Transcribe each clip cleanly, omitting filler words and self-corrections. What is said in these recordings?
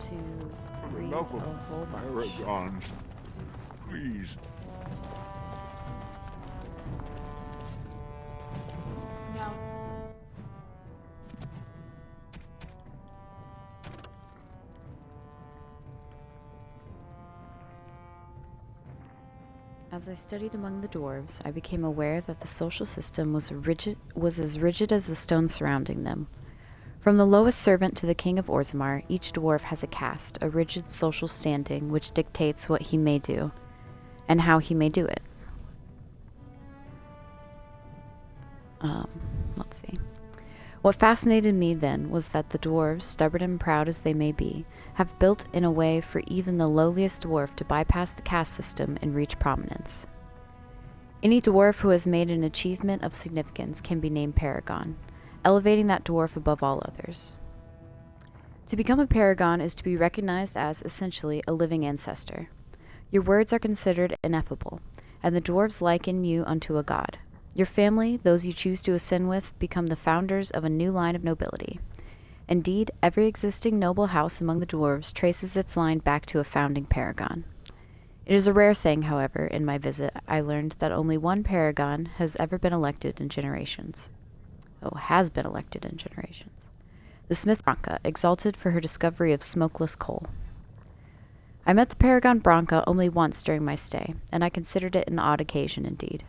to read a whole bunch. Paragons, please. Now, as I studied among the dwarves, I became aware that the social system was as rigid as the stones surrounding them. From the lowest servant to the king of Orzammar, each dwarf has a caste, a rigid social standing which dictates what he may do, and how he may do it. Let's see. What fascinated me then was that the dwarves, stubborn and proud as they may be, have built in a way for even the lowliest dwarf to bypass the caste system and reach prominence. Any dwarf who has made an achievement of significance can be named Paragon, elevating that dwarf above all others. To become a Paragon is to be recognized as, essentially, a living ancestor. Your words are considered ineffable, and the dwarves liken you unto a god. Your family, those you choose to ascend with, become the founders of a new line of nobility. Indeed, every existing noble house among the dwarves traces its line back to a founding Paragon. It is a rare thing, however, in my visit I learned that only one Paragon has ever been elected in generations. Has been elected in generations. The smith Branca, exalted for her discovery of smokeless coal. I met the Paragon Branca only once during my stay, and I considered it an odd occasion indeed.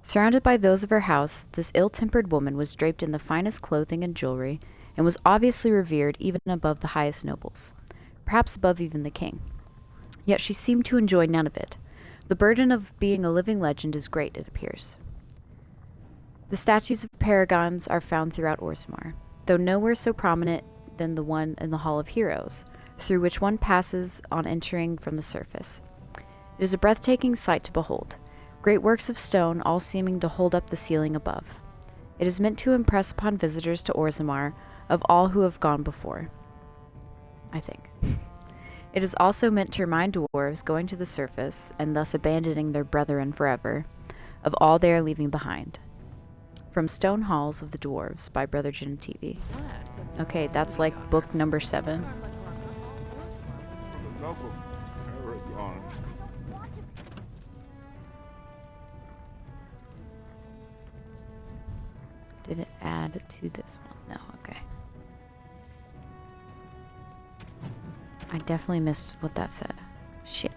Surrounded by those of her house, this ill-tempered woman was draped in the finest clothing and jewelry, and was obviously revered even above the highest nobles, perhaps above even the king. Yet she seemed to enjoy none of it. The burden of being a living legend is great, it appears. The statues of paragons are found throughout Orzammar, though nowhere so prominent than the one in the Hall of Heroes, through which one passes on entering from the surface. It is a breathtaking sight to behold. Great works of stone, all seeming to hold up the ceiling above. It is meant to impress upon visitors to Orzammar of all who have gone before, I think. It is also meant to remind dwarves going to the surface, and thus abandoning their brethren forever, of all they are leaving behind. From Stone Halls of the Dwarves by Brother Genetivi. Okay, that's like book number 7. Did it add to this one? No, okay. I definitely missed what that said. Shit.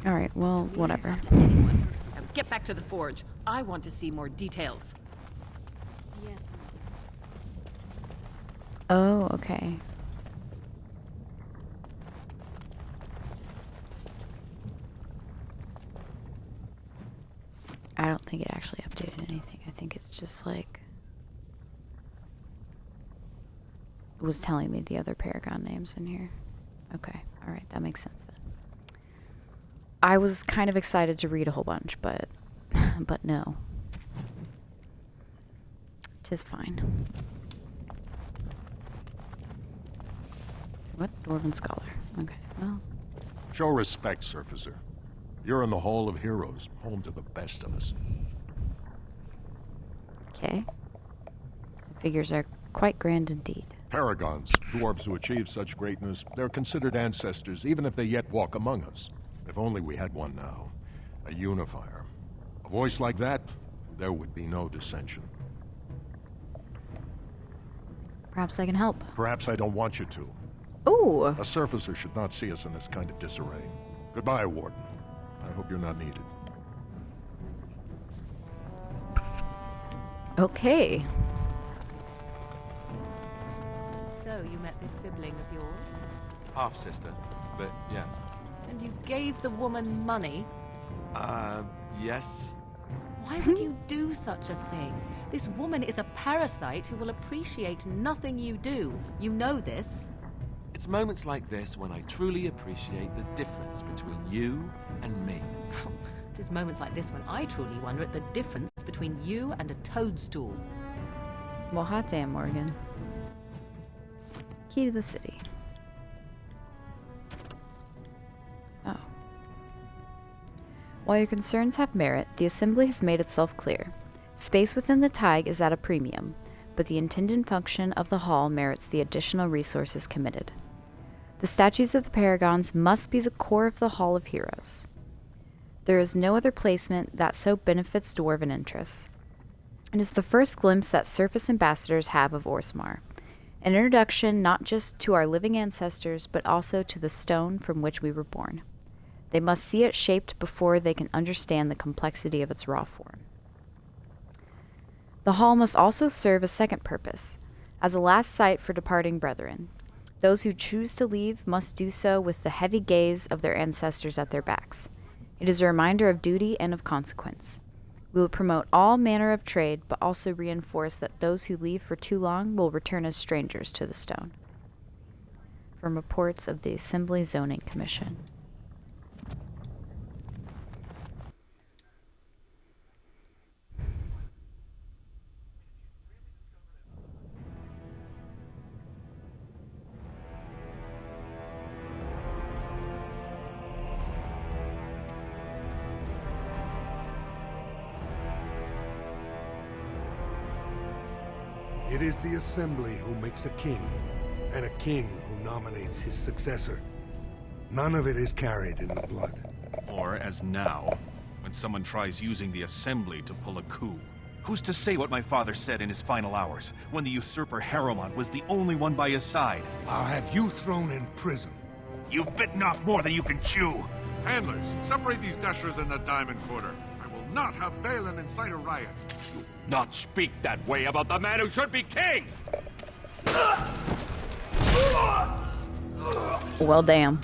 Alright, well, whatever. Now get back to the forge. I want to see more details. Yes. Oh, okay. I don't think it actually updated anything. I think it's just like... It was telling me the other Paragon names in here. Okay, alright, that makes sense then. I was kind of excited to read a whole bunch, but no. 'Tis fine. What? Dwarven Scholar. Okay, well. Show respect, Surfacer. You're in the Hall of Heroes, home to the best of us. Okay. The figures are quite grand indeed. Paragons, dwarves who achieve such greatness, they're considered ancestors even if they yet walk among us. If only we had one now. A unifier. A voice like that, there would be no dissension. Perhaps I can help. Perhaps I don't want you to. Ooh! A surfacer should not see us in this kind of disarray. Goodbye, Warden. I hope you're not needed. Okay. So, you met this sibling of yours? Half-sister, but yes. And you gave the woman money? Yes. Why would you do such a thing? This woman is a parasite who will appreciate nothing you do. You know this. It's moments like this when I truly appreciate the difference between you and me. It is moments like this when I truly wonder at the difference between you and a toadstool. Well, hot damn, Morgan. Key to the city. Oh. While your concerns have merit, the Assembly has made itself clear. Space within the Tig is at a premium, but the intended function of the hall merits the additional resources committed. The statues of the Paragons must be the core of the Hall of Heroes. There is no other placement that so benefits dwarven interests. It is the first glimpse that surface ambassadors have of Orzammar, an introduction not just to our living ancestors, but also to the stone from which we were born. They must see it shaped before they can understand the complexity of its raw form. The hall must also serve a second purpose, as a last sight for departing brethren. Those who choose to leave must do so with the heavy gaze of their ancestors at their backs. It is a reminder of duty and of consequence. We will promote all manner of trade, but also reinforce that those who leave for too long will return as strangers to the stone. From reports of the Assembly Zoning Commission. It is the Assembly who makes a king, and a king who nominates his successor. None of it is carried in the blood. Or as now, when someone tries using the Assembly to pull a coup. Who's to say what my father said in his final hours, when the usurper Harrowmont was the only one by his side? I'll have you thrown in prison. You've bitten off more than you can chew! Handlers, separate these dashers in the Diamond Quarter. I will not have Balin incite a riot. Not speak that way about the man who should be king! Well, damn.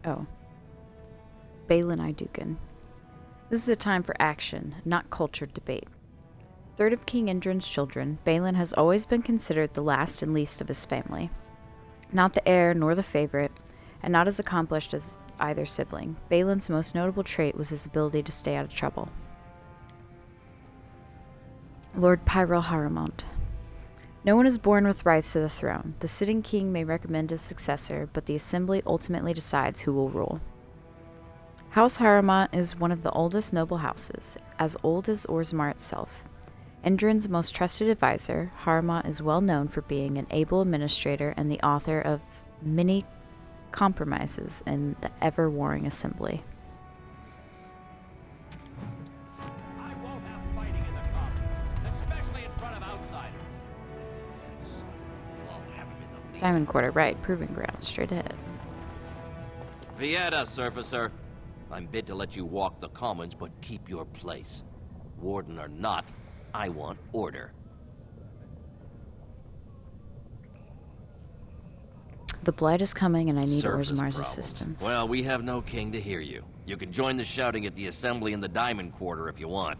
Oh. Balin Iduken. This is a time for action, not cultured debate. Third of King Indrin's children, Balin has always been considered the last and least of his family. Not the heir nor the favorite, and not as accomplished as either sibling. Balin's most notable trait was his ability to stay out of trouble. Lord Pyrel Harrowmont. No one is born with rights to the throne. The sitting king may recommend a successor, but the Assembly ultimately decides who will rule. House Harrowmont is one of the oldest noble houses, as old as Orzammar itself. Indrin's most trusted advisor, Harrowmont is well known for being an able administrator and the author of many compromises in the ever-warring Assembly. I won't have fighting in the Commons, especially in front of outsiders. I'll have him in the Diamond Quarter, right, proving ground, straight ahead. Vieta, surfacer. I'm bid to let you walk the Commons, but keep your place. Warden or not, I want order. The Blight is coming and I need Surface Orzammar's problems. assistance. Well, we have no king to hear you. You can join the shouting at the Assembly in the Diamond Quarter if you want.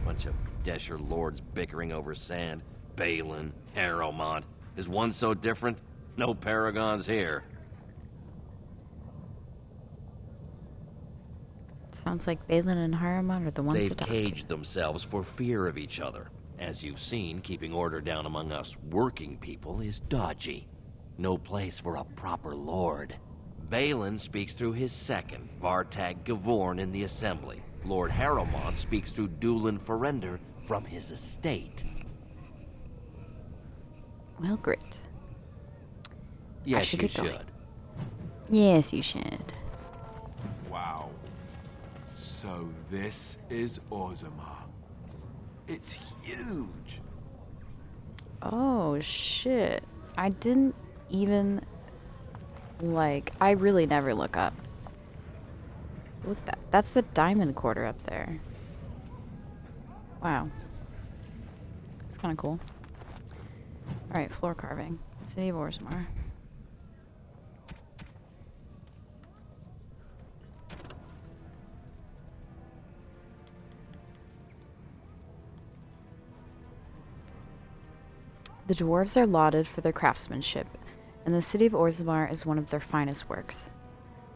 Bunch of Desher lords bickering over sand. Balin, Harrowmont. Is one so different? No paragons here. Sounds like Balin and Harrowmont are the ones They've adopted. caged themselves for fear of each other. As you've seen, keeping order down among us working people is dodgy. No place for a proper lord. Balin speaks through his second, Vartag Gavorn, in the Assembly. Lord Harrowmont speaks through Dulin Ferender from his estate. Well, great. Yes, should you get going. should. Yes, you should. Wow. So this is Orzammar. It's huge. Oh, shit. I didn't even, I really never look up. Look at that. That's the Diamond Quarter up there. Wow. That's kind of cool. Alright, floor carving. City of Orzammar. The dwarves are lauded for their craftsmanship, and the city of Orzammar is one of their finest works.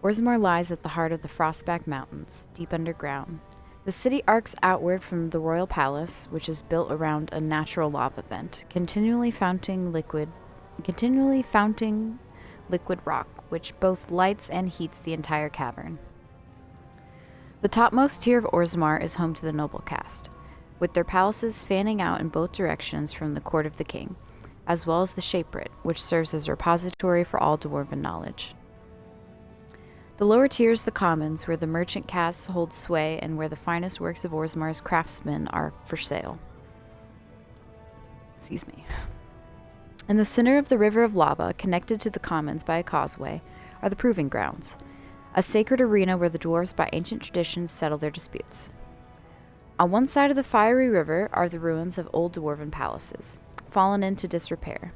Orzammar lies at the heart of the Frostback Mountains, deep underground. The city arcs outward from the royal palace, which is built around a natural lava vent, continually founting liquid rock, which both lights and heats the entire cavern. The topmost tier of Orzammar is home to the noble caste, with their palaces fanning out in both directions from the court of the king, as well as the Shapewrit, which serves as a repository for all dwarven knowledge. The lower tiers, the commons, where the merchant castes hold sway and where the finest works of Orzammar's craftsmen are for sale. Excuse me. In the center of the river of lava, connected to the commons by a causeway, are the Proving Grounds, a sacred arena where the dwarves by ancient traditions settle their disputes. On one side of the fiery river are the ruins of old dwarven palaces, fallen into disrepair,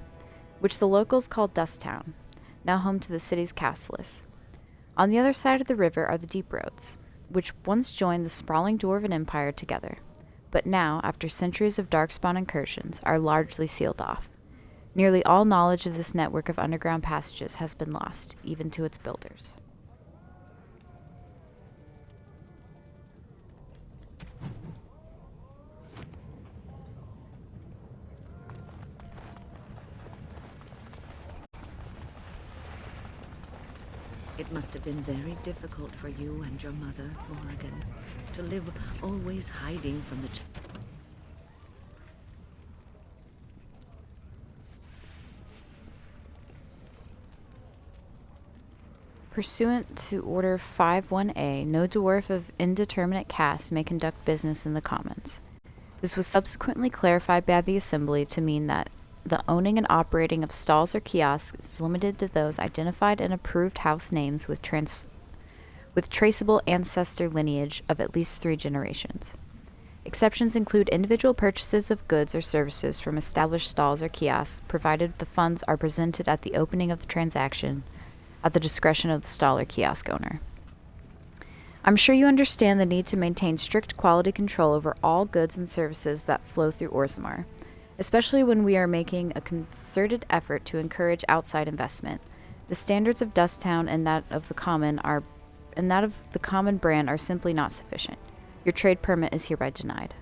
which the locals call Dust Town, now home to the city's castless. On the other side of the river are the Deep Roads, which once joined the sprawling dwarven empire together, but now, after centuries of darkspawn incursions, are largely sealed off. Nearly all knowledge of this network of underground passages has been lost, even to its builders. It must have been very difficult for you and your mother, Morrigan, to live always hiding from the... Pursuant to Order 5-1A, no dwarf of indeterminate caste may conduct business in the Commons. This was subsequently clarified by the Assembly to mean that the owning and operating of stalls or kiosks is limited to those identified and approved house names with traceable ancestor lineage of at least 3 generations. Exceptions include individual purchases of goods or services from established stalls or kiosks, provided the funds are presented at the opening of the transaction at the discretion of the stall or kiosk owner. I'm sure you understand the need to maintain strict quality control over all goods and services that flow through Orzammar, especially when we are making a concerted effort to encourage outside investment. The standards of Dusttown and that of the Common brand are simply not sufficient. Your trade permit is hereby denied.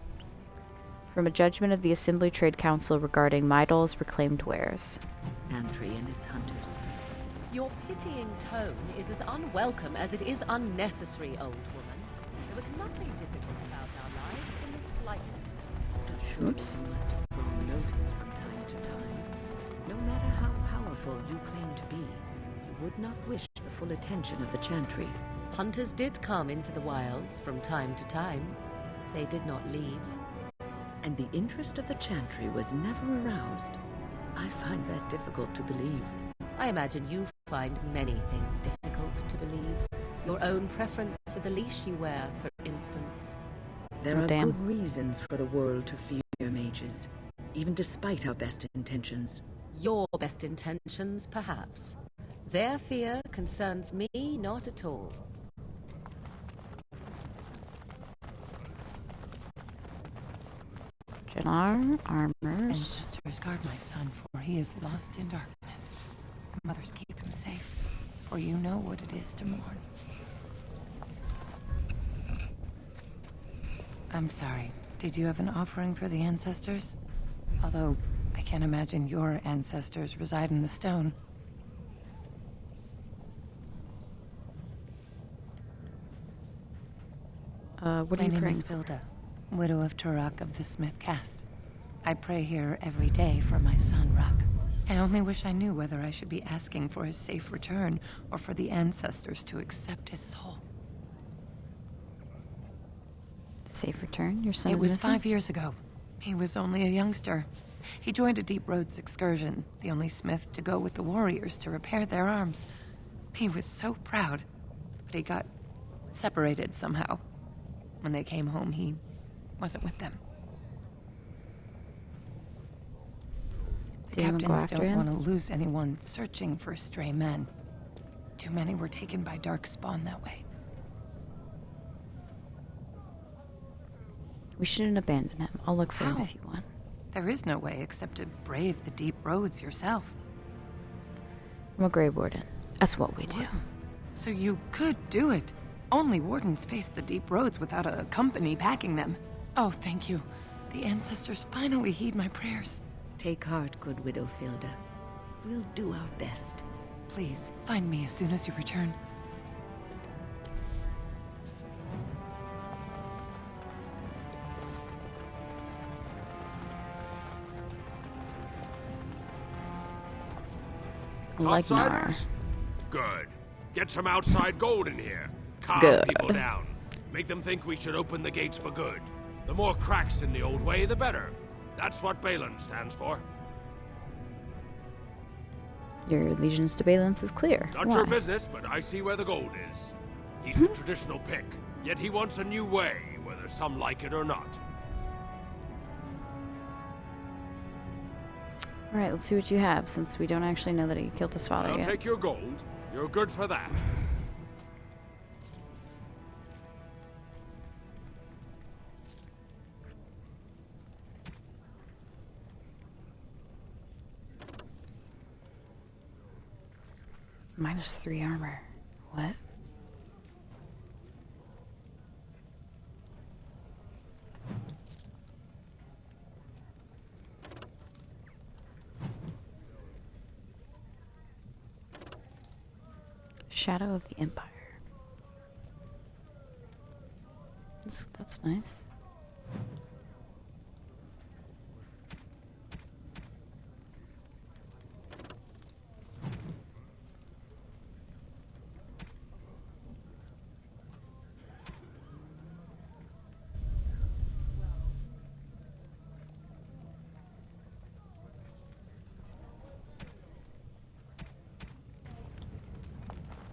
From a judgment of the Assembly Trade Council regarding Mydol's reclaimed wares. Pantry and its hunters. Your pitying tone is as unwelcome as it is unnecessary, old woman. There was nothing difficult about our lives in the slightest. Oops. You must have drawn notice from time to time. No matter how powerful you claim to be, you would not wish the full attention of the Chantry. Hunters did come into the wilds from time to time. They did not leave. And the interest of the Chantry was never aroused. I find that difficult to believe. I imagine you find many things difficult to believe. Your own preference for the leash you wear, for instance. There are good reasons for the world to fear mages, even despite our best intentions. Your best intentions, perhaps. Their fear concerns me not at all. Jannar, armors. Ancestors guard my son, for he is lost in darkness. Mothers keep him safe, for you know what it is to mourn. I'm sorry. Did you have an offering for the ancestors? Although, I can't imagine your ancestors reside in the stone. What are you praying? My name is Vilda, widow of Turok of the Smith caste. I pray here every day for my son, Rock. I only wish I knew whether I should be asking for his safe return or for the ancestors to accept his soul. Safe return? Your son It is was missing? 5 years ago. He was only a youngster. He joined a Deep Roads excursion, the only smith to go with the warriors to repair their arms. He was so proud, but he got separated somehow. When they came home, he wasn't with them. The Do you wanna go captains after don't him? want to lose anyone searching for stray men. Too many were taken by dark spawn that way. We shouldn't abandon him. I'll look for him How? if you want. There is no way except to brave the deep roads yourself. I'm a Grey Warden. That's what we do. So you could do it. Only wardens face the deep roads without a company packing them. Oh, thank you. The ancestors finally heed my prayers. Take heart, good Widow Filda. We'll do our best. Please, find me as soon as you return. Like Nar. Outsiders? Good. Get some outside gold in here. Calm Good. people down. Make them think we should open the gates for good. The more cracks in the old way, the better. That's what Balin stands for. Your allegiance to Balance is clear. Not Why? your business, but I see where the gold is. He's the traditional pick, yet he wants a new way, whether some like it or not. Alright, let's see what you have, since we don't actually know that he killed his father I'll yet. take your gold. You're good for that. -3 armor. What? Shadow of the Empire. That's nice.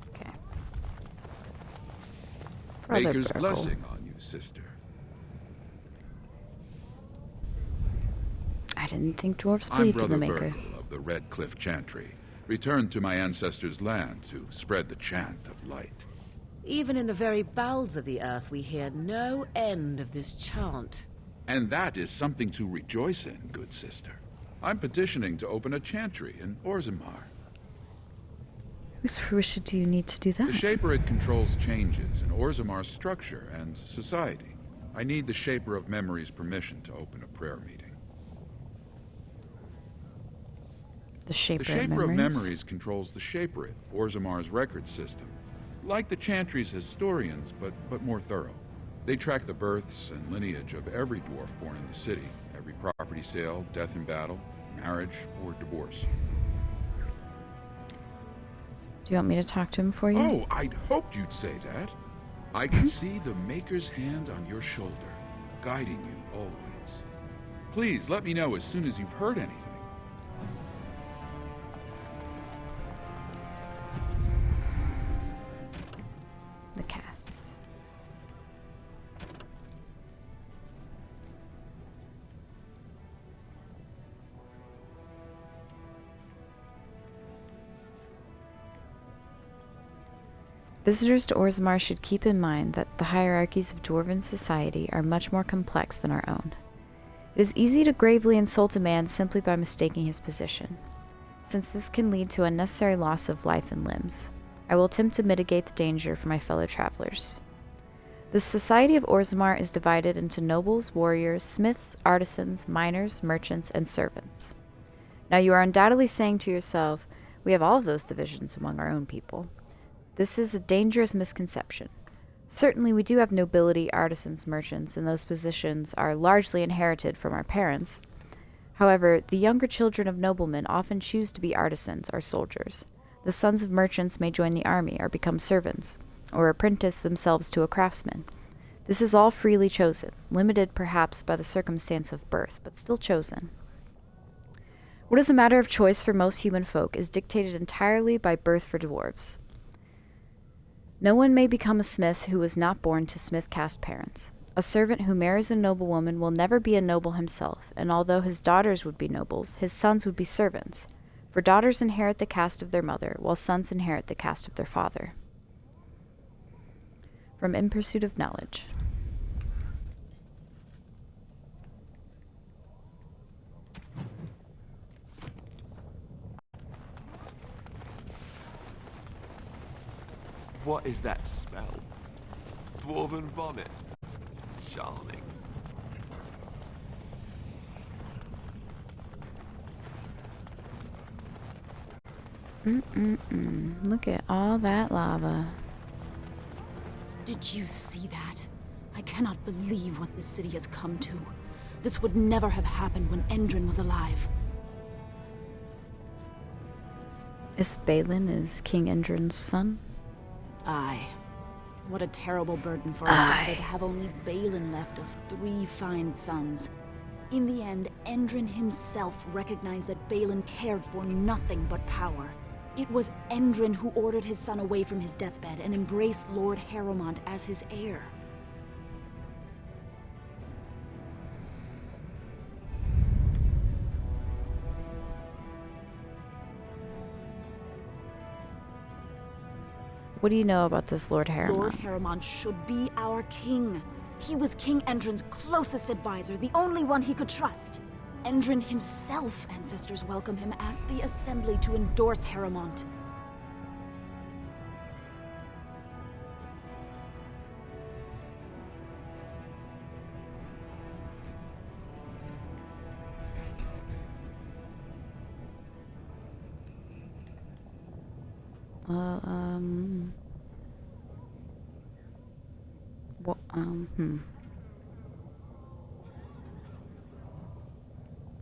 Okay. Brother Maker's Burgle. blessing on you, sister. I didn't think dwarves I'm believed in Brother the Maker. Burgle of the Red Cliff Chantry, returned to my ancestors' land to spread the chant of light. Even in the very bowels of the earth, we hear no end of this chant. And that is something to rejoice in, good sister. I'm petitioning to open a chantry in Orzammar. Whose fruition do you need to do The that? Shaperate controls changes in Orzammar's structure and society. I need the Shaper of Memory's permission to open a prayer meeting. The Shaper, The Shaper of of Memories? Memories controls the Shaperate, Orzammar's record system. Like the Chantry's historians, but more thorough. They track the births and lineage of every dwarf born in the city, every property sale, death in battle, marriage, or divorce. Do you want me to talk to him for you? Oh, I'd hoped you'd say that. I can see the Maker's hand on your shoulder, guiding you always. Please let me know as soon as you've heard anything. The casts. Visitors to Orzammar should keep in mind that the hierarchies of dwarven society are much more complex than our own. It is easy to gravely insult a man simply by mistaking his position, since this can lead to unnecessary loss of life and limbs. I will attempt to mitigate the danger for my fellow travelers. The society of Orzammar is divided into nobles, warriors, smiths, artisans, miners, merchants, and servants. Now you are undoubtedly saying to yourself, we have all of those divisions among our own people. This is a dangerous misconception. Certainly we do have nobility, artisans, merchants, and those positions are largely inherited from our parents. However, the younger children of noblemen often choose to be artisans or soldiers. The sons of merchants may join the army or become servants, or apprentice themselves to a craftsman. This is all freely chosen, limited perhaps by the circumstance of birth, but still chosen. What is a matter of choice for most human folk is dictated entirely by birth for dwarves. No one may become a smith who was not born to smith caste parents. A servant who marries a noblewoman will never be a noble himself, and although his daughters would be nobles, his sons would be servants. For daughters inherit the caste of their mother, while sons inherit the caste of their father. From In Pursuit of Knowledge. What is that smell? Dwarven vomit. Charming. Look at all that lava. Did you see that? I cannot believe what this city has come to. This would never have happened when Endrin was alive. Is Balin King Endrin's son? Aye. What a terrible burden for a mother to have only Balin left of 3 fine sons. In the end, Endrin himself recognized that Balin cared for nothing but power. It was Endrin who ordered his son away from his deathbed and embraced Lord Harrowmont as his heir. What do you know about this Lord Harrowmont? Lord Harrowmont should be our king. He was King Endrin's closest advisor, the only one he could trust. Endrin himself, ancestors welcome him, asked the Assembly to endorse Harrowmont.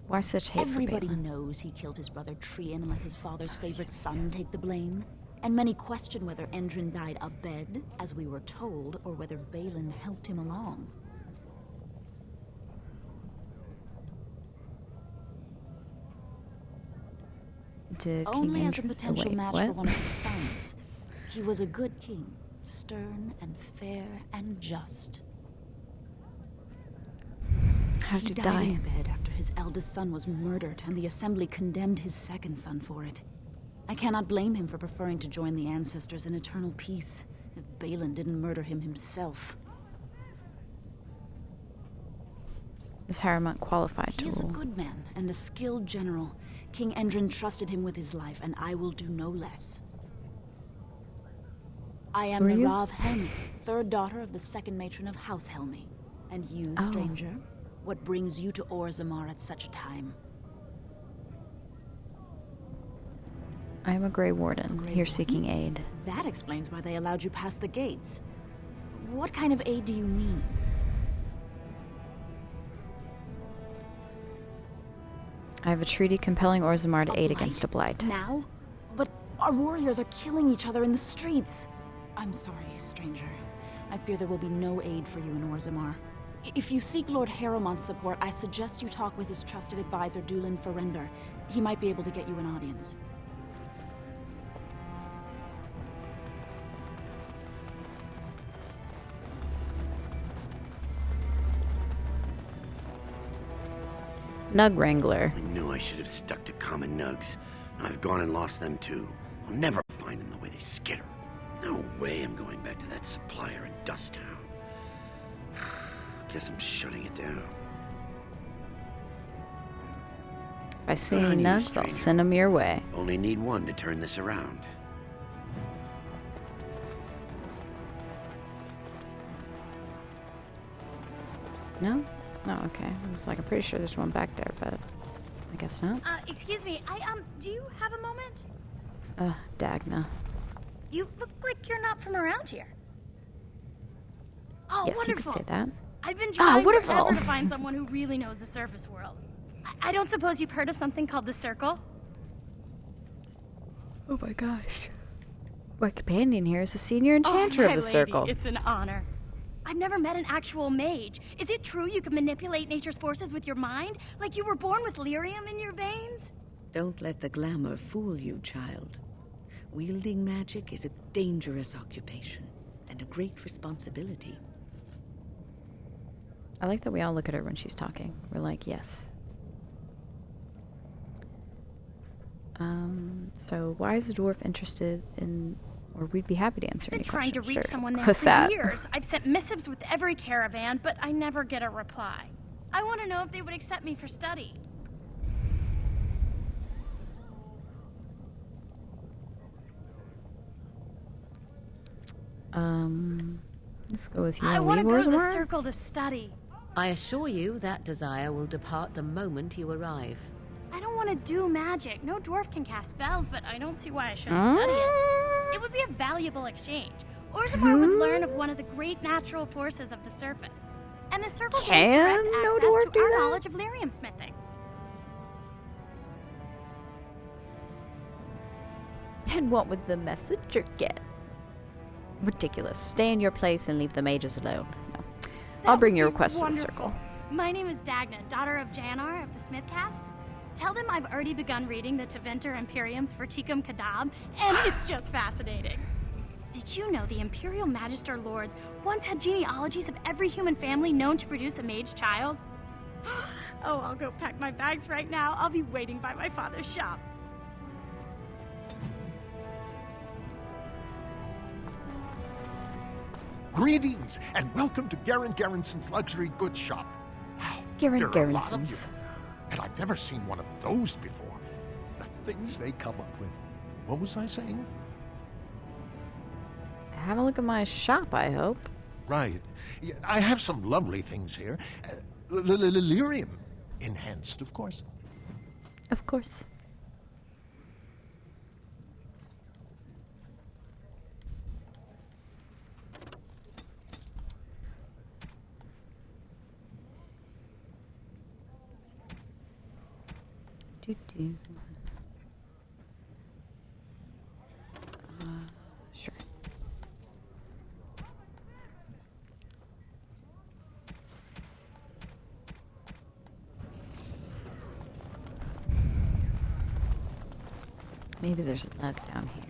Why such hate Everybody for Balin? knows he killed his brother Trian and let his father's favorite son take the blame. And many question whether Endrin died abed, as we were told, or whether Balin helped him along. Did Only King as a Endrin... potential wait, match what? for one of his sons. He was a good king, stern and fair and just. How did He he died die? in bed after his eldest son was murdered, and the Assembly condemned his second son for it. I cannot blame him for preferring to join the ancestors in eternal peace, if Balin didn't murder him himself. Is Harrowmont qualified to He is a rule? good man and a skilled general. King Endrin trusted him with his life, and I will do no less. I am Who are you? Narav Helmi, 3rd daughter of the 2nd matron of House Helmi. And you, Oh. stranger, what brings you to Orzammar at such a time? I am a Grey Warden, Grey here Warden? seeking aid. That explains why they allowed you past the gates. What kind of aid do you need? I have a treaty compelling Orzammar to aid against a blight. Now? But our warriors are killing each other in the streets. I'm sorry, stranger. I fear there will be no aid for you in Orzammar. If you seek Lord Harrowmont's support, I suggest you talk with his trusted advisor, Dulin Ferrender. He might be able to get you an audience. Nug Wrangler. I knew I should have stuck to common nugs. I've gone and lost them too. I'll never find them the way they skitter. No way I'm going back to that supplier in Dust Town. Guess I'm shutting it down. If I see Good any on you, nugs, I'll stranger. send them your way. Only need one to turn this around. No? No, okay. I was like, I'm pretty sure there's one back there, but I guess not. Excuse me, do you have a moment? Dagna. You look like you're not from around here. Oh, Yes, wonderful. you could say that. I've been trying wonderful. forever to find someone who really knows the surface world. I don't suppose you've heard of something called the Circle? Oh my gosh. My companion here is a senior enchanter my of the lady, circle. It's an honor. I've never met an actual mage. Is it true you can manipulate nature's forces with your mind? Like you were born with lyrium in your veins? Don't let the glamour fool you, child. Wielding magic is a dangerous occupation and a great responsibility. I like that we all look at her when she's talking. We're like, yes. So why is the dwarf interested in, or we'd be happy to answer I've any been trying questions. to reach Sure, someone let's there go with for that. years. I've sent missives with every caravan, but I never get a reply. I want to know if they would accept me for study. Let's go with you. I want to go to the Orzammar? circle to study. I assure you that desire will depart the moment you arrive. I don't want to do magic. No dwarf can cast spells, but I don't see why I shouldn't study it. It would be a valuable exchange. Orzammar would learn of one of the great natural forces of the surface. And the circle gains direct no access dwarf to do our that? knowledge of lyrium smithing. And what would the messenger get? Ridiculous. Stay in your place and leave the mages alone. No. I'll bring your request to the circle. My name is Dagna, daughter of Janar of the Smithcast. Tell them I've already begun reading the Teventer Imperium's Verticum Kadab, and it's just fascinating. Did you know the Imperial Magister Lords once had genealogies of every human family known to produce a mage child? Oh, I'll go pack my bags right now. I'll be waiting by my father's shop. Greetings, and welcome to Garen Garrison's luxury goods shop. Wow, Garen there are a lot of Garrison's. you, and I've never seen one of those before. The things they come up with. What was I saying? Have a look at my shop, I hope. Right. Yeah, I have some lovely things here. Lyrium enhanced, of course. Of course. Do. Sure. Maybe there's a nug down here.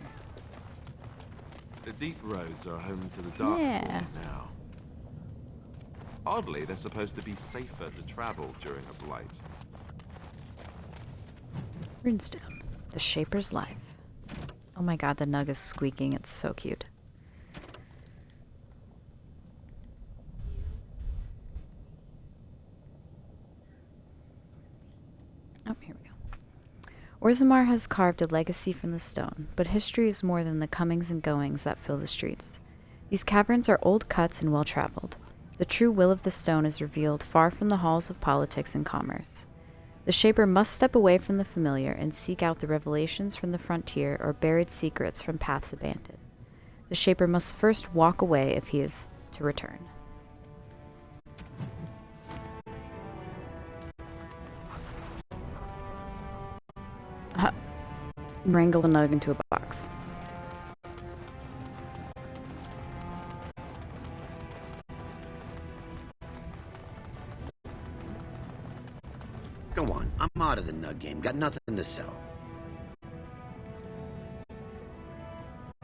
The deep roads are home to the dark Yeah. now. Oddly, they're supposed to be safer to travel during a blight. Runestone. The Shaper's Life. Oh my god, the nug is squeaking. It's so cute. Oh, here we go. Orzammar has carved a legacy from the stone, but history is more than the comings and goings that fill the streets. These caverns are old cuts and well-traveled. The true will of the stone is revealed far from the halls of politics and commerce. The Shaper must step away from the familiar and seek out the revelations from the frontier or buried secrets from paths abandoned. The Shaper must first walk away if he is to return. Wrangle a nug into a box. Go on, I'm out of the nug game. Got nothing to sell.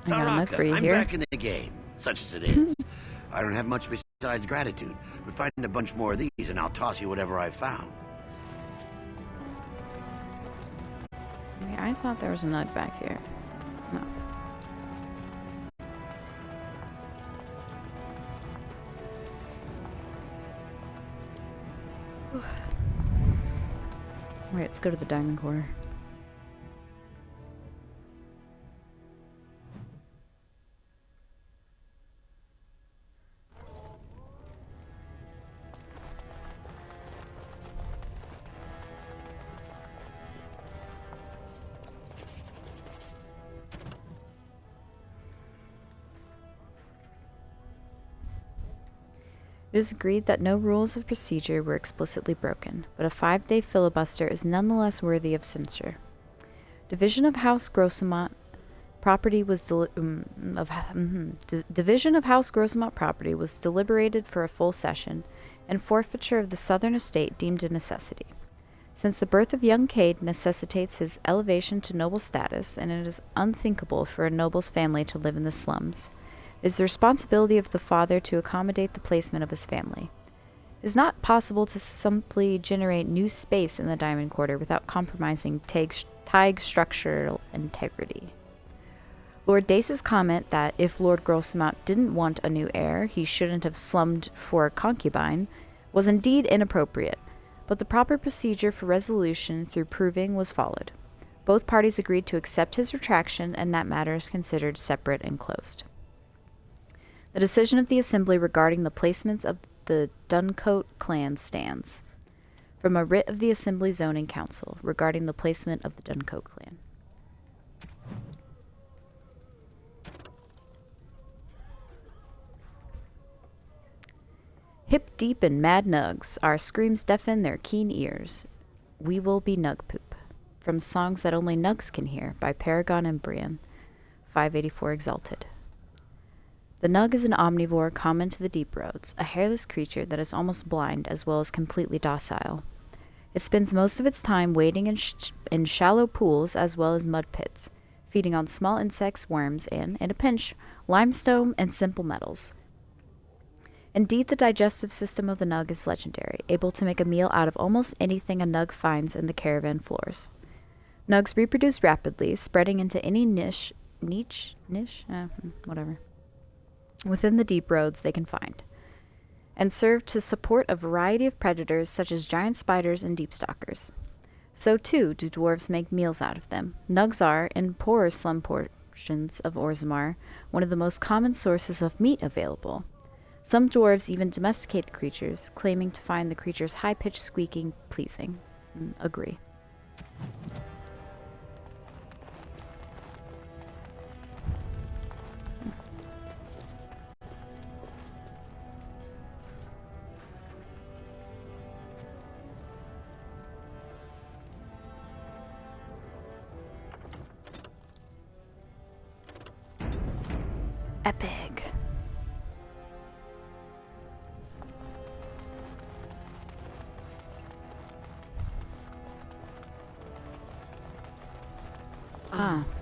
I got a nug Taraka, for you I'm here. back in the game, such as it is. I don't have much besides gratitude, but find a bunch more of these and I'll toss you whatever I found. Yeah, I thought there was a nug back here. No. Alright, let's go to the diamond core. It is agreed that no rules of procedure were explicitly broken, but a 5-day filibuster is nonetheless worthy of censure. Division of House Grossamont property was division of House Grossamont property was deliberated for a full session, and forfeiture of the southern estate deemed a necessity. Since the birth of young Cade necessitates his elevation to noble status, and it is unthinkable for a noble's family to live in the slums, it is the responsibility of the father to accommodate the placement of his family. It is not possible to simply generate new space in the Diamond Quarter without compromising Tig's structural integrity. Lord Dace's comment that if Lord Grosmont didn't want a new heir, he shouldn't have slummed for a concubine, was indeed inappropriate, but the proper procedure for resolution through proving was followed. Both parties agreed to accept his retraction, and that matter is considered separate and closed. The decision of the Assembly regarding the placements of the Duncoat clan stands. From a writ of the Assembly Zoning Council regarding the placement of the Duncoat clan. Hip deep in mad nugs, our screams deafen their keen ears. We will be nug poop. From Songs That Only Nugs Can Hear by Paragon and Brian, 584 Exalted. The nug is an omnivore common to the deep roads, a hairless creature that is almost blind as well as completely docile. It spends most of its time wading in shallow pools as well as mud pits, feeding on small insects, worms, and, in a pinch, limestone and simple metals. Indeed, the digestive system of the nug is legendary, able to make a meal out of almost anything a nug finds in the caravan floors. Nugs reproduce rapidly, spreading into any niche, whatever, within the deep roads they can find, and serve to support a variety of predators such as giant spiders and deep stalkers. So too do dwarves make meals out of them. Nugs are, in poorer slum portions of Orzammar, one of the most common sources of meat available. Some dwarves even domesticate the creatures, claiming to find the creatures' high-pitched squeaking pleasing. Agree. Epic.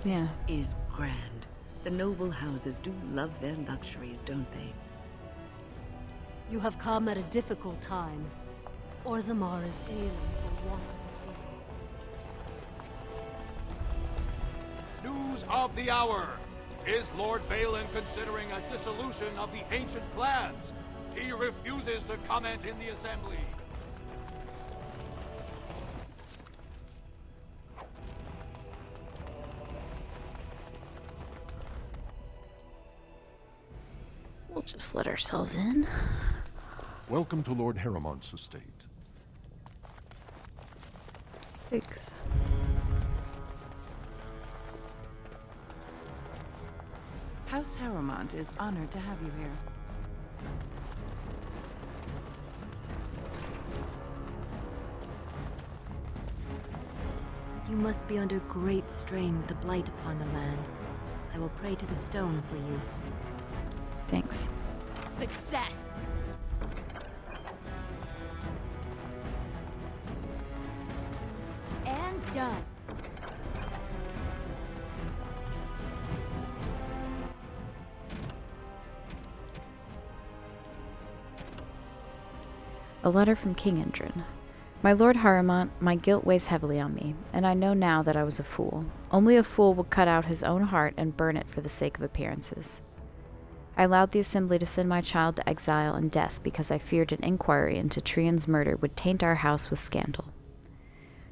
Yeah. This is grand. The noble houses do love their luxuries, don't they? You have come at a difficult time. Orzammar is ailing for want of a king. News of the hour! Is Lord Balin considering a dissolution of the ancient clans? He refuses to comment in the Assembly. We'll just let ourselves in. Welcome to Lord Harrowmont's estate. Thanks. House Harrowmont is honored to have you here. You must be under great strain with the blight upon the land. I will pray to the stone for you. Thanks. Success! And done. A letter from King Indrin. My Lord Harrowmont, my guilt weighs heavily on me, and I know now that I was a fool. Only a fool would cut out his own heart and burn it for the sake of appearances. I allowed the Assembly to send my child to exile and death because I feared an inquiry into Trian's murder would taint our house with scandal.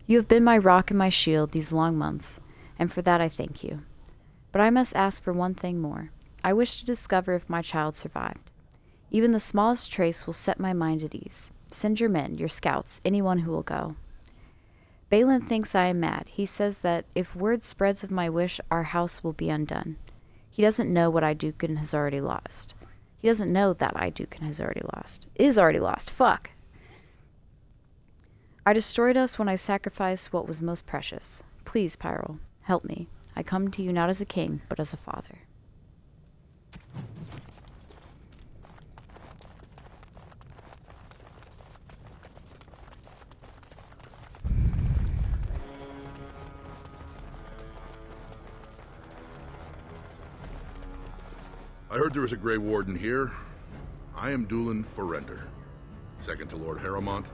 You have been my rock and my shield these long months, and for that I thank you. But I must ask for one thing more. I wish to discover if my child survived. Even the smallest trace will set my mind at ease. Send your men, your scouts, anyone who will go. Balin thinks I am mad. He says that if word spreads of my wish, our house will be undone. He doesn't know what Iduken has already lost. He doesn't know that Iduken has already lost. Is already lost. Fuck. I destroyed us when I sacrificed what was most precious. Please, Pyrrol, help me. I come to you not as a king, but as a father. I heard there was a Grey Warden here. I am Dulin Forrender. Second to Lord Harrowmont,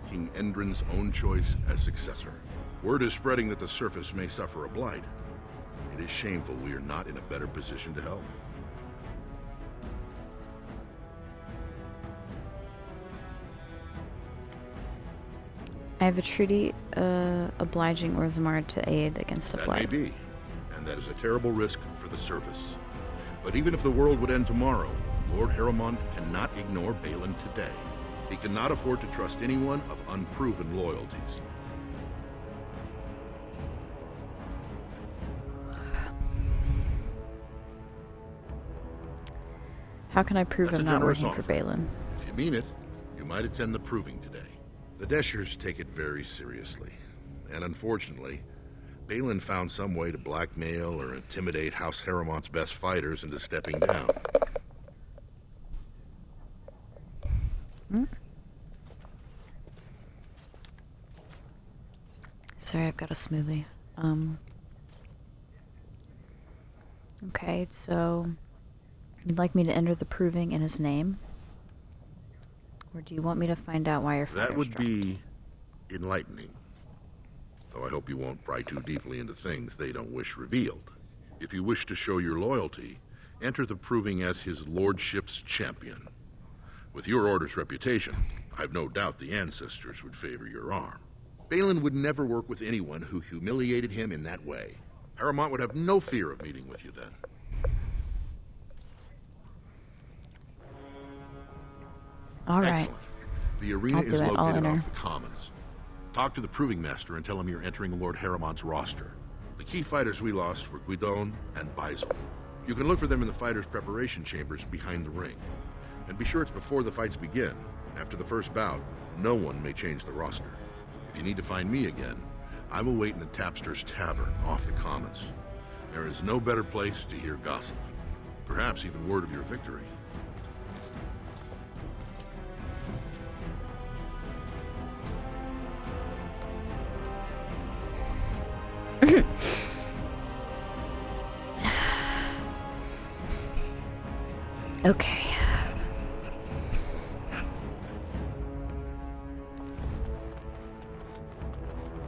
King Endrin's own choice as successor. Word is spreading that the surface may suffer a blight. It is shameful we are not in a better position to help. I have a treaty obliging Orzammar to aid against a blight. That may be, and that is a terrible risk for the surface. But even if the world would end tomorrow, Lord Harrowmont cannot ignore Balin today. He cannot afford to trust anyone of unproven loyalties. How can I prove I'm not working for Balin? If you mean it, you might attend the proving today. The Deshers take it very seriously. And unfortunately, Balin found some way to blackmail or intimidate House Harrowmont's best fighters into stepping down. Hmm? Sorry, I've got a smoothie. Okay, so you'd like me to enter the proving in his name? Or do you want me to find out why your father's That would dropped? be enlightening. Though I hope you won't pry too deeply into things they don't wish revealed. If you wish to show your loyalty, enter the proving as his lordship's champion. With your order's reputation, I've no doubt the ancestors would favor your arm. Balin would never work with anyone who humiliated him in that way. Harrowmont would have no fear of meeting with you then. All right. Excellent. The arena I'll is do it. I'll located enter. off the Commons. Talk to the Proving Master and tell him you're entering Lord Harrowmont's roster. The key fighters we lost were Guidon and Baisel. You can look for them in the fighters' preparation chambers behind the ring. And be sure it's before the fights begin. After the first bout, no one may change the roster. If you need to find me again, I will wait in the Tapster's Tavern off the Commons. There is no better place to hear gossip. Perhaps even word of your victory. Okay.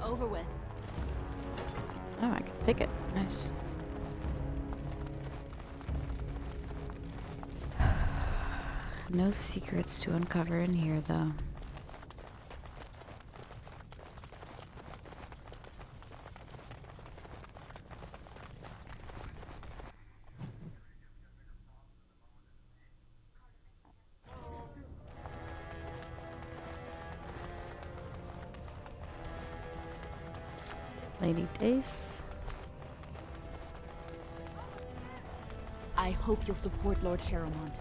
Over with. Oh, I can pick it. Nice. No secrets to uncover in here, though. Lady Dace. I hope you'll support Lord Harrowmont.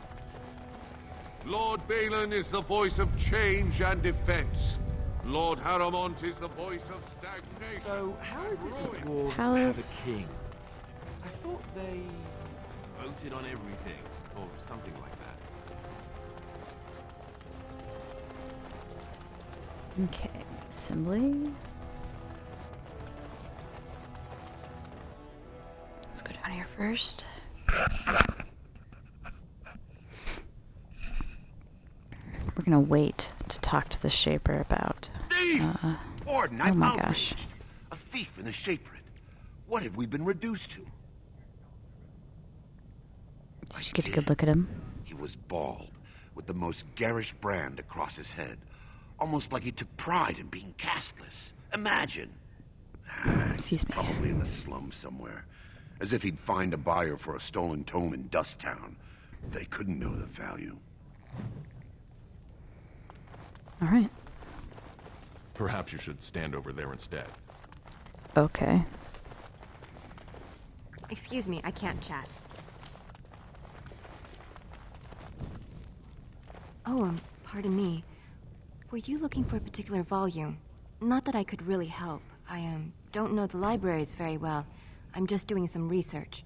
Lord Balin is the voice of change and defense. Lord Harrowmont is the voice of stagnation. So, how is it that dwarves Palace. have a king? I thought they voted on everything, or something like that. Okay, assembly. Let's go down here first. We're gonna wait to talk to the Shaper about. Orden, oh I'm my outraged. gosh. A thief in the Shapered. What have we been reduced to? Did you get a good look at him? He was bald, with the most garish brand across his head. Almost like he took pride in being castless. Imagine. Excuse me. Probably in the slums somewhere. As if he'd find a buyer for a stolen tome in Dust Town. They couldn't know the value. All right. Perhaps you should stand over there instead. Okay. Excuse me, I can't chat. Oh, pardon me. Were you looking for a particular volume? Not that I could really help. I, don't know the libraries very well. I'm just doing some research.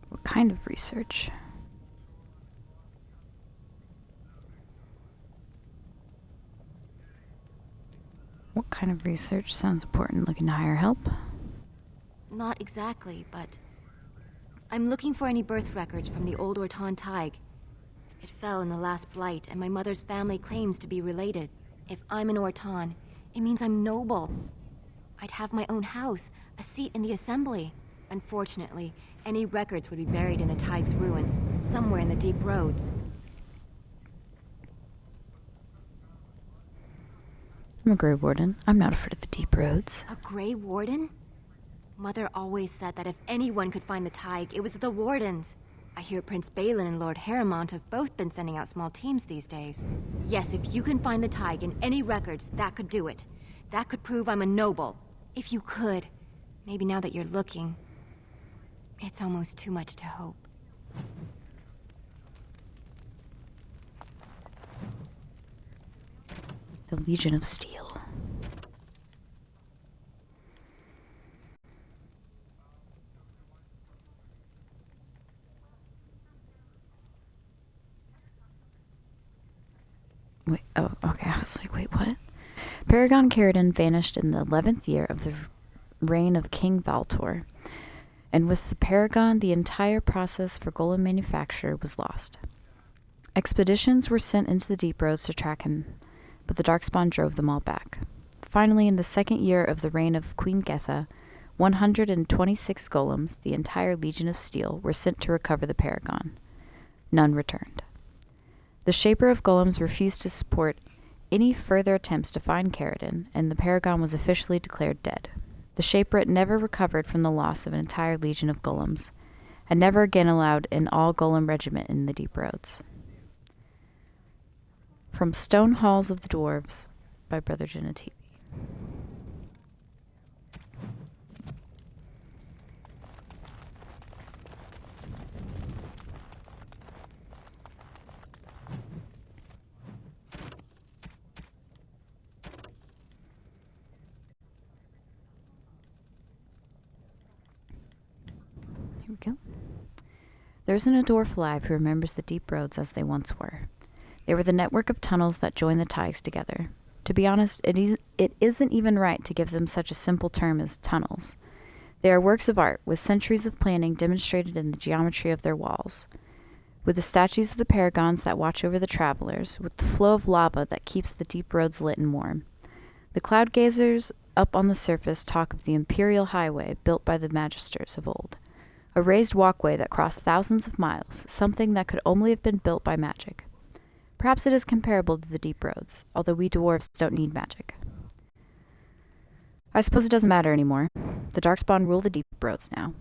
What kind of research? What kind of research sounds important? Looking to hire help? Not exactly, but I'm looking for any birth records from the old Orton Tig. It fell in the last blight, and my mother's family claims to be related. If I'm an Orton, it means I'm noble. I'd have my own house, a seat in the assembly. Unfortunately, any records would be buried in the Tig's ruins, somewhere in the deep roads. I'm a Grey Warden. I'm not afraid of the deep roads. A Grey Warden? Mother always said that if anyone could find the Tig, it was the Wardens. I hear Prince Balin and Lord Harrowmont have both been sending out small teams these days. Yes, if you can find the Tig in any records, that could do it. That could prove I'm a noble. If you could. Maybe now that you're looking. It's almost too much to hope. The Legion of Steel. Wait, oh, okay, I was like, wait, what? Paragon Caridin vanished in the 11th year of the reign of King Valtor, and with the Paragon, the entire process for golem manufacture was lost. Expeditions were sent into the deep roads to track him, but the Darkspawn drove them all back. Finally, in the 2nd year of the reign of Queen Getha, 126 golems, the entire Legion of Steel, were sent to recover the Paragon. None returned. The Shaper of Golems refused to support any further attempts to find Caridin, and the Paragon was officially declared dead. The Shaper never recovered from the loss of an entire legion of golems, and never again allowed an all-golem regiment in the deep roads. From Stone Halls of the Dwarves by Brother Genetivi. Here we go. There isn't a dwarf alive who remembers the deep roads as they once were. They were the network of tunnels that joined the Tigs together. To be honest, it isn't even right to give them such a simple term as tunnels. They are works of art, with centuries of planning demonstrated in the geometry of their walls. With the statues of the paragons that watch over the travelers, with the flow of lava that keeps the deep roads lit and warm. The cloud gazers up on the surface talk of the imperial highway built by the magisters of old. A raised walkway that crossed thousands of miles, something that could only have been built by magic. Perhaps it is comparable to the deep roads, although we dwarves don't need magic. I suppose it doesn't matter anymore. The Darkspawn rule the deep roads now.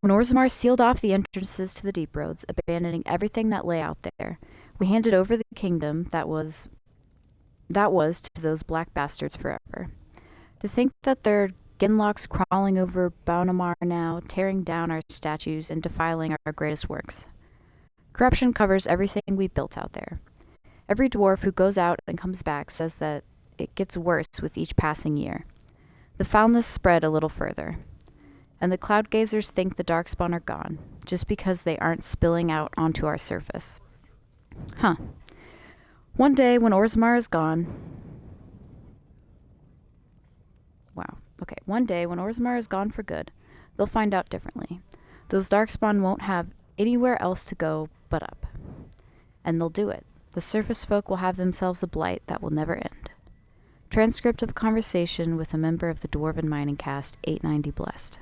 When Orzammar sealed off the entrances to the deep roads, abandoning everything that lay out there, we handed over the kingdom that was to those black bastards forever. To think that there are Genlocks crawling over Baunamar now, tearing down our statues and defiling our greatest works. Corruption covers everything we built out there. Every dwarf who goes out and comes back says that it gets worse with each passing year. The foulness spread a little further, and the cloud gazers think the Darkspawn are gone, just because they aren't spilling out onto our surface. Huh. One day when Orzammar is gone... Wow. Okay, one day when Orzammar is gone for good, they'll find out differently. Those Darkspawn won't have anywhere else to go but up. And they'll do it. The surface folk will have themselves a blight that will never end. Transcript of conversation with a member of the Dwarven Mining Cast, 890 Blessed.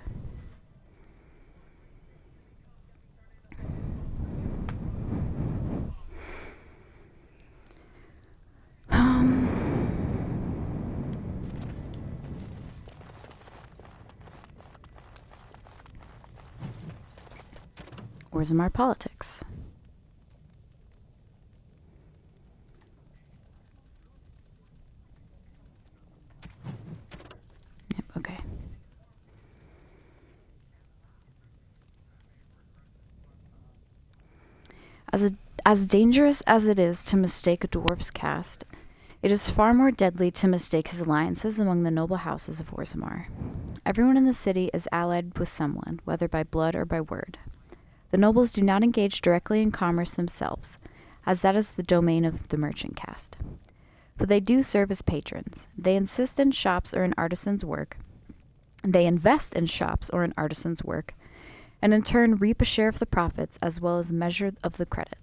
Orzammar politics. Yep, okay. As dangerous as it is to mistake a dwarf's caste, it is far more deadly to mistake his alliances among the noble houses of Orzammar. Everyone in the city is allied with someone, whether by blood or by word. The nobles do not engage directly in commerce themselves, as that is the domain of the merchant caste. But they do serve as patrons. They insist in shops or in artisans' work. They invest in shops or in artisans' work, and in turn reap a share of the profits as well as measure of the credit.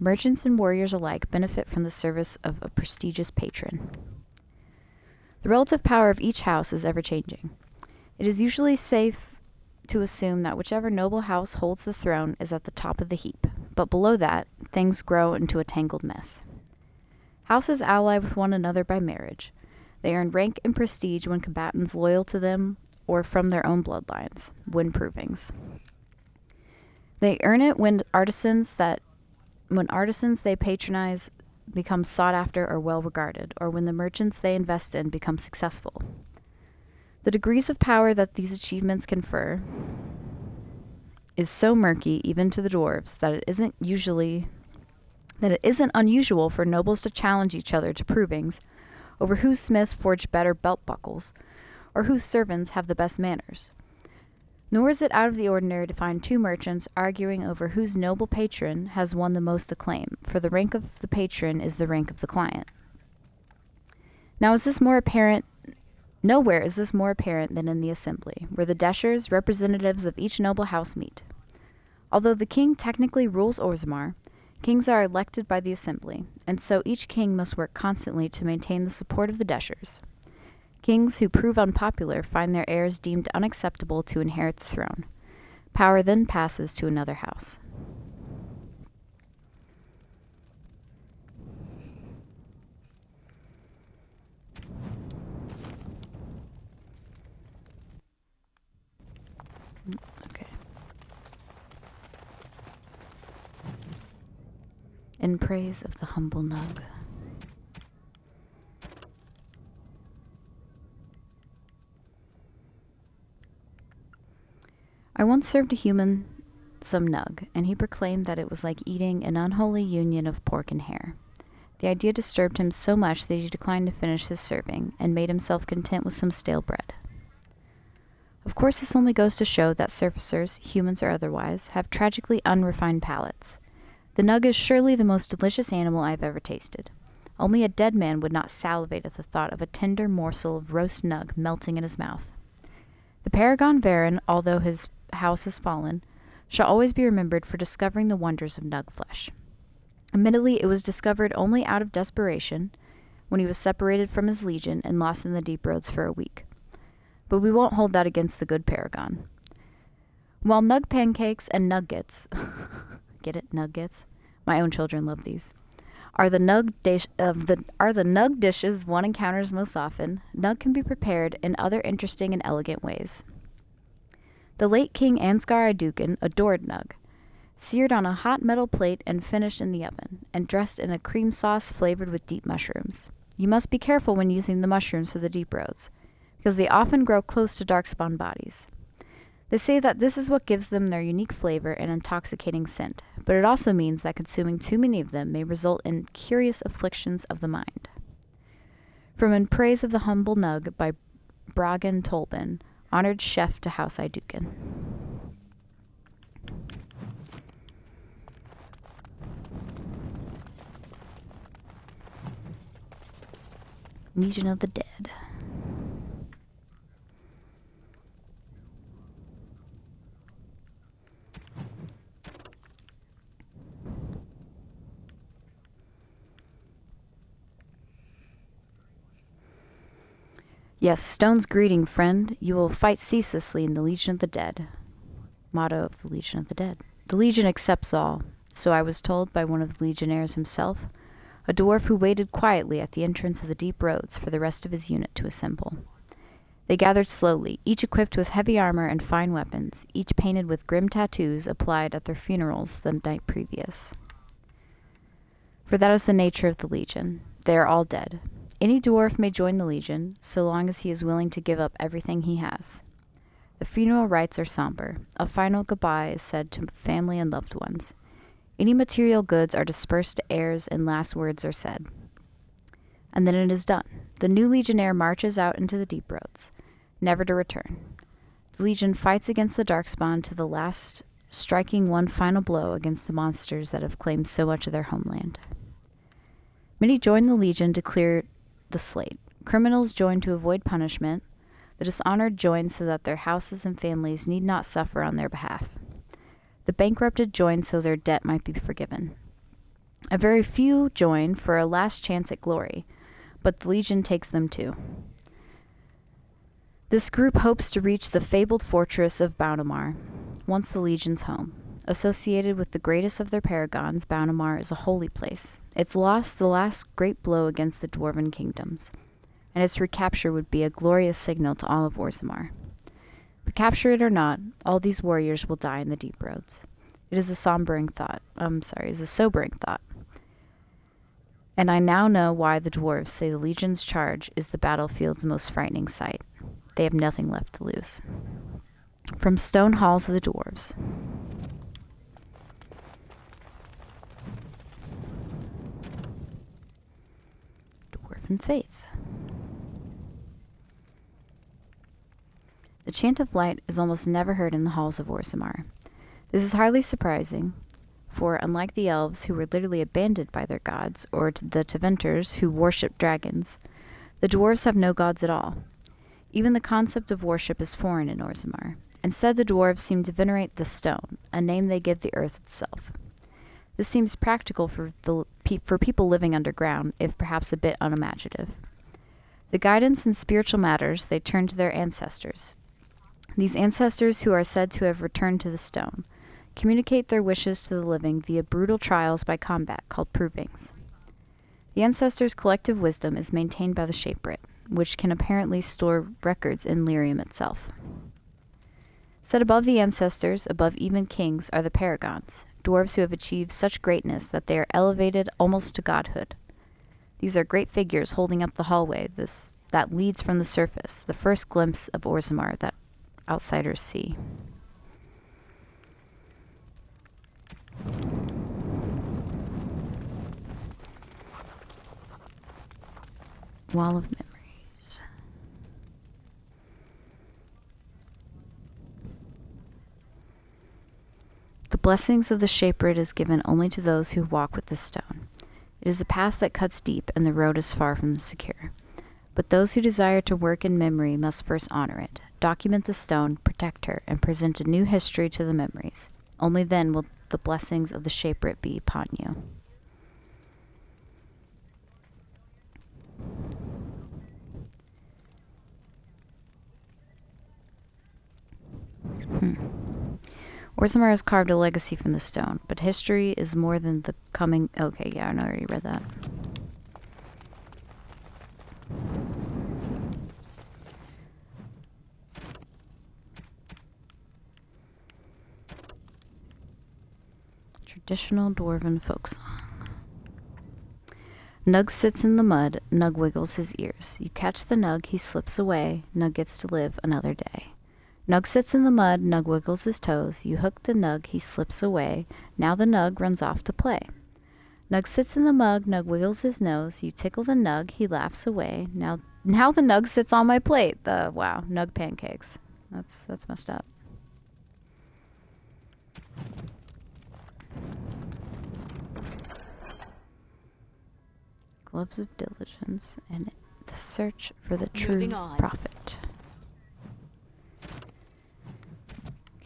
Merchants and warriors alike benefit from the service of a prestigious patron. The relative power of each house is ever-changing. It is usually safe to assume that whichever noble house holds the throne is at the top of the heap, but below that, things grow into a tangled mess. Houses ally with one another by marriage. They earn rank and prestige when combatants loyal to them or from their own bloodlines win provings. They earn it when artisans they patronize become sought after or well regarded, or when the merchants they invest in become successful. The degrees of power that these achievements confer is so murky even to the dwarves that it isn't unusual for nobles to challenge each other to provings over whose smiths forge better belt buckles or whose servants have the best manners. Nor is it out of the ordinary to find two merchants arguing over whose noble patron has won the most acclaim, for the rank of the patron is the rank of the client. Nowhere is this more apparent than in the assembly, where the Deschers, representatives of each noble house, meet. Although the king technically rules Orzammar, kings are elected by the assembly, and so each king must work constantly to maintain the support of the Deschers. Kings who prove unpopular find their heirs deemed unacceptable to inherit the throne. Power then passes to another house. Okay. In praise of the humble Nug. I once served a human some Nug, and he proclaimed that it was like eating an unholy union of pork and hare. The idea disturbed him so much that he declined to finish his serving, and made himself content with some stale bread. Of course, this only goes to show that surfacers, humans or otherwise, have tragically unrefined palates. The Nug is surely the most delicious animal I have ever tasted. Only a dead man would not salivate at the thought of a tender morsel of roast Nug melting in his mouth. The Paragon Varen, although his house has fallen, shall always be remembered for discovering the wonders of Nug flesh. Admittedly, it was discovered only out of desperation, when he was separated from his legion and lost in the deep roads for a week. But we won't hold that against the good Paragon. While Nug pancakes and nuggets, get it, nuggets? My own children love these. Are the Nug dishes one encounters most often, Nug can be prepared in other interesting and elegant ways. The late King Ansgar Iduken adored Nug, seared on a hot metal plate and finished in the oven, and dressed in a cream sauce flavored with deep mushrooms. You must be careful when using the mushrooms for the deep roads, because they often grow close to darkspawn bodies. They say that this is what gives them their unique flavor and intoxicating scent, but it also means that consuming too many of them may result in curious afflictions of the mind. From In Praise of the Humble Nug by Bragan Tolben, honored chef to House Iduken. Legion of the Dead. Yes, Stone's greeting, friend. You will fight ceaselessly in the Legion of the Dead. Motto of the Legion of the Dead. The Legion accepts all, so I was told by one of the Legionnaires himself, a dwarf who waited quietly at the entrance of the deep roads for the rest of his unit to assemble. They gathered slowly, each equipped with heavy armor and fine weapons, each painted with grim tattoos applied at their funerals the night previous. For that is the nature of the Legion. They are all dead. Any dwarf may join the Legion, so long as he is willing to give up everything he has. The funeral rites are somber. A final goodbye is said to family and loved ones. Any material goods are dispersed to heirs and last words are said. And then it is done. The new Legionnaire marches out into the deep roads, never to return. The Legion fights against the Darkspawn to the last, striking one final blow against the monsters that have claimed so much of their homeland. Many join the Legion to clear the slate. Criminals join to avoid punishment. The dishonored join so that their houses and families need not suffer on their behalf. The bankrupted join so their debt might be forgiven. A very few join for a last chance at glory, but the Legion takes them too. This group hopes to reach the fabled fortress of Baunamar, once the Legion's home. Associated with the greatest of their paragons, Baunamar is a holy place. Its loss the last great blow against the dwarven kingdoms, and its recapture would be a glorious signal to all of Orzammar. But capture it or not, all these warriors will die in the deep roads. It is a sobering thought. And I now know why the dwarves say the Legion's charge is the battlefield's most frightening sight. They have nothing left to lose. From Stone Halls of the Dwarves. Dwarven Faith. The chant of light is almost never heard in the halls of Orzammar. This is hardly surprising, for unlike the elves who were literally abandoned by their gods, or the Teventers who worshipped dragons, the dwarves have no gods at all. Even the concept of worship is foreign in Orzammar. Instead, the dwarves seem to venerate the stone, a name they give the earth itself. This seems practical for people living underground, if perhaps a bit unimaginative. The guidance in spiritual matters, they turn to their ancestors. These ancestors, who are said to have returned to the stone, communicate their wishes to the living via brutal trials by combat called provings. The ancestors' collective wisdom is maintained by the Shaperate, which can apparently store records in Lyrium itself. Set above the ancestors, above even kings, are the paragons, dwarves who have achieved such greatness that they are elevated almost to godhood. These are great figures holding up the hallway that leads from the surface, the first glimpse of Orzammar that outsiders see. Wall of Memories. The blessings of the Shaperate is given only to those who walk with the stone. It is a path that cuts deep, and the road is far from the secure. But those who desire to work in memory must first honor it, document the stone, protect her, and present a new history to the memories. Only then will the blessings of the Shaperate be upon you. Orzammar has carved a legacy from the stone, but history is more than the coming... Okay, yeah, I already read that. Traditional Dwarven folk song. Nug sits in the mud, Nug wiggles his ears. You catch the Nug, he slips away, Nug gets to live another day. Nug sits in the mud, Nug wiggles his toes. You hook the Nug, he slips away. Now the Nug runs off to play. Nug sits in the mug, Nug wiggles his nose. You tickle the Nug, he laughs away. Now the Nug sits on my plate. Wow, Nug pancakes. That's messed up. Gloves of Diligence and the search for the true prophet.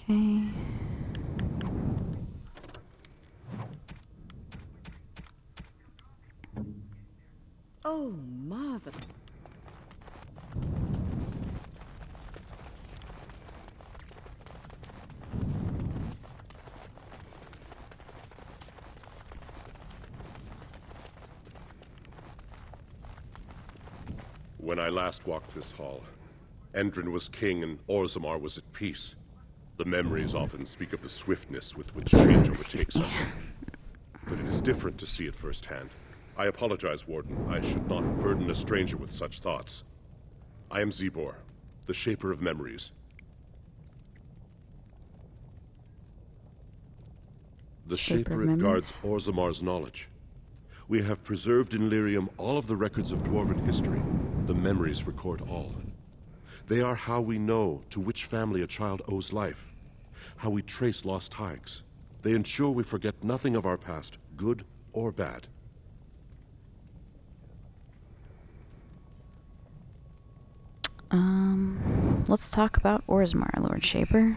Okay. Oh, marvelous. When I last walked this hall, Endrin was king and Orzammar was at peace. The memories often speak of the swiftness with which change overtakes us. But it is different to see it firsthand. I apologize, Warden. I should not burden a stranger with such thoughts. I am Zebor, the Shaper of Memories. The Shaperate guards Orzammar's knowledge. We have preserved in Lyrium all of the records of Dwarven history. The memories record all. They are how we know to which family a child owes life, how we trace lost ties. They ensure we forget nothing of our past, good or bad. Let's talk about Orzammar, Lord Shaper.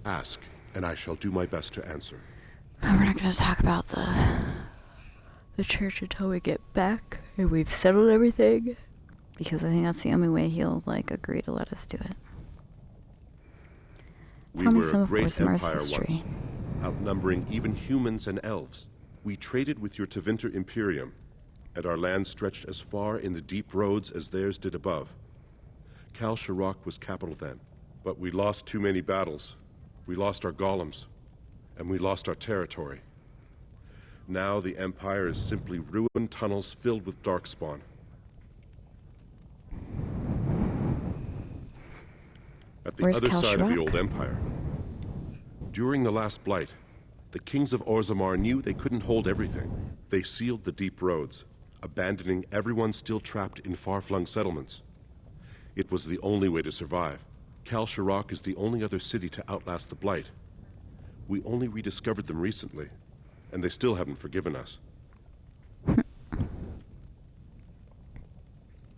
Ask, and I shall do my best to answer. We're not going to talk about the church until we get back and we've settled everything, because I think that's the only way he'll agree to let us do it. Tell me some of Orzamar's history. Once, outnumbering even humans and elves. We traded with your Tevinter Imperium, and our land stretched as far in the deep roads as theirs did above. Kal Sharok was capital then, but we lost too many battles. We lost our golems, and we lost our territory. Now the Empire is simply ruined tunnels filled with darkspawn. At the other side of the old Empire, during the last Blight, the kings of Orzammar knew they couldn't hold everything. They sealed the deep roads, abandoning everyone still trapped in far-flung settlements. It was the only way to survive. Kal Sharok is the only other city to outlast the Blight. We only rediscovered them recently, and they still haven't forgiven us.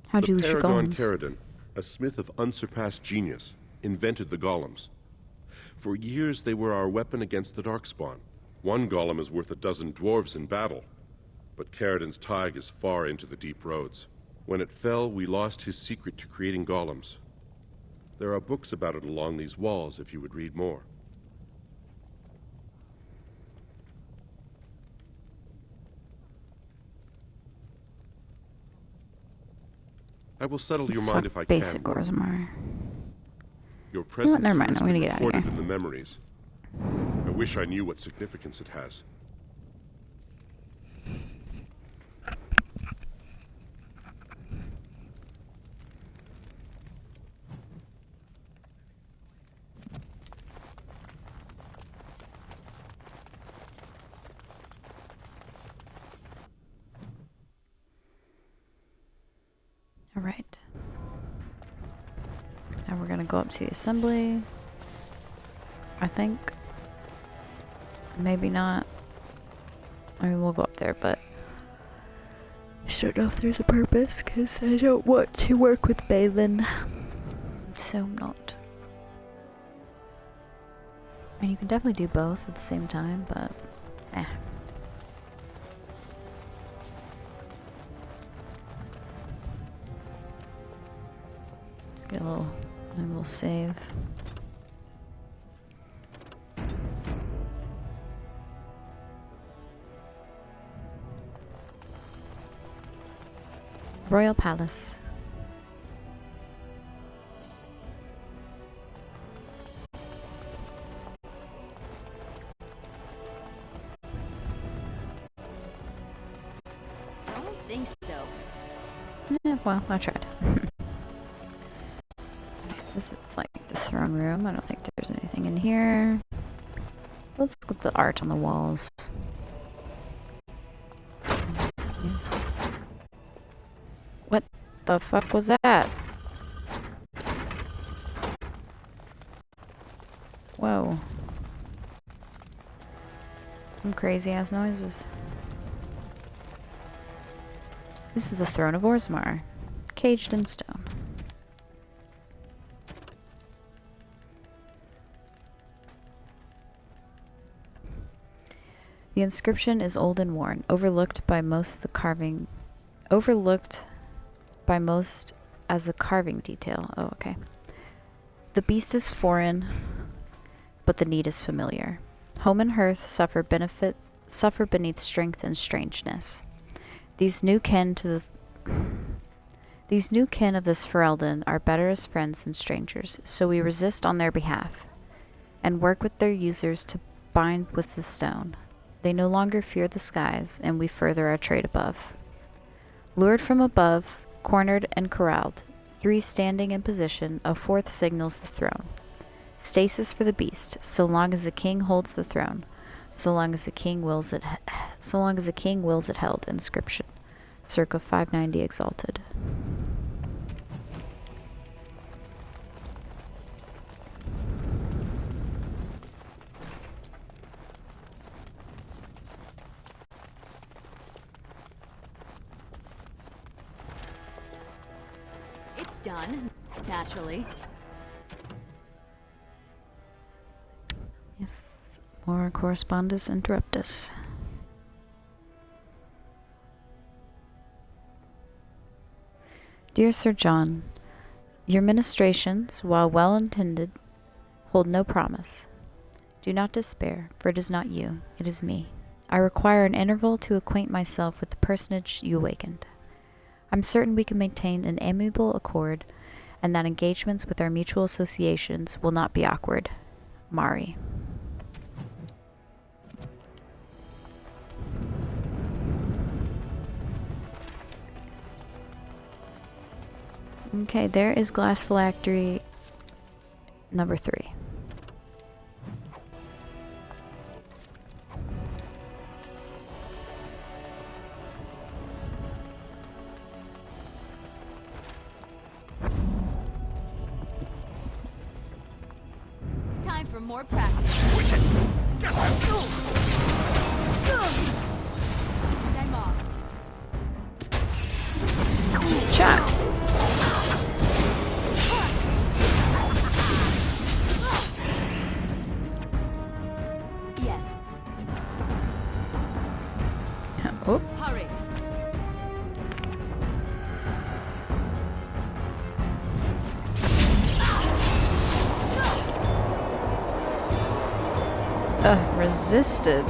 How'd you lose your golems? Paragon, a smith of unsurpassed genius, invented the golems. For years they were our weapon against the Darkspawn. One golem is worth 12 dwarves in battle, but Caridon's Tig is far into the deep roads. When it fell, we lost his secret to creating golems. There are books about it along these walls if you would read more. I will settle your mind if I can. Basic Orzammar. Your presence never mind. I'm gonna get out of here. in the memories. I wish I knew what significance it has. All right. Now we're gonna go up to the assembly. I think. Maybe not. I mean, we'll go up there, but I just don't know if there's a purpose, because I don't want to work with Balin. So I'm not. I mean, you can definitely do both at the same time, but Just get a little save. Royal Palace. I don't think so. Yeah, well, I tried. This is like the throne room. I don't think there's anything in here. Let's look at the art on the walls. Yes. What the fuck was that? Whoa. Some crazy ass noises. This is the throne of Orzammar, caged in stone. The inscription is old and worn, overlooked by most as a carving detail. Oh, okay. The beast is foreign, but the need is familiar. Home and hearth suffer beneath strength and strangeness. These new kin of this Ferelden are better as friends than strangers, so we resist on their behalf, and work with their users to bind with the stone. They no longer fear the skies, and we further our trade above. Lured from above, cornered and corralled, 3 standing in position, a 4th signals the throne. Stasis for the beast, so long as the king holds the throne, so long as the king wills it held. Inscription, circa 590 exalted. It's done, naturally. Yes. More correspondence interruptus. Dear Sir John, your ministrations, while well intended, hold no promise. Do not despair, for it is not you, it is me. I require an interval to acquaint myself with the personage you awakened. I'm certain we can maintain an amiable accord, and that engagements with our mutual associations will not be awkward. Mari. Okay, there is Glass Phylactery number 3. Time for more practice. Time off. Chat. Yes. Oh. Hurry. Resisted.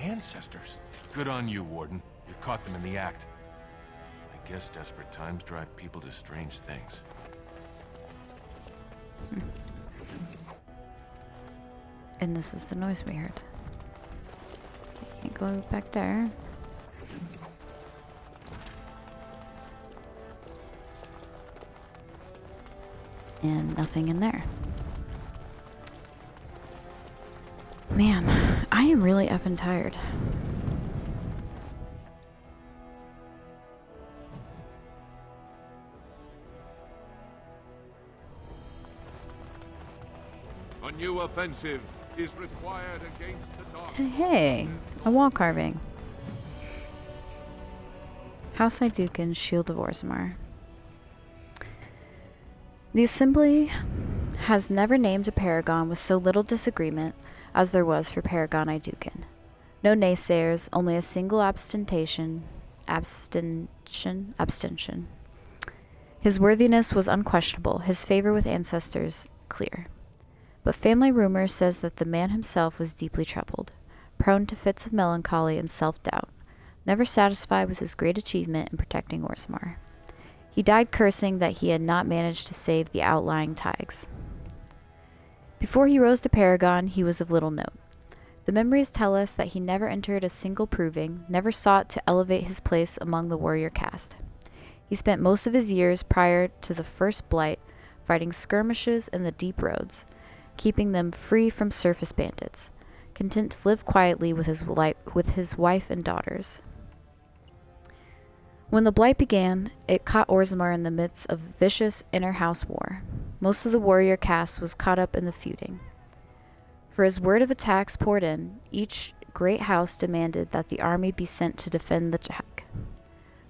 Ancestors. Good on you, Warden. You caught them in the act. I guess desperate times drive people to strange things. And this is the noise we heard. Can't go back there. And nothing in there. Man, I am really effing tired. A new offensive is required against the dark. Hey, a wall carving. House Idukan, Shield of Orzammar. The Assembly has never named a paragon with so little disagreement as there was for Paragon Idukan. No naysayers, only a single abstention. His worthiness was unquestionable, his favor with ancestors clear. But family rumor says that the man himself was deeply troubled, prone to fits of melancholy and self-doubt, never satisfied with his great achievement in protecting Orzammar. He died cursing that he had not managed to save the outlying taigs. Before he rose to Paragon, he was of little note. The memories tell us that he never entered a single proving, never sought to elevate his place among the warrior caste. He spent most of his years prior to the first blight fighting skirmishes in the deep roads, keeping them free from surface bandits, content to live quietly with his wife and daughters. When the blight began, it caught Orzammar in the midst of vicious inter-house war. Most of the warrior caste was caught up in the feuding. For as word of attacks poured in, each great house demanded that the army be sent to defend the check.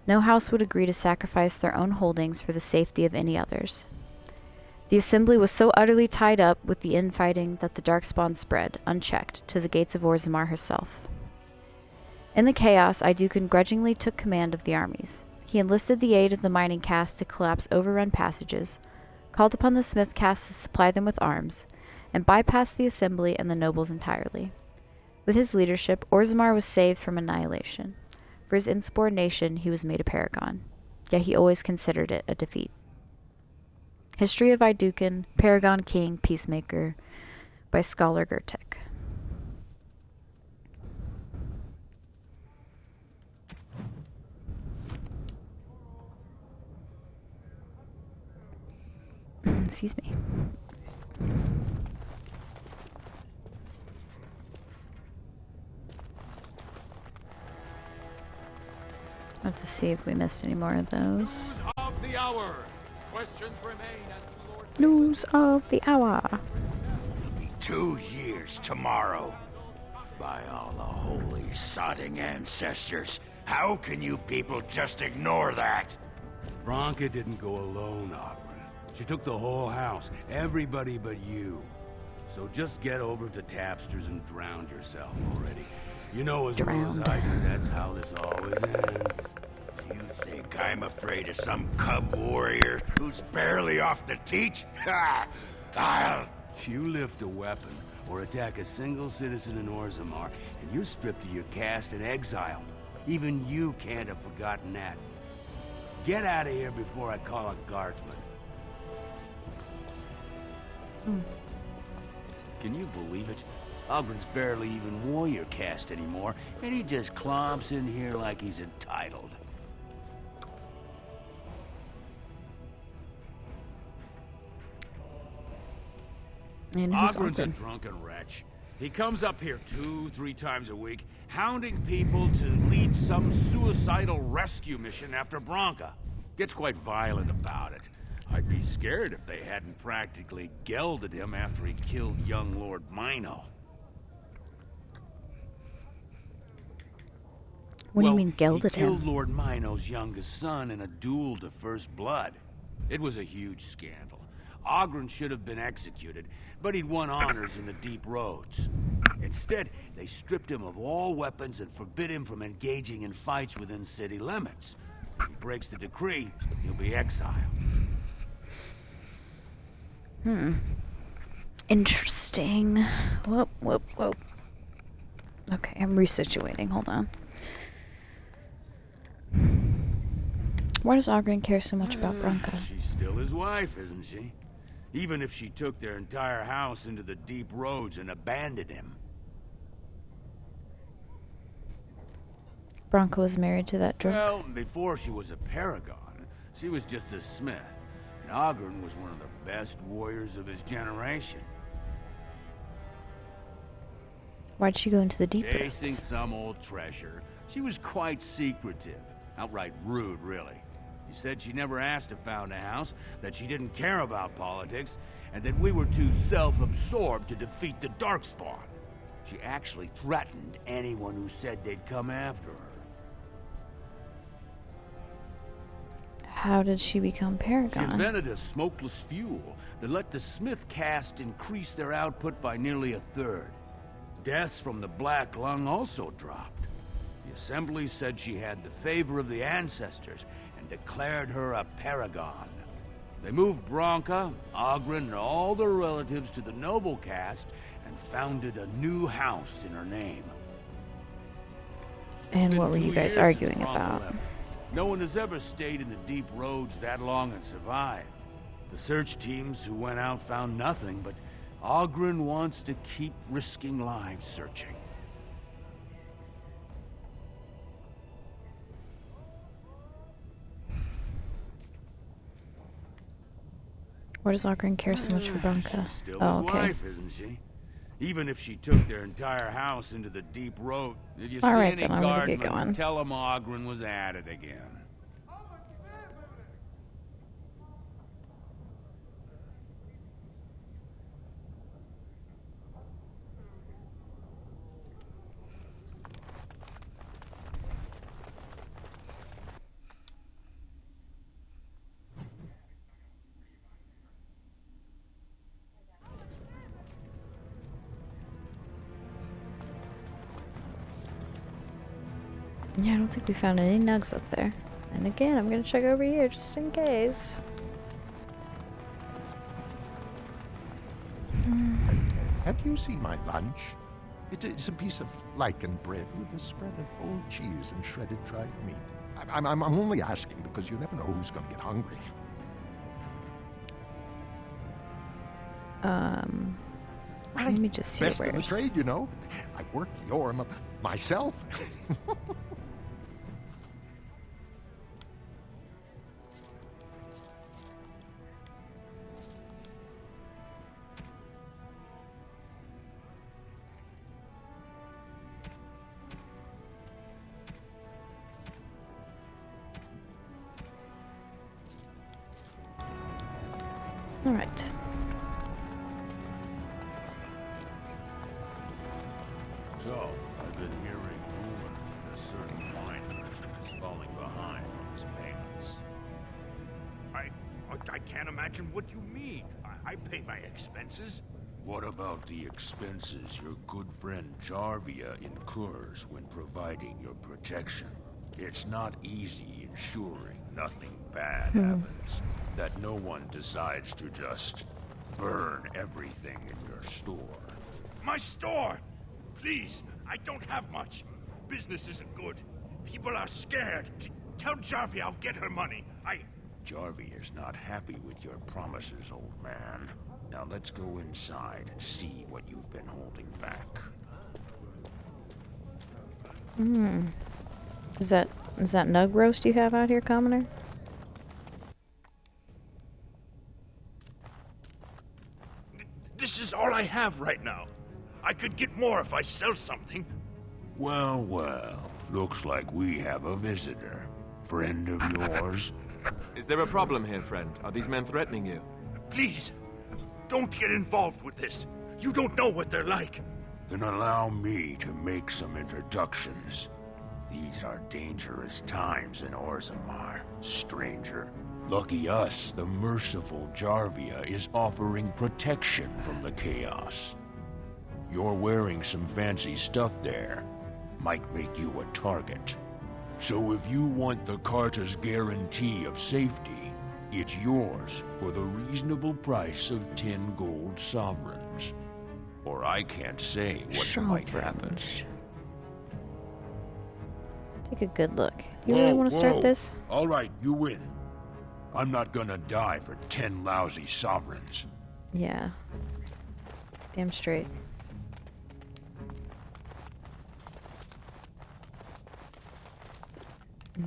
No house would agree to sacrifice their own holdings for the safety of any others. The assembly was so utterly tied up with the infighting that the darkspawn spread, unchecked, to the gates of Orzammar herself. In the chaos, Idukan grudgingly took command of the armies. He enlisted the aid of the mining caste to collapse overrun passages, called upon the smith caste to supply them with arms, and bypassed the assembly and the nobles entirely. With his leadership, Orzammar was saved from annihilation. For his insubordination, he was made a paragon, yet he always considered it a defeat. History of Idukan, Paragon King, Peacemaker, by scholar Gertek. Excuse me. I have to see if we missed any more of those. Of the hour. Questions remain as to Lord News of the hour. 2 years tomorrow. By all the holy sodding ancestors, how can you people just ignore that? Branka didn't go alone, Ogren. She took the whole house, everybody but you. So just get over to Tapster's and drown yourself already. You know as well as I do, that's how this always ends. You think I'm afraid of some cub warrior who's barely off the teat? Ha! I'll... If you lift a weapon or attack a single citizen in Orzammar, and you're stripped of your caste and exiled. Even you can't have forgotten that. Get out of here before I call a guardsman. Can you believe it? Ogren's barely even warrior caste anymore, and he just clomps in here like he's entitled. And who's Ogren's a Ogren? drunken wretch. He comes up here 2-3 times a week, hounding people to lead some suicidal rescue mission after Branka. Gets quite violent about it. I'd be scared if they hadn't practically gelded him after he killed young Lord Mino. What do you mean gelded he killed him? Lord Mino's youngest son in a duel to first blood. It was a huge scandal. Ogren should have been executed, but he'd won honors in the deep roads. Instead, they stripped him of all weapons and forbid him from engaging in fights within city limits. If he breaks the decree, he'll be exiled. Interesting. Whoop, whoop, whoop. Okay, I'm resituating. Hold on. Why does Ogren care so much about Branka? She's still his wife, isn't she? Even if she took their entire house into the deep roads and abandoned him. Branka was married to that drunk. Well, before she was a paragon, she was just a smith. And Ogren was one of the best warriors of his generation. Why'd she go into the deep Chasing roads? some old treasure. She was quite secretive. Outright rude, really. She said she never asked to found a house, that she didn't care about politics, and that we were too self-absorbed to defeat the Darkspawn. She actually threatened anyone who said they'd come after her. How did she become She Paragon? invented a smokeless fuel that let the Smith caste increase their output by nearly 1/3. Deaths from the Black Lung also dropped. The Assembly said she had the favor of the ancestors and declared her a paragon. They moved Branka, Ogren, and all their relatives to the noble caste and founded a new house in her name. And what were you guys arguing Branka about? left. No one has ever stayed in the deep roads that long and survived. The search teams who went out found nothing, but Ogren wants to keep risking lives searching. Why does Ogren care so much for Branka? She's still Oh, his okay. wife, isn't she? Even if she took their entire house into the deep road, did you see All right, any then, I'm gonna get guardsmen going. tell them Ogren was at it again? Yeah, I don't think we found any nugs up there. And again, I'm gonna check over here just in case. Have you seen my lunch? It is a piece of lichen bread with a spread of old cheese and shredded dried meat. I'm only asking because you never know who's going to get hungry. Let me just see Best in the where's. trade, you know. I work the Orm myself. Alright. So, I've been hearing rumors that a certain wine merchant is falling behind on his payments. I can't imagine what you mean. I pay my expenses. What about the expenses your good friend Jarvia incurs when providing your protection? It's not easy ensuring nothing bad happens, that no one decides to just burn everything in your store. My store! Please, I don't have much. Business isn't good. People are scared. Tell Jarvia I'll get her money. Jarvia is not happy with your promises, old man. Now let's go inside and see what you've been holding back. Is that nug roast you have out here, commoner? This is all I have right now. I could get more if I sell something. Well, well. Looks like we have a visitor. Friend of yours? Is there a problem here, friend? Are these men threatening you? Please, don't get involved with this. You don't know what they're like. Then allow me to make some introductions. These are dangerous times in Orzammar, stranger. Lucky us, the merciful Jarvia is offering protection from the chaos. You're wearing some fancy stuff there. Might make you a target. So if you want the Carta's guarantee of safety, it's yours for the reasonable price of 10 gold sovereigns. Or I can't say what might happen. Take a good look. You really want to start this? All right, you win. I'm not gonna die for 10 lousy sovereigns. Yeah. Damn straight.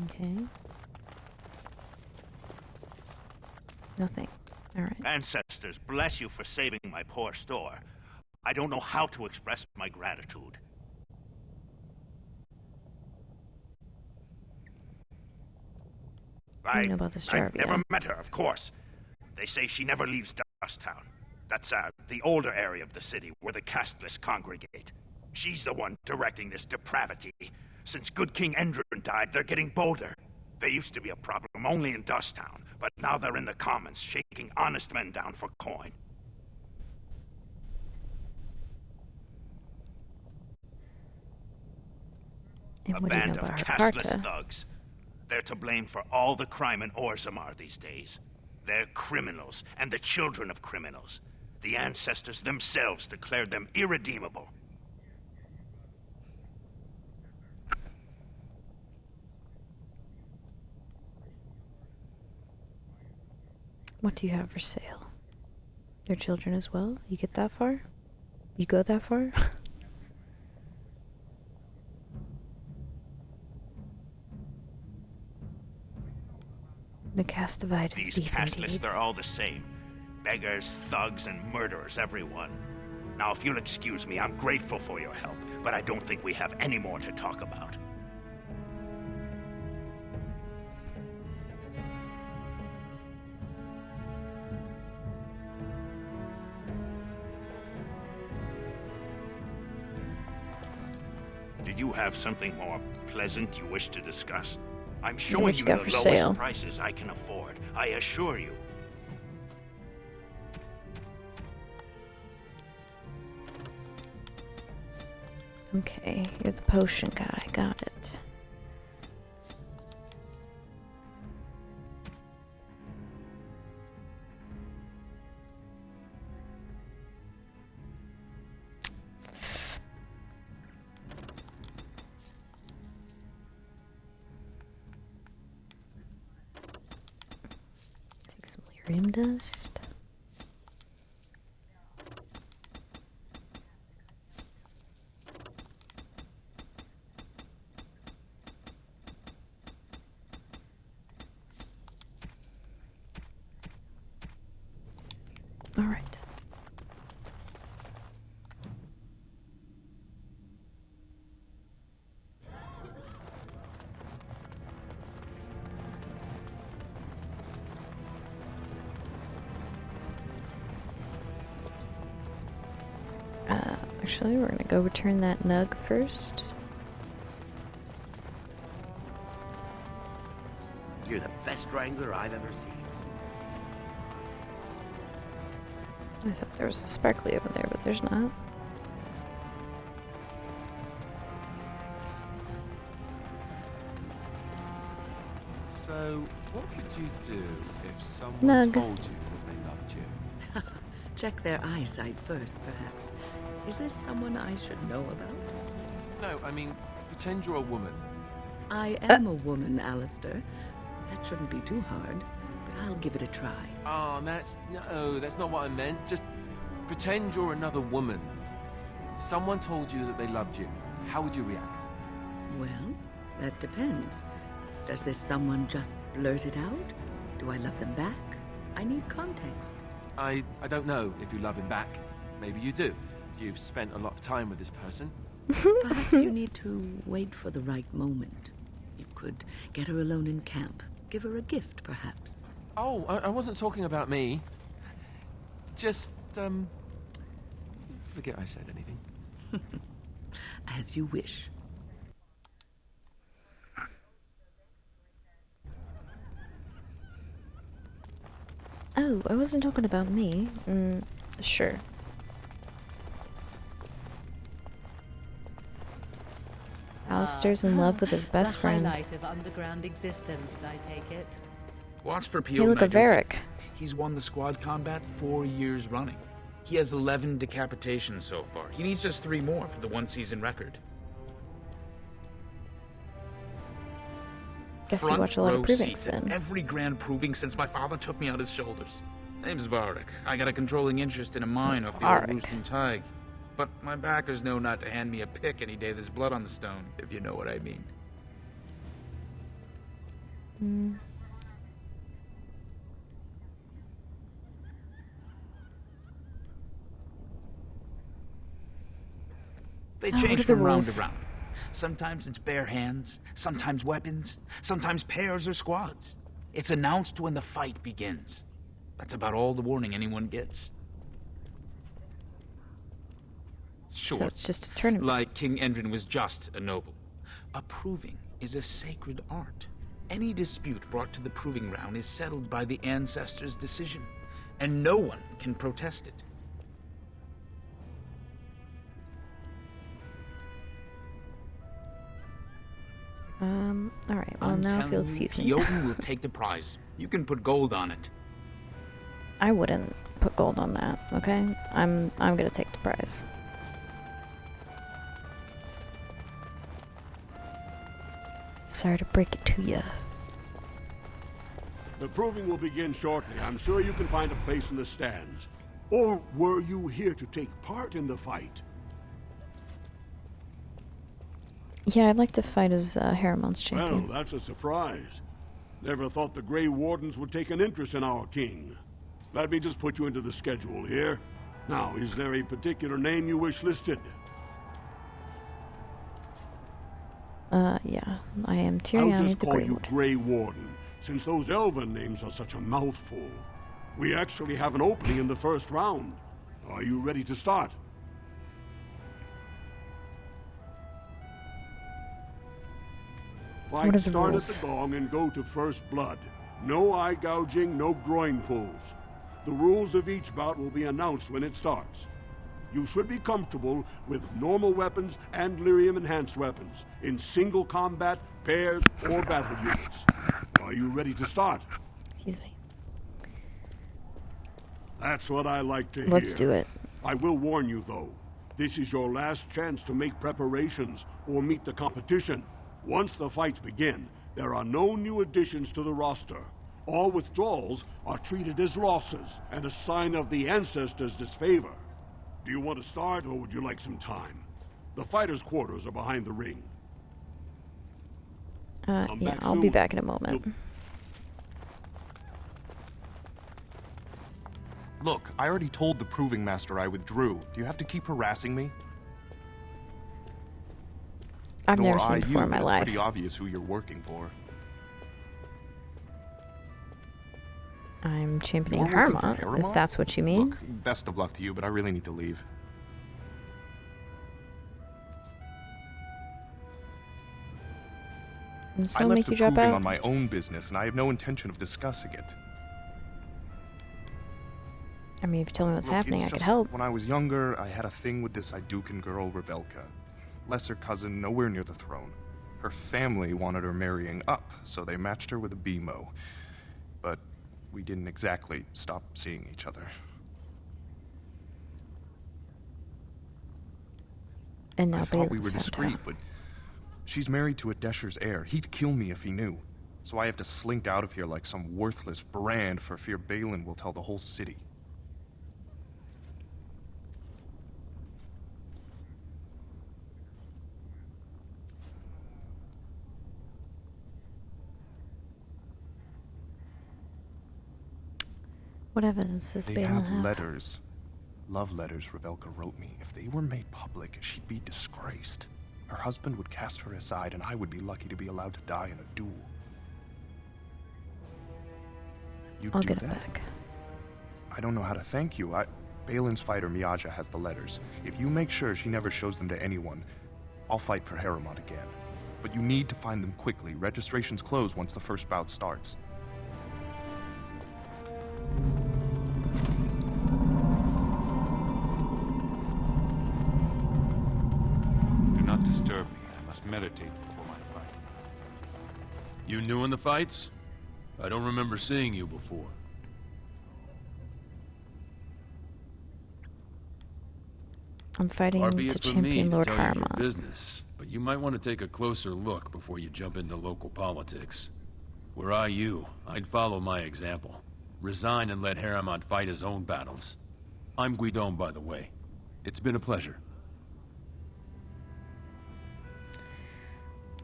Okay. Nothing. Alright. Ancestors, bless you for saving my poor store. I don't know how to express my gratitude. I don't know about this Jarvia. I've never met her, of course. They say she never leaves Dusttown. That's the older area of the city where the casteless congregate. She's the one directing this depravity. Since good King Endrin died, they're getting bolder. They used to be a problem only in Dusttown, but now they're in the commons, shaking honest men down for coin. And A what do you band know of about her casteless Carta? thugs. They're to blame for all the crime in Orzammar these days. They're criminals, and the children of criminals. The ancestors themselves declared them irredeemable. What do you have for sale? Their children as well? You get that far? You go that far? The caste divide is These deep casteless, indeed. they're all the same. Beggars, thugs, and murderers, everyone. Now, if you'll excuse me, I'm grateful for your help, but I don't think we have any more to talk about. Did you have something more pleasant you wish to discuss? I'm showing what you you the got for lowest sale? prices I can afford, I assure you. Okay, you're the potion guy. Got it. Take some lyrium dust. All right. Actually, we're gonna go return that nug first. You're the best wrangler I've ever seen. I thought there was a sparkly over there, but there's not. So, what would you do if someone Nug. told you that they loved you? Check their eyesight first, perhaps. Is this someone I should know about? No, I mean, pretend you're a woman. I am a woman, Alistair. That shouldn't be too hard, but I'll give it a try. Oh, that's not what I meant. Just pretend you're another woman. Someone told you that they loved you. How would you react? Well, that depends. Does this someone just blurt it out? Do I love them back? I need context. I don't know if you love him back. Maybe you do. You've spent a lot of time with this person. Perhaps you need to wait for the right moment. You could get her alone in camp. Give her a gift, perhaps. Oh, I wasn't talking about me. Just, forget I said anything. As you wish. Oh, I wasn't talking about me. Sure. Alistair's in love with his best friend. The highlight of underground existence, I take it. Watch for Hey, Peel. look, a Varric. He's won the squad combat 4 years running. He has 11 decapitations so far. He needs just 3 more for the one-season record. Guess you watch a lot of provings then. Every grand proving since my father took me on his shoulders. Name's Varric. I got a controlling interest in a mine off the old Roosting Tig. But my backers know not to hand me a pick any day there's blood on the stone, if you know what I mean. They change from round to round. Sometimes it's bare hands, sometimes weapons, sometimes pairs or squads. It's announced when the fight begins. That's about all the warning anyone gets. Sure. So it's just a tournament. Like King Endrin was just a noble. A proving is a sacred art. Any dispute brought to the proving ground is settled by the ancestors' decision, and no one can protest it. Alright, well now if you'll excuse me. PT8 will take the prize. You can put gold on it. I wouldn't put gold on that, okay? I'm gonna take the prize. Sorry to break it to you. The proving will begin shortly. I'm sure you can find a place in the stands. Or were you here to take part in the fight? Yeah, I'd like to fight as Harriman's champion. Well, that's a surprise. Never thought the Grey Wardens would take an interest in our king. Let me just put you into the schedule here. Now, is there a particular name you wish listed? Yeah. I am I'll Tyrion just the call Grey you Warden. Grey Warden, since those elven names are such a mouthful. We actually have an opening in the first round. Are you ready to start? Fight start at the gong and go to first blood. No eye gouging, no groin pulls. The rules of each bout will be announced when it starts. You should be comfortable with normal weapons and lyrium-enhanced weapons, in single combat, pairs, or battle units. Are you ready to start? Excuse me. That's what I like to hear. Let's do it. I will warn you, though. This is your last chance to make preparations or meet the competition. Once the fights begin, there are no new additions to the roster. All withdrawals are treated as losses and a sign of the ancestors' disfavor. Do you want to start, or would you like some time? The fighters' quarters are behind the ring. Yeah, I'll be back in a moment. Look, I already told the Proving Master I withdrew. Do you have to keep harassing me? I've never seen Nor before you, in my but life. It's pretty obvious who you're working for. I'm championing You're working for Harmont, if Harmont? that's what you mean. Look, best of luck to you, but I really need to leave. I left the proving on my own business, and I have no intention of discussing it. I mean, if you tell me what's Look, happening, it's I could just, help. When I was younger, I had a thing with this Idukan girl, Revelka. Lesser cousin, nowhere near the throne. Her family wanted her marrying up, so they matched her with a BMO. But we didn't exactly stop seeing each other. And now I thought we Balin's were found discreet, out. but she's married to a Desher's heir. He'd kill me if he knew. So I have to slink out of here like some worthless brand for fear Balin will tell the whole city. What evidence does They Balin have have? letters. Love letters Revelka wrote me. If they were made public, she'd be disgraced. Her husband would cast her aside, and I would be lucky to be allowed to die in a duel. I'll get it back. I don't know how to thank you. Balin's fighter Miaja has the letters. If you make sure she never shows them to anyone, I'll fight for Haremont again. But you need to find them quickly. Registrations close once the first bout starts. Do not disturb me. I must meditate before my fight. You new in the fights? I don't remember seeing you before. I'm fighting Far be to it from me champion to Lord tell you your Haremont. business, but you might want to take a closer look before you jump into local politics. Were I you, I'd follow my example. Resign and let Haremont fight his own battles. I'm Guidon, by the way. It's been a pleasure.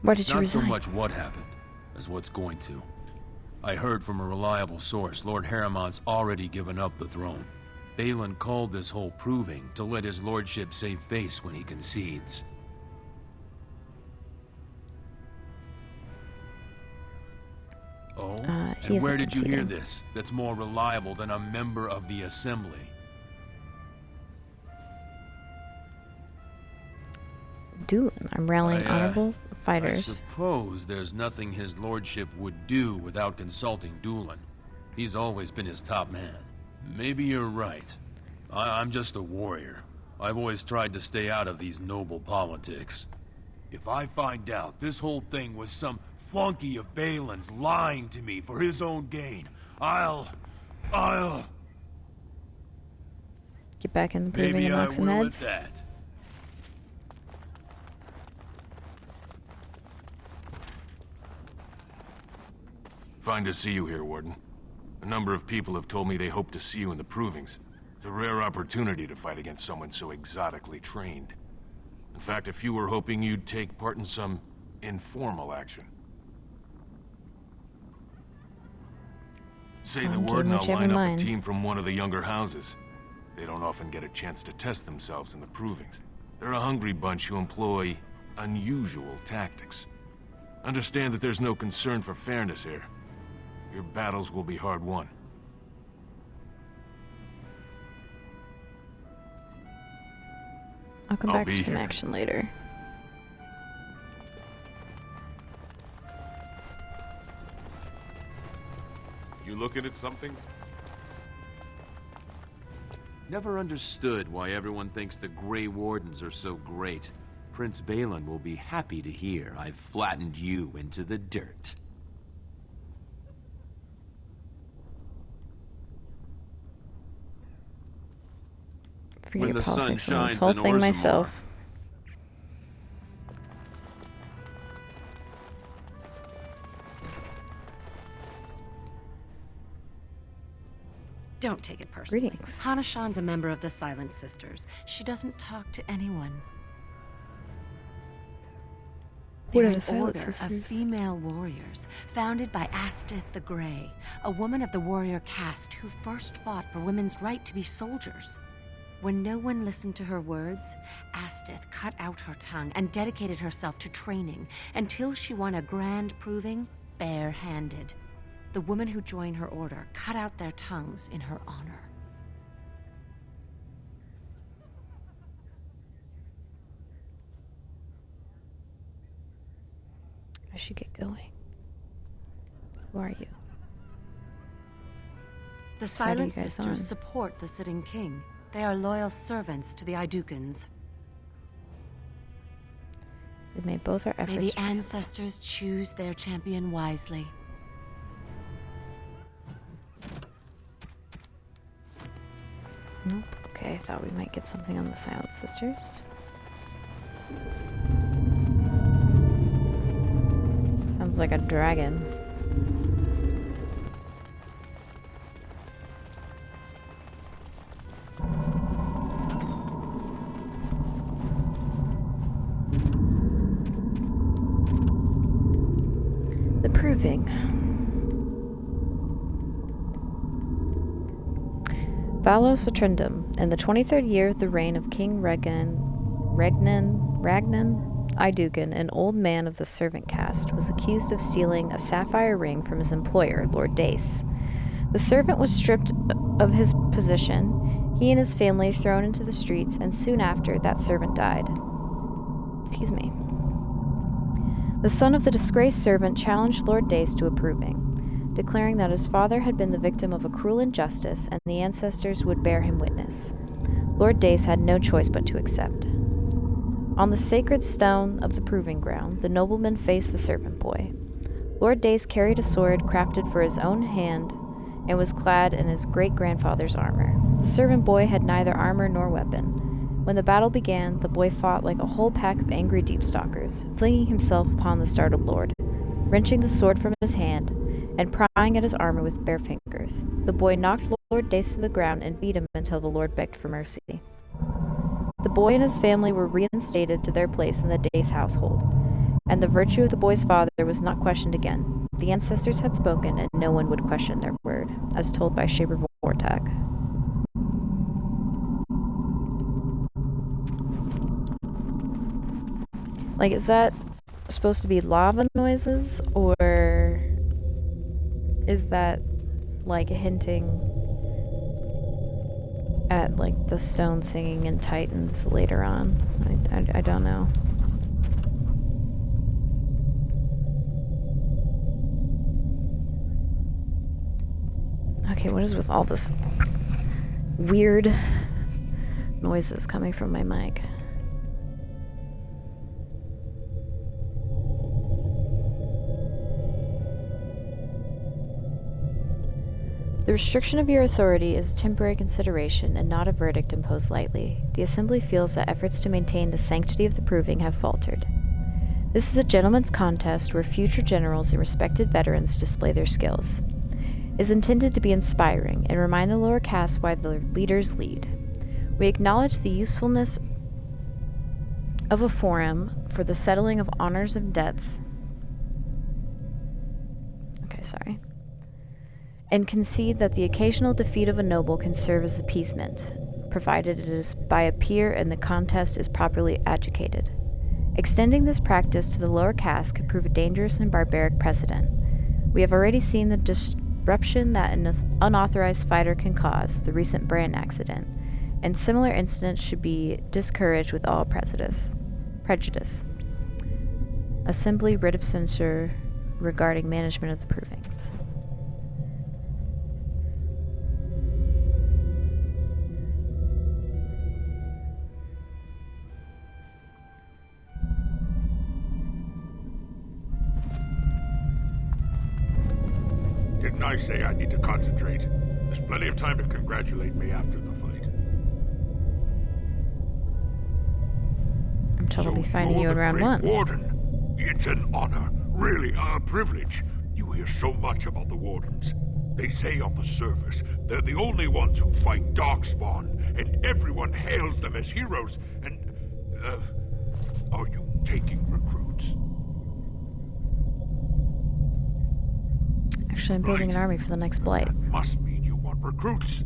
Why did you Not resign? so much what happened, as what's going to. I heard from a reliable source Lord Haremont's already given up the throne. Balin called this whole proving to let his lordship save face when he concedes. Oh? He And where isn't did you hear conceding. this that's more reliable than a member of the Assembly? Doolin, I'm rallying honorable I fighters. suppose there's nothing his lordship would do without consulting Doolin. He's always been his top man. Maybe you're right. I'm just a warrior. I've always tried to stay out of these noble politics. If I find out this whole thing was some flunky of Balin's lying to me for his own gain, I'll... Get back in the proving Maybe and I knock some will at heads. that. Fine to see you here, Warden. A number of people have told me they hope to see you in the provings. It's a rare opportunity to fight against someone so exotically trained. In fact, a few were hoping you'd take part in some informal action. Say the word and I'll line up a team from one of the younger houses. They don't often get a chance to test themselves in the provings. They're a hungry bunch who employ unusual tactics. Understand that there's no concern for fairness here. Your battles will be hard won. I'll come I'll back for be some here. action later. You looking at something? Never understood why everyone thinks the Grey Wardens are so great. Prince Balin will be happy to hear I've flattened you into the dirt. Forget When the sun politics on this shines whole in thing Orzammar, myself. Don't take it personally. Greetings. Hanashan's a member of the Silent Sisters. She doesn't talk to anyone. What They're are an the Silent order Sisters? of female warriors, founded by Astith the Grey, a woman of the warrior caste who first fought for women's right to be soldiers. When no one listened to her words, Astith cut out her tongue and dedicated herself to training until she won a grand proving bare-handed. The women who joined her order cut out their tongues in her honor. should get going. Who are you? The So how do you Silent guys Sisters on? support the sitting king. They are loyal servants to the Idukans. They made both our efforts. May the triumph. ancestors choose their champion wisely. Nope. Okay, I thought we might get something on the Silent Sisters. Sounds like a dragon. The Proving. Valos Atrindum, in the 23rd year of the reign of King Ragnan Idugan, an old man of the servant caste, was accused of stealing a sapphire ring from his employer, Lord Dace. The servant was stripped of his position, he and his family thrown into the streets, and soon after, that servant died. Excuse me. The son of the disgraced servant challenged Lord Dace to a proving, declaring that his father had been the victim of a cruel injustice and the ancestors would bear him witness. Lord Dace had no choice but to accept. On the sacred stone of the proving ground, the nobleman faced the servant boy. Lord Dace carried a sword crafted for his own hand and was clad in his great-grandfather's armor. The servant boy had neither armor nor weapon. When the battle began, the boy fought like a whole pack of angry deepstalkers, flinging himself upon the startled lord, wrenching the sword from his hand, and prying at his armor with bare fingers. The boy knocked Lord Dace to the ground and beat him until the lord begged for mercy. The boy and his family were reinstated to their place in the Dace household, and the virtue of the boy's father was not questioned again. The ancestors had spoken, and no one would question their word, as told by Shaper Vortak. Like, is that supposed to be lava noises, or is that, like, hinting at, like, the stone singing in Titans later on? I don't know. Okay, what is with all this weird noises coming from my mic? The restriction of your authority is a temporary consideration and not a verdict imposed lightly. The Assembly feels that efforts to maintain the sanctity of the proving have faltered. This is a gentleman's contest where future generals and respected veterans display their skills. It is intended to be inspiring and remind the lower caste why the leaders lead. We acknowledge the usefulness of a forum for the settling of honors and debts. And concede that the occasional defeat of a noble can serve as appeasement, provided it is by a peer and the contest is properly adjudicated. Extending this practice to the lower caste could prove a dangerous and barbaric precedent. We have already seen the disruption that an unauthorized fighter can cause, the recent Bran accident, and similar incidents should be discouraged with all prejudice. Assembly writ of censure regarding management of the provings. Didn't I say I need to concentrate? There's plenty of time to congratulate me after the fight. I'm totally finding you in round one. Warden. It's an honor, really a privilege. You hear so much about the Wardens. They say on the surface they're the only ones who fight Darkspawn, and everyone hails them as heroes. And, are you taking recruits? Actually, I'm building an army for the next Blight. That must mean you want recruits.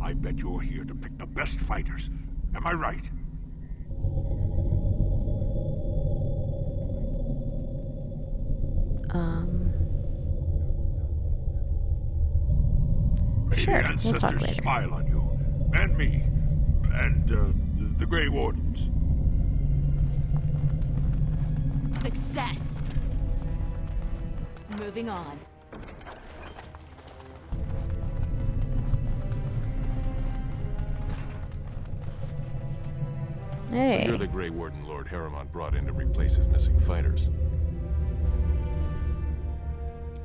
I bet you're here to pick the best fighters. Am I right? Sure, the ancestors we'll talk later. Smile on you, and me, and the Grey Wardens. Success! Moving on. Hey. So you're the Grey Warden Lord Harrimont brought in to replace his missing fighters.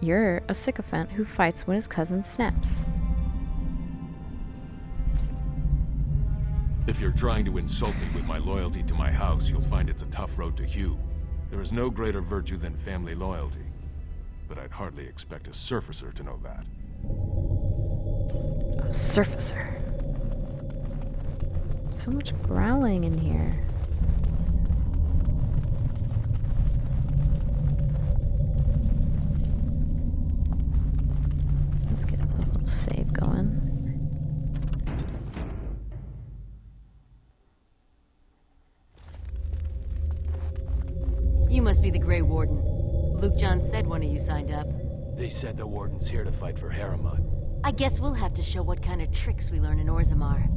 You're a sycophant who fights when his cousin snaps. If you're trying to insult me with my loyalty to my house, you'll find it's a tough road to hew. There is no greater virtue than family loyalty. But I'd hardly expect a surfacer to know that. A surfacer. So much growling in here. Let's get a little save going. You must be the Grey Warden. Luke John said one of you signed up. They said the Warden's here to fight for Harrimont. I guess we'll have to show what kind of tricks we learn in Orzammar.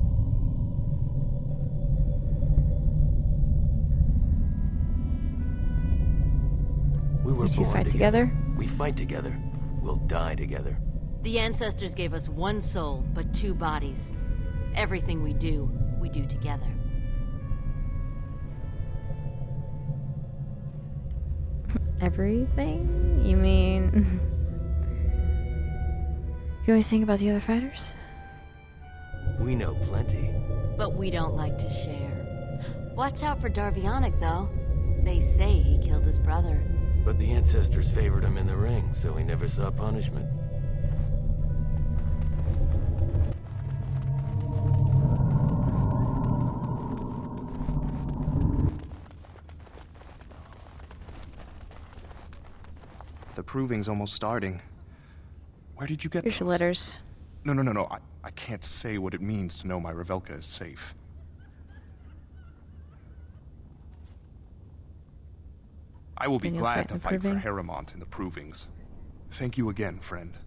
We were you two born fight together? We fight together. We'll die together. The ancestors gave us one soul, but two bodies. Everything we do together. Everything? You mean... You know anything about the other fighters? We know plenty. But we don't like to share. Watch out for Darvionic, though. They say he killed his brother. But the ancestors favored him in the ring, so he never saw punishment. The proving's almost starting. Where did you get Here's your letters. No. I can't say what it means to know my Revelka is safe. I will be glad to fight for Harrimont in the provings. Thank you again, friend.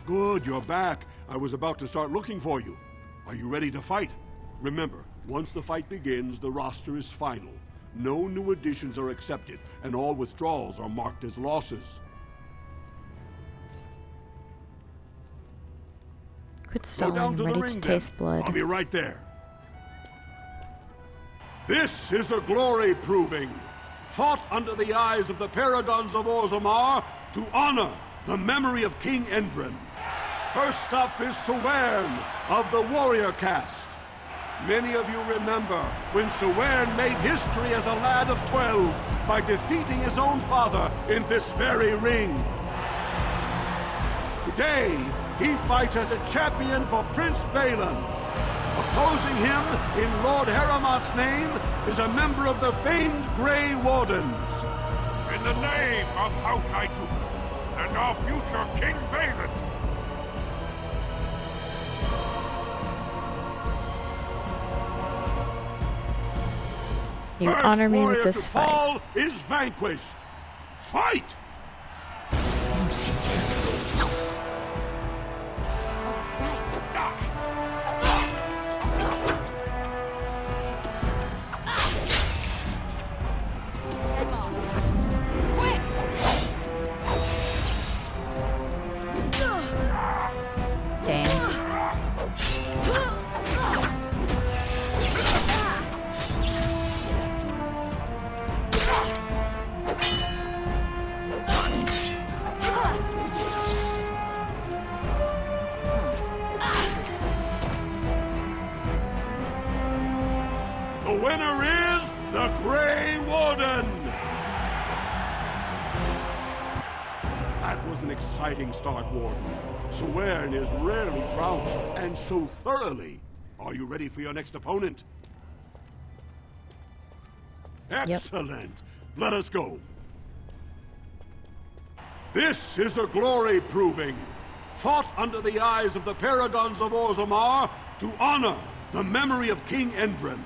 Good, you're back. I was about to start looking for you. Are you ready to fight? Remember, once the fight begins, the roster is final. No new additions are accepted, and all withdrawals are marked as losses. Quit stalling, I'm ready to taste blood. I'll be right there. This is the glory proving, fought under the eyes of the paragons of Orzammar to honor the memory of King Endrin. First up is Sewern of the warrior caste. Many of you remember when Sewern made history as a lad of 12 by defeating his own father in this very ring. Today, he fights as a champion for Prince Balin. Opposing him, in Lord Harrimont's name, is a member of the famed Grey Wardens. In the name of House Aituka and our future King Balin. You honor me with this fight. Fall is vanquished. Fight! The winner is the Grey Warden! That was an exciting start, Warden. Sewern is rarely trounced, and so thoroughly. Are you ready for your next opponent? Excellent. Yep. Let us go. This is the glory proving, fought under the eyes of the paragons of Orzammar to honor the memory of King Endrin.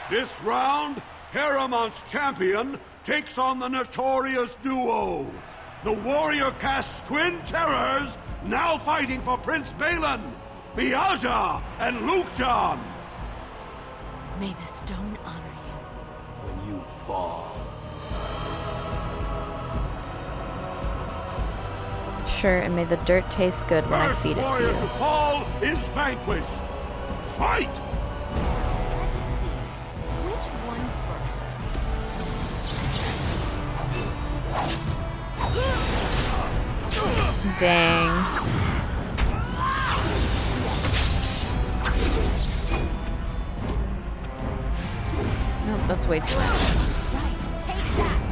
This round, Harrimont's champion takes on the notorious duo, the warrior caste twin terrors, now fighting for Prince Balin, Miaja and Luke John. May the stone honor you. when you fall. Sure, and may the dirt taste good when I First feed it to warrior you. to fall is vanquished. Fight! Let's see. Which one first? Dang. Nope, that's way too much. Right, take that!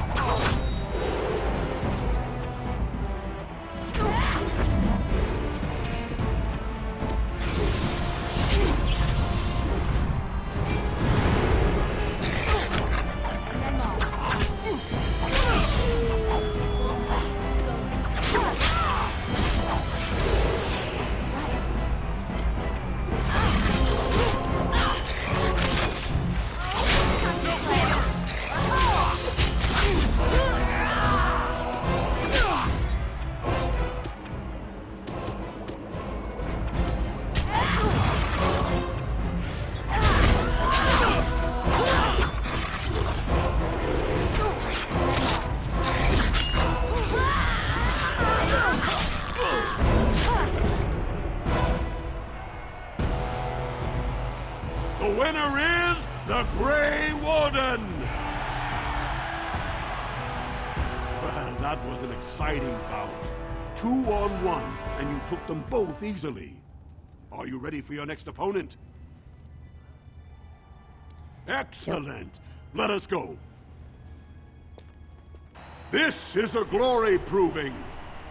The winner is the Grey Warden! Well, that was an exciting bout. 2-on-1, and you took them both easily. Are you ready for your next opponent? Excellent. Let us go. This is a glory proving,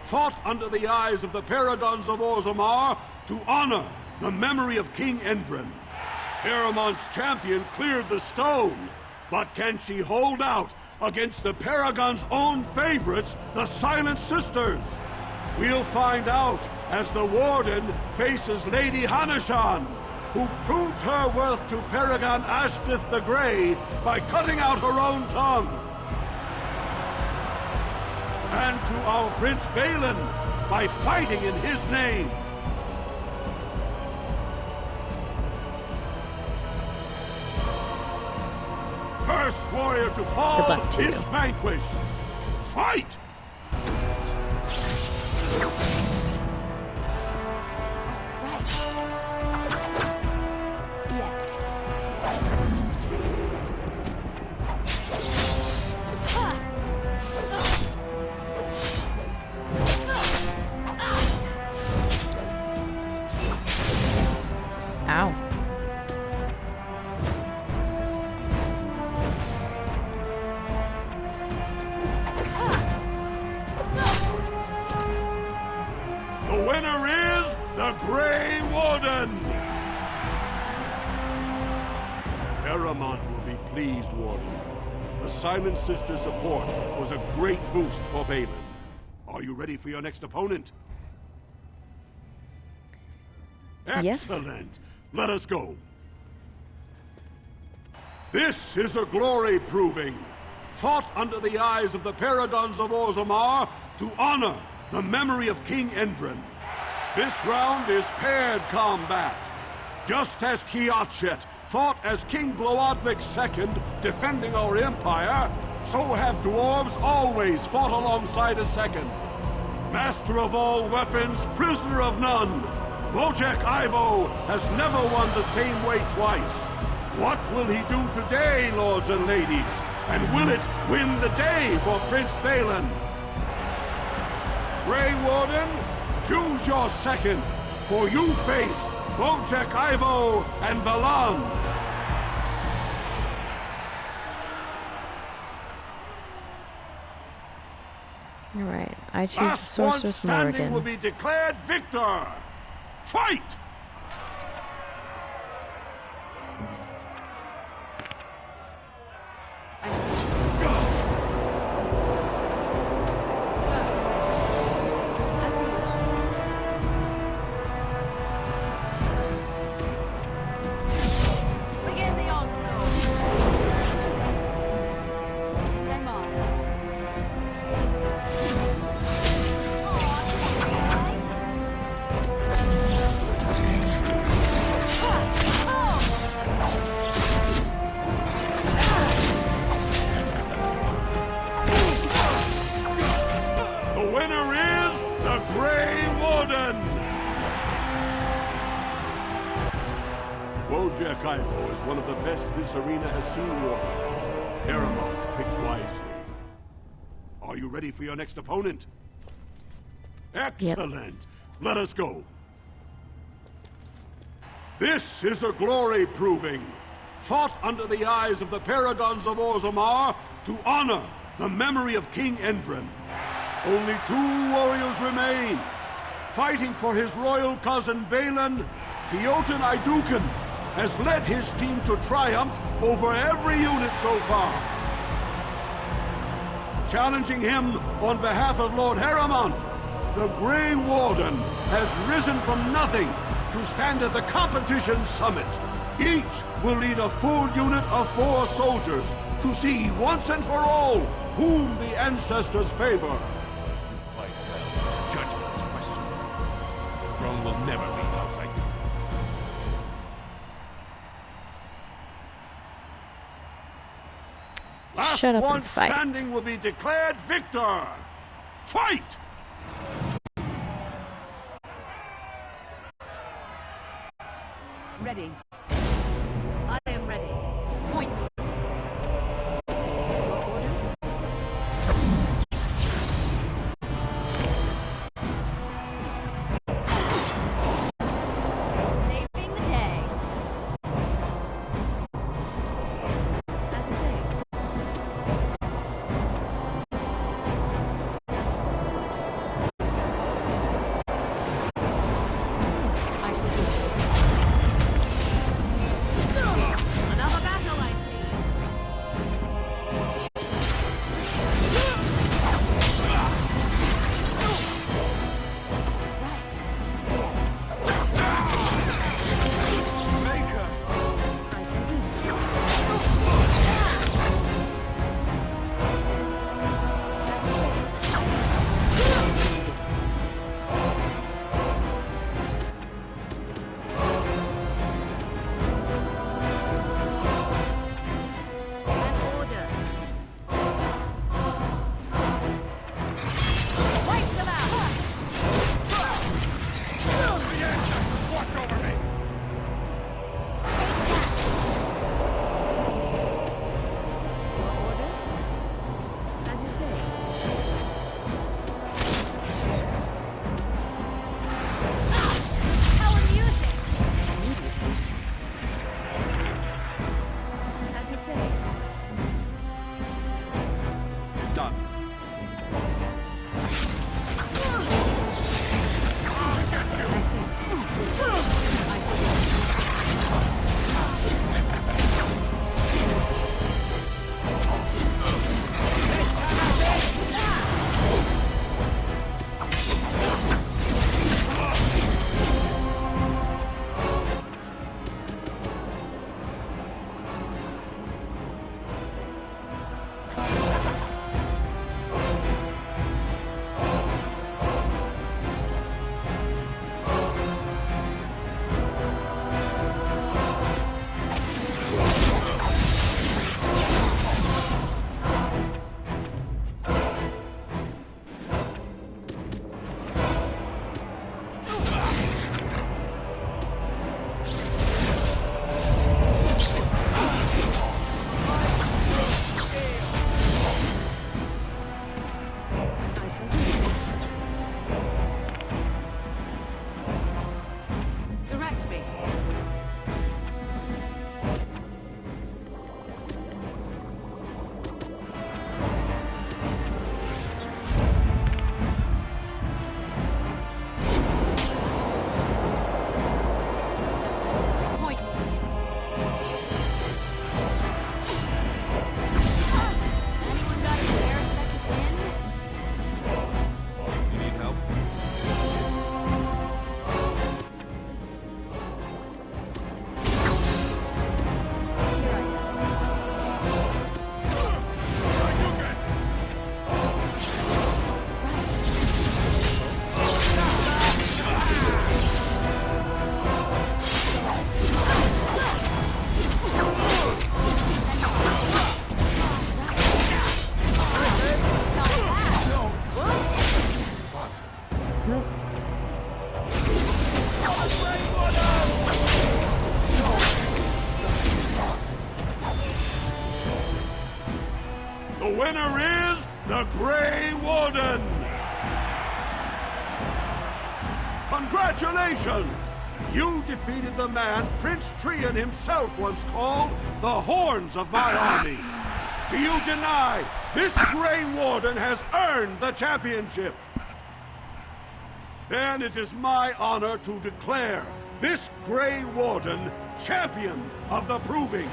fought under the eyes of the Paragons of Orzammar to honor the memory of King Endrin. Paramont's champion cleared the stone, but can she hold out against the Paragon's own favorites, the Silent Sisters? We'll find out as the Warden faces Lady Hanashan, who proves her worth to Paragon Ashtith the Grey by cutting out her own tongue. And to our Prince Balin by fighting in his name. First warrior to fall is vanquished. Fight! Ow. The winner is the Grey Warden! Paramount will be pleased, Warden. The Silent Sister support was a great boost for Balin. Are you ready for your next opponent? Yes. Excellent. Let us go. This is a glory proving, fought under the eyes of the Paragons of Orzammar to honor the memory of King Endrin. This round is paired combat. Just as Kiatchet fought as King Bloadvik II defending our empire, so have dwarves always fought alongside a second. Master of all weapons, prisoner of none, Wojciech Ivo has never won the same way twice. What will he do today, lords and ladies? And will it win the day for Prince Balin? Grey Warden, choose your second, for you face Wojciech Ivo and Valans. Alright, I choose the Last one Sorceress standing will Morrigan. be declared victor. Fight! Begin the onslaught. Them off. Kaivo is one of the best this arena has seen, Warden. Paramount picked wisely. Are you ready for your next opponent? Excellent! Yep. Let us go. This is a glory proving, fought under the eyes of the Paragons of Orzammar to honor the memory of King Endrin. Only 2 warriors remain. Fighting for his royal cousin Balin, Jotun Iduken has led his team to triumph over every unit so far. Challenging him on behalf of Lord Harrimont, the Grey Warden has risen from nothing to stand at the competition's summit. Each will lead a full unit of 4 soldiers to see once and for all whom the ancestors favor. You fight well. Judgment's a question. The throne will never leave House Iduken. Last Shut up one and fight. standing will be declared victor. Fight! Ready. I am ready. Point me. Your orders? Saving the day. As you say. I shall do it. The winner is the Grey Warden! Congratulations! You defeated the man Prince Trian himself once called the Horns of my army. Do you deny this Grey Warden has earned the championship? Then it is my honor to declare this Grey Warden champion of the Proving,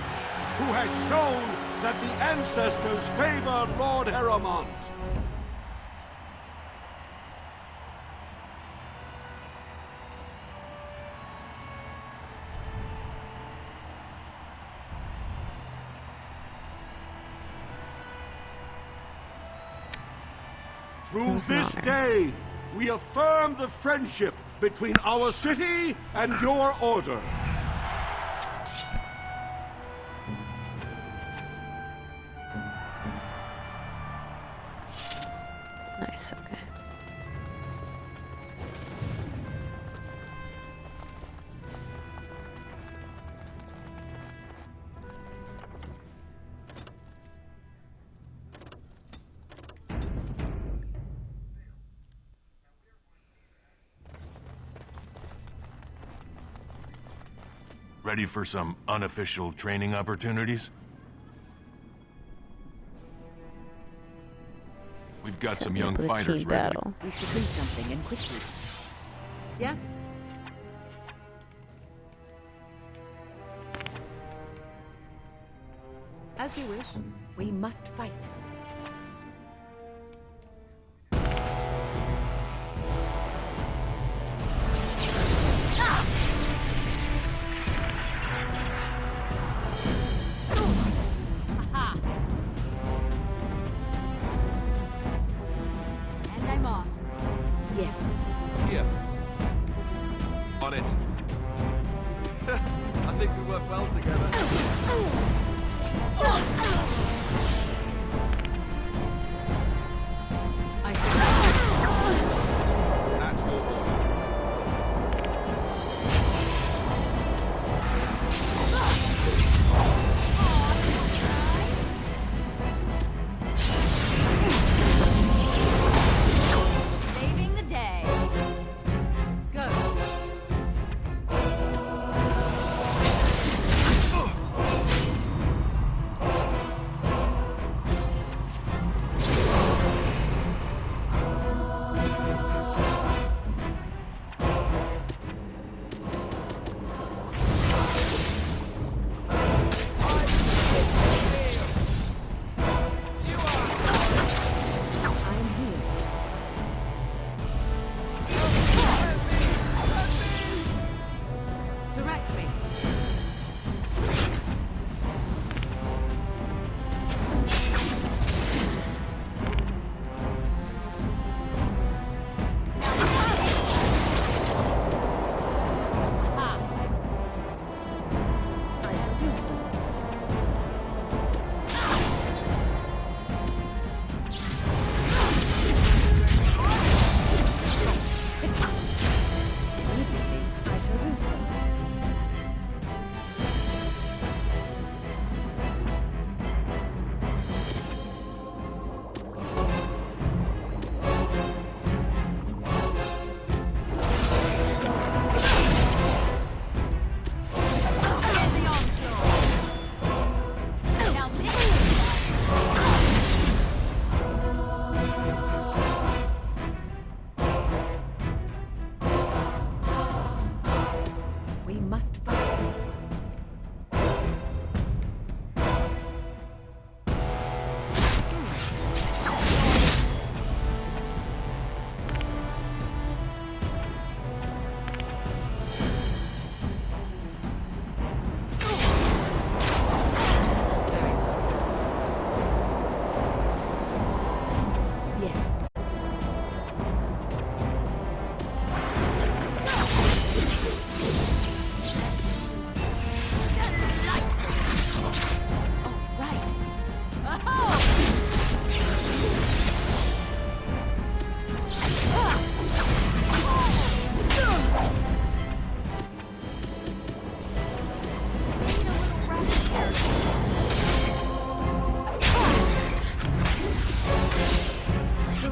who has shown that the ancestors favor Lord Heremont. Through this day, we affirm the friendship between our city and your order. Nice, okay. Ready for some unofficial training opportunities? We've got some young fighters ready. We should do something, and quickly. Yes? As you wish. We must fight. And I'm off. Yes. Here. On it. I think we work well together.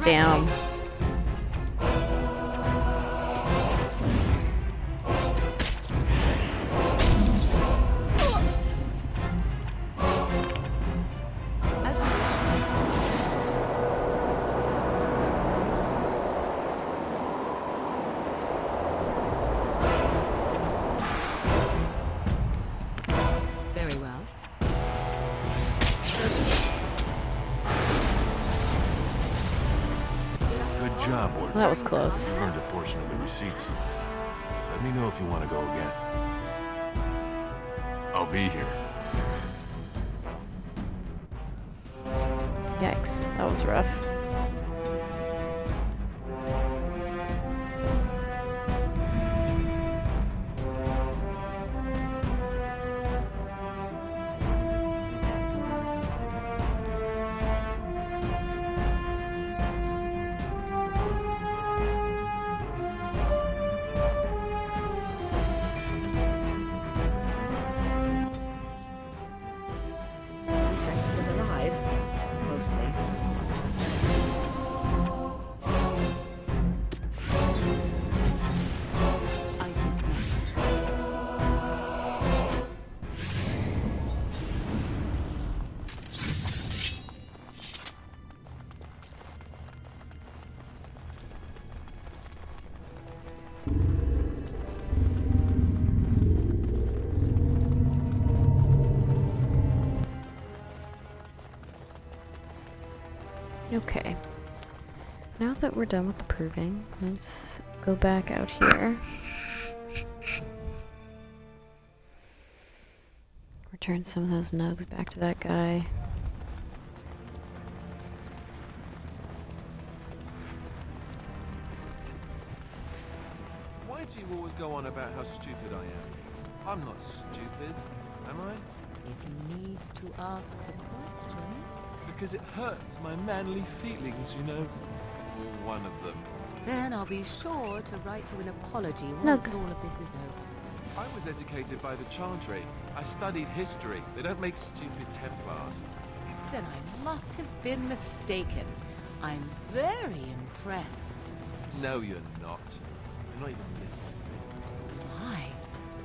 Damn. Very well. Good job, Ward. That was close. Earned a portion of the receipts. Let me know if you want to go again. I'll be here. Yikes, that was rough. Still alive, mostly. Okay. Now that we're done with the proving, let's go back out here. Return some of those nugs back to that guy. Why do you always go on about how stupid I am? I'm not stupid, am I? If you need to ask the question. Because it hurts my manly feelings, you know. Or one of them. Then I'll be sure to write you an apology No. once all of this is over. I was educated by the Chantry. I studied history. They don't make stupid Templars. Then I must have been mistaken. I'm very impressed. No, you're not. You're not even listening to me. My,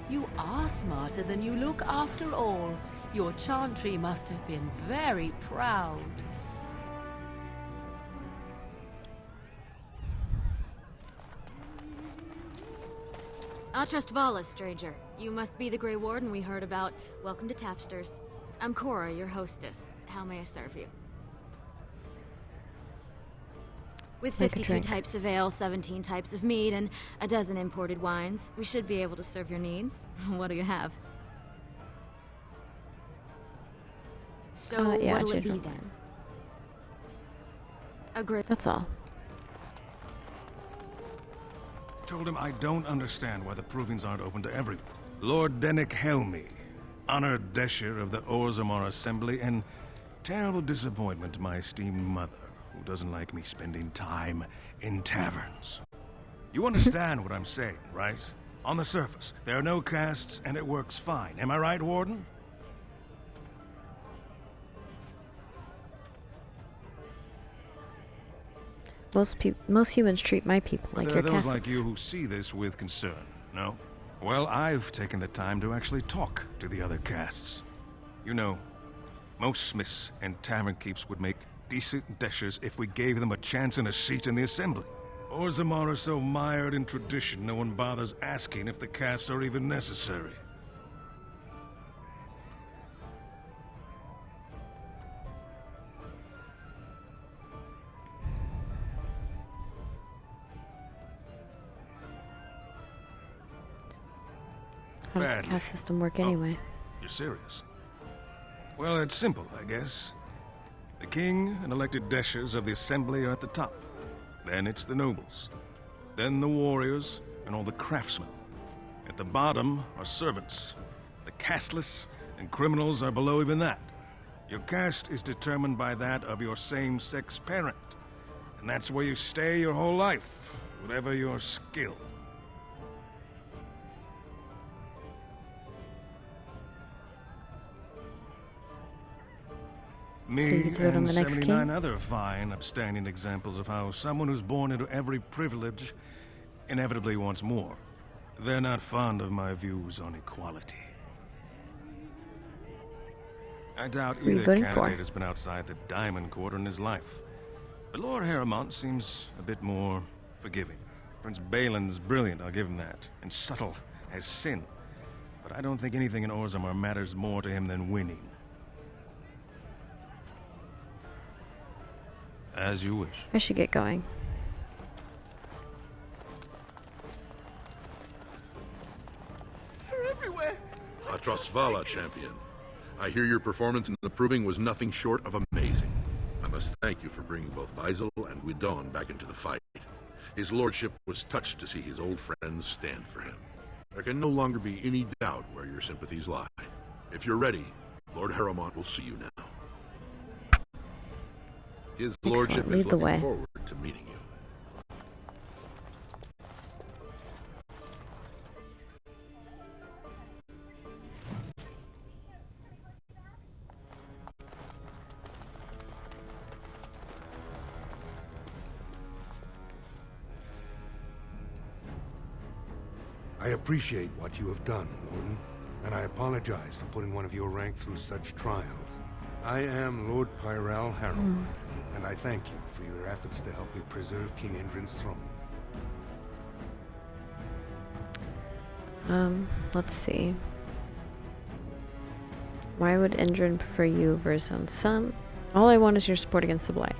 you are smarter than you look after all. Your Chantry must have been very proud. Atrust Vala, stranger. You must be the Grey Warden we heard about. Welcome to Tapsters. I'm Cora, your hostess. How may I serve you? With Like a 52 drink. types of ale, 17 types of mead, and a dozen imported wines, we should be able to serve your needs. What do you have? So, yeah, what'll it be ginger then? A great. That's all. Told him I don't understand why the provings aren't open to everyone. Lord Dennick Helmy, honored Desher of the Orzammar Assembly, and terrible disappointment to my esteemed mother, who doesn't like me spending time in taverns. You understand what I'm saying, right? On the surface, there are no castes, and it works fine. Am I right, Warden? Most humans treat my people like There your are those castles. like you who see this with concern, no? Well, I've taken the time to actually talk to the other castes. You know, most smiths and tavern keeps would make decent deshers if we gave them a chance and a seat in the assembly. Orzammar are so mired in tradition, no one bothers asking if the castes are even necessary. How does the Badly. caste system work anyway? You're serious? Well, it's simple, I guess. The king and elected deshers of the assembly are at the top. Then it's the nobles. Then the warriors and all the craftsmen. At the bottom are servants. The casteless and criminals are below even that. Your caste is determined by that of your same-sex parent. And that's where you stay your whole life, whatever your skill. Me So you get to vote on and the next 79 king? other fine, upstanding examples of how someone who's born into every privilege inevitably wants more. They're not fond of my views on equality. I doubt Who are you either voting candidate for? has been outside the Diamond Quarter in his life. But Lord Harrowmont seems a bit more forgiving. Prince Balin's brilliant, I'll give him that, and subtle as sin. But I don't think anything in Orzammar matters more to him than winning. As you wish. I should get going. They're everywhere. Atrosvala, champion. I hear your performance in the proving was nothing short of amazing. I must thank you for bringing both Faisal and Guidon back into the fight. His lordship was touched to see his old friends stand for him. There can no longer be any doubt where your sympathies lie. If you're ready, Lord Harrowmont will see you now. His lordship Lead is the looking way. forward to meeting you. I appreciate what you have done, Warden, and I apologize for putting one of your rank through such trials. I am Lord Pyrell Harrowmont, and I thank you for your efforts to help me preserve King Endrin's throne. Let's see. Why would Endrin prefer you over his own son? All I want is your support against the Blight.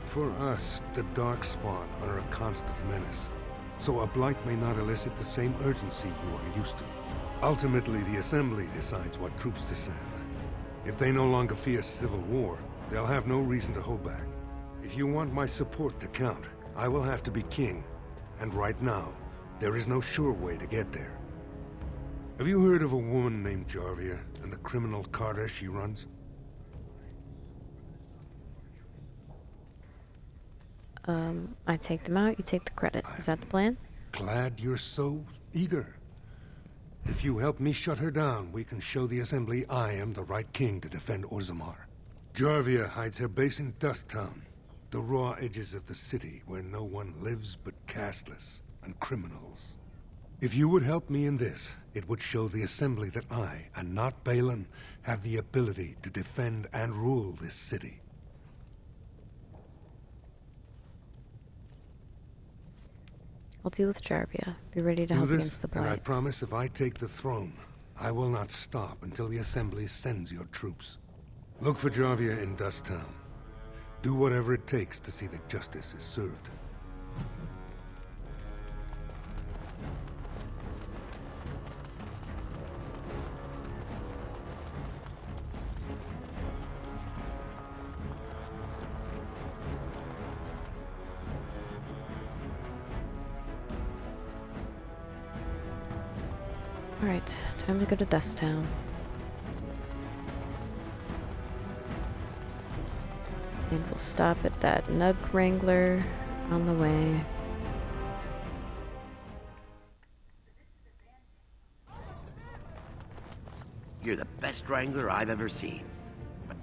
For us, the Darkspawn are a constant menace, so a blight may not elicit the same urgency you are used to. Ultimately, the Assembly decides what troops to send. If they no longer fear civil war, they'll have no reason to hold back. If you want my support to count, I will have to be king. And right now, there is no sure way to get there. Have you heard of a woman named Jarvia and the criminal carter she runs? I take them out, you take the credit. Is that the plan? Glad you're so eager. If you help me shut her down, we can show the Assembly I am the right king to defend Orzammar. Jarvia hides her base in Dusttown, the raw edges of the city where no one lives but castless and criminals. If you would help me in this, it would show the Assembly that I, and not Balin, have the ability to defend and rule this city. I'll deal with Jarvia. Be ready to help Do this, against the and I Blight. promise if I take the throne, I will not stop until the Assembly sends your troops. Look for Jarvia in Dusttown. Do whatever it takes to see that justice is served. Alright, time to go to Dusttown. And we'll stop at that Nug Wrangler on the way. You're the best wrangler I've ever seen. But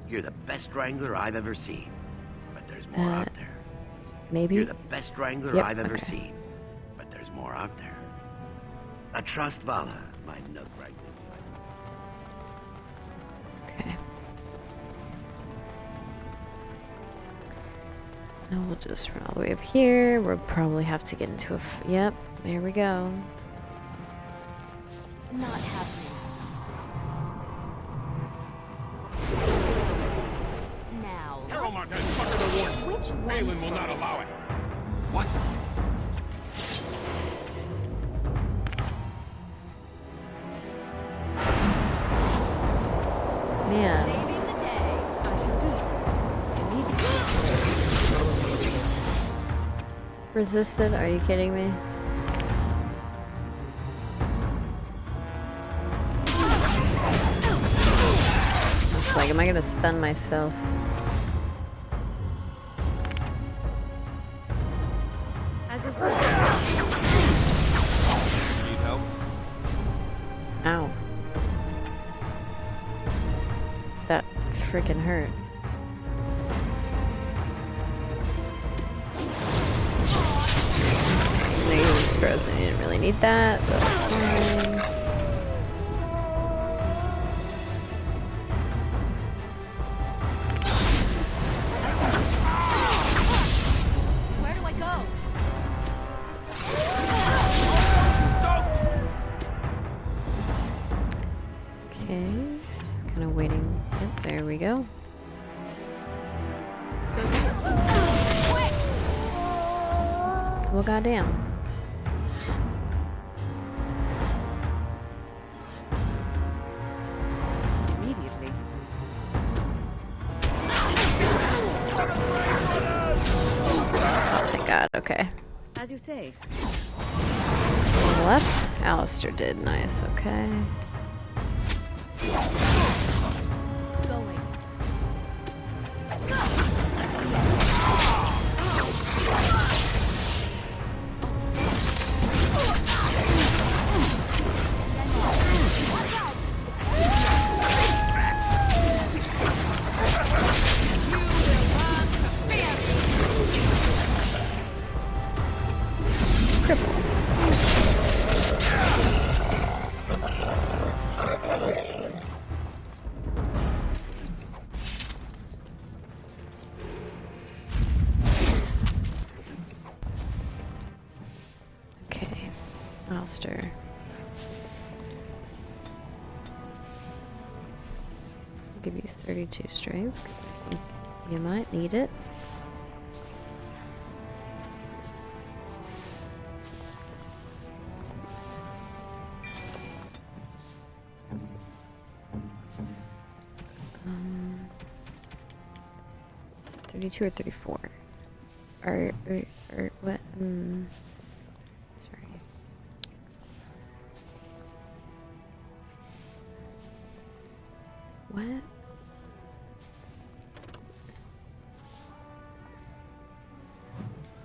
you're the best wrangler I've ever seen. But there's more out there. Maybe? You're the best wrangler Yep, I've ever okay. seen. But there's more out there. A Trustvala, my nug wrangler. Okay. Now we'll just run all the way up here. We'll probably have to get into a yep, there we go. Not happening. Now, Harrowmont has fucked the warden. which one Balin will not first? allow it. What? Man. Saving the day. I shall do so. Resisted? Are you kidding me? It's like, am I gonna stun myself? Need help? Ow. That freaking hurt. know he was frozen. He didn't really need that, but that's fine. Where do I go? Okay, just kind of waiting. Oh, there we go. Well, goddamn. Immediately. Oh, thank God. Okay. As you say. Level up. Alistair did. Nice. Okay. Going. Okay. Alistair. I'll give you 32 strength because I think you might need it. Is it 32 or 34? Or what? Sorry. What?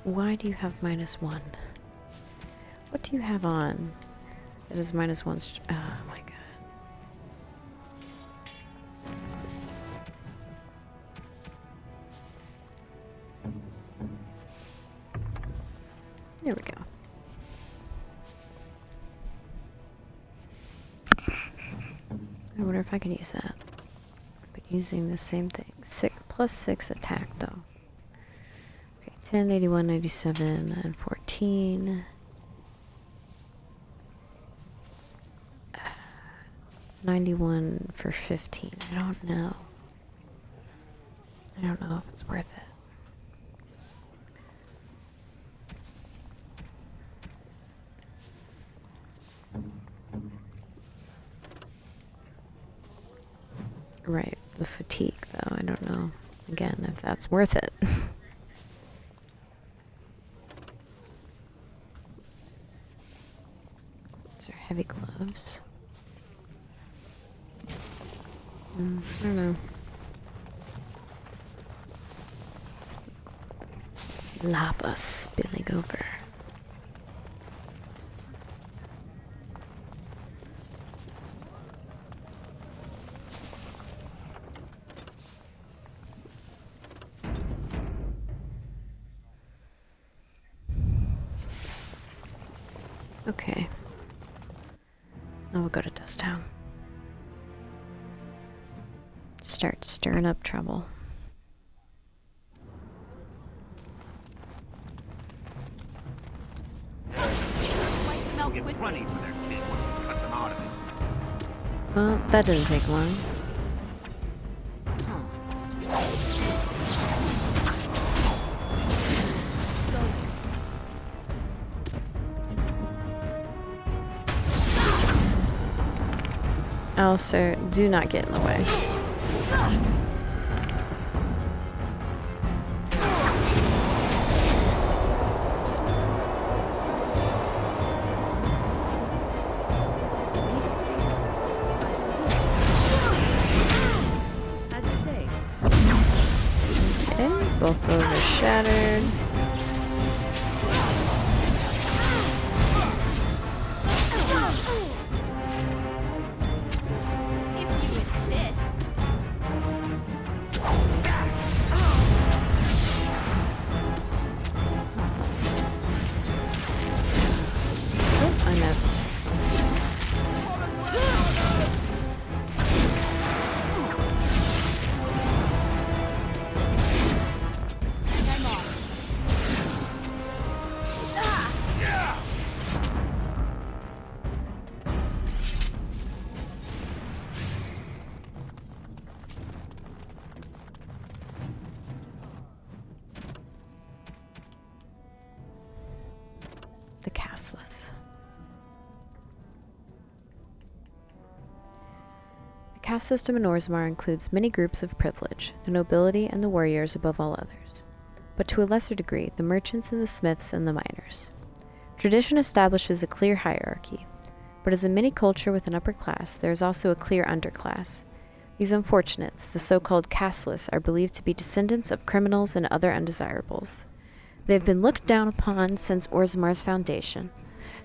Why do you have -1? What do you have on? That is -1. Oh my God. There we go. I wonder if I can use that. But using the same thing. +6 attack though. Okay, 10, 81, 97, and 14. 91 for 15. I don't know. I don't know if it's worth it. Right, the fatigue though, I don't know, again, if that's worth it. These are heavy gloves. I don't know. Just lava spilling over. Okay. Now we'll go to Dust Town. Start stirring up trouble. Well, that didn't take long. Alistair, do not get in the way. As you say. Okay, both those are shattered. The casteless. The caste system in Orzammar includes many groups of privilege, the nobility and the warriors above all others, but to a lesser degree, the merchants and the smiths and the miners. Tradition establishes a clear hierarchy, but as in many culture with an upper class, there is also a clear underclass. These unfortunates, the so-called casteless, are believed to be descendants of criminals and other undesirables. They have been looked down upon since Orzammar's foundation.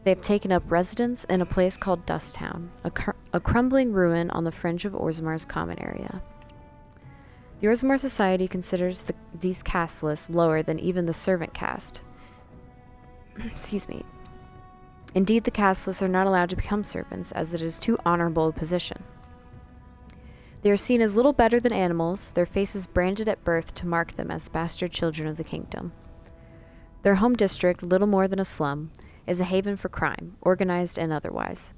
They have taken up residence in a place called Dust Town, a crumbling ruin on the fringe of Orzammar's common area. The Orzammar society considers these casteless lower than even the servant caste. Excuse me. Indeed, the casteless are not allowed to become servants, as it is too honorable a position. They are seen as little better than animals, their faces branded at birth to mark them as bastard children of the kingdom. Their home district, little more than a slum, is a haven for crime, organized and otherwise.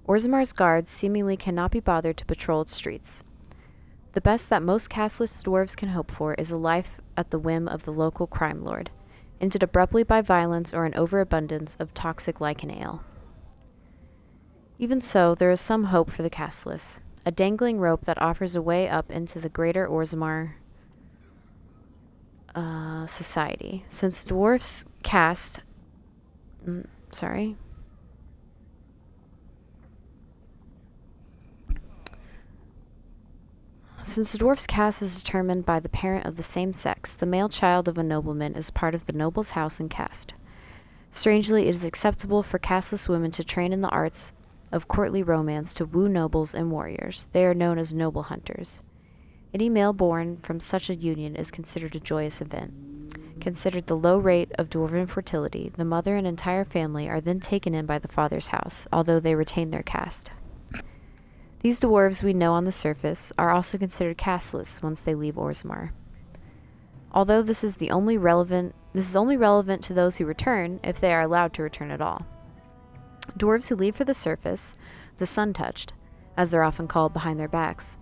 Orzammar's guards seemingly cannot be bothered to patrol its streets. The best that most casteless dwarves can hope for is a life at the whim of the local crime lord, ended abruptly by violence or an overabundance of toxic lichen ale. Even so, there is some hope for the casteless, a dangling rope that offers a way up into the greater Orzammar society. Since dwarfs caste... Since the dwarf's caste is determined by the parent of the same sex, the male child of a nobleman is part of the noble's house and caste. Strangely, it is acceptable for casteless women to train in the arts of courtly romance to woo nobles and warriors. They are known as noble hunters. Any male born from such a union is considered a joyous event. Considered the low rate of dwarven fertility, the mother and entire family are then taken in by the father's house, although they retain their caste. These dwarves we know on the surface are also considered casteless once they leave Orzammar. Although this is only relevant to those who return, if they are allowed to return at all. Dwarves who leave for the surface, the sun-touched, as they're often called behind their backs,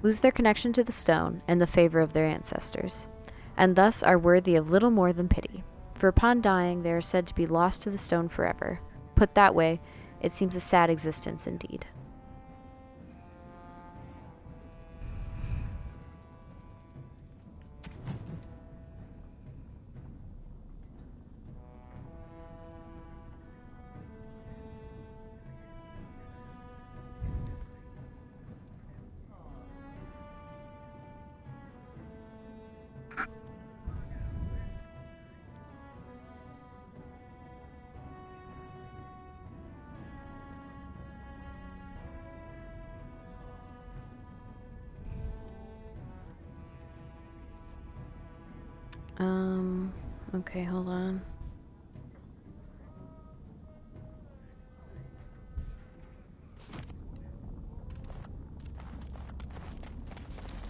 lose their connection to the stone and the favor of their ancestors, and thus are worthy of little more than pity, for upon dying they are said to be lost to the stone forever. Put that way, it seems a sad existence indeed. Okay, hold on.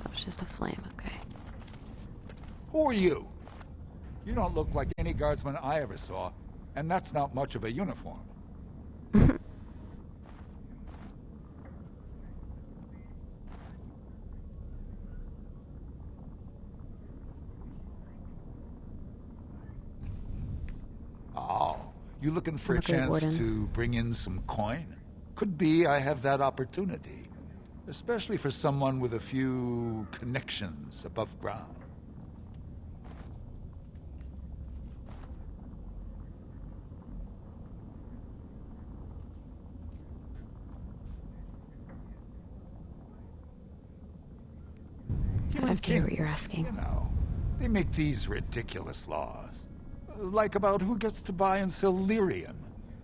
That was just a flame, okay. Who are you? You don't look like any guardsman I ever saw, and that's not much of a uniform. You looking for a chance to bring in some coin? Could be I have that opportunity. Especially for someone with a few connections above ground. I don't care what you're asking. You know, they make these ridiculous laws. Like about who gets to buy and sell lyrium,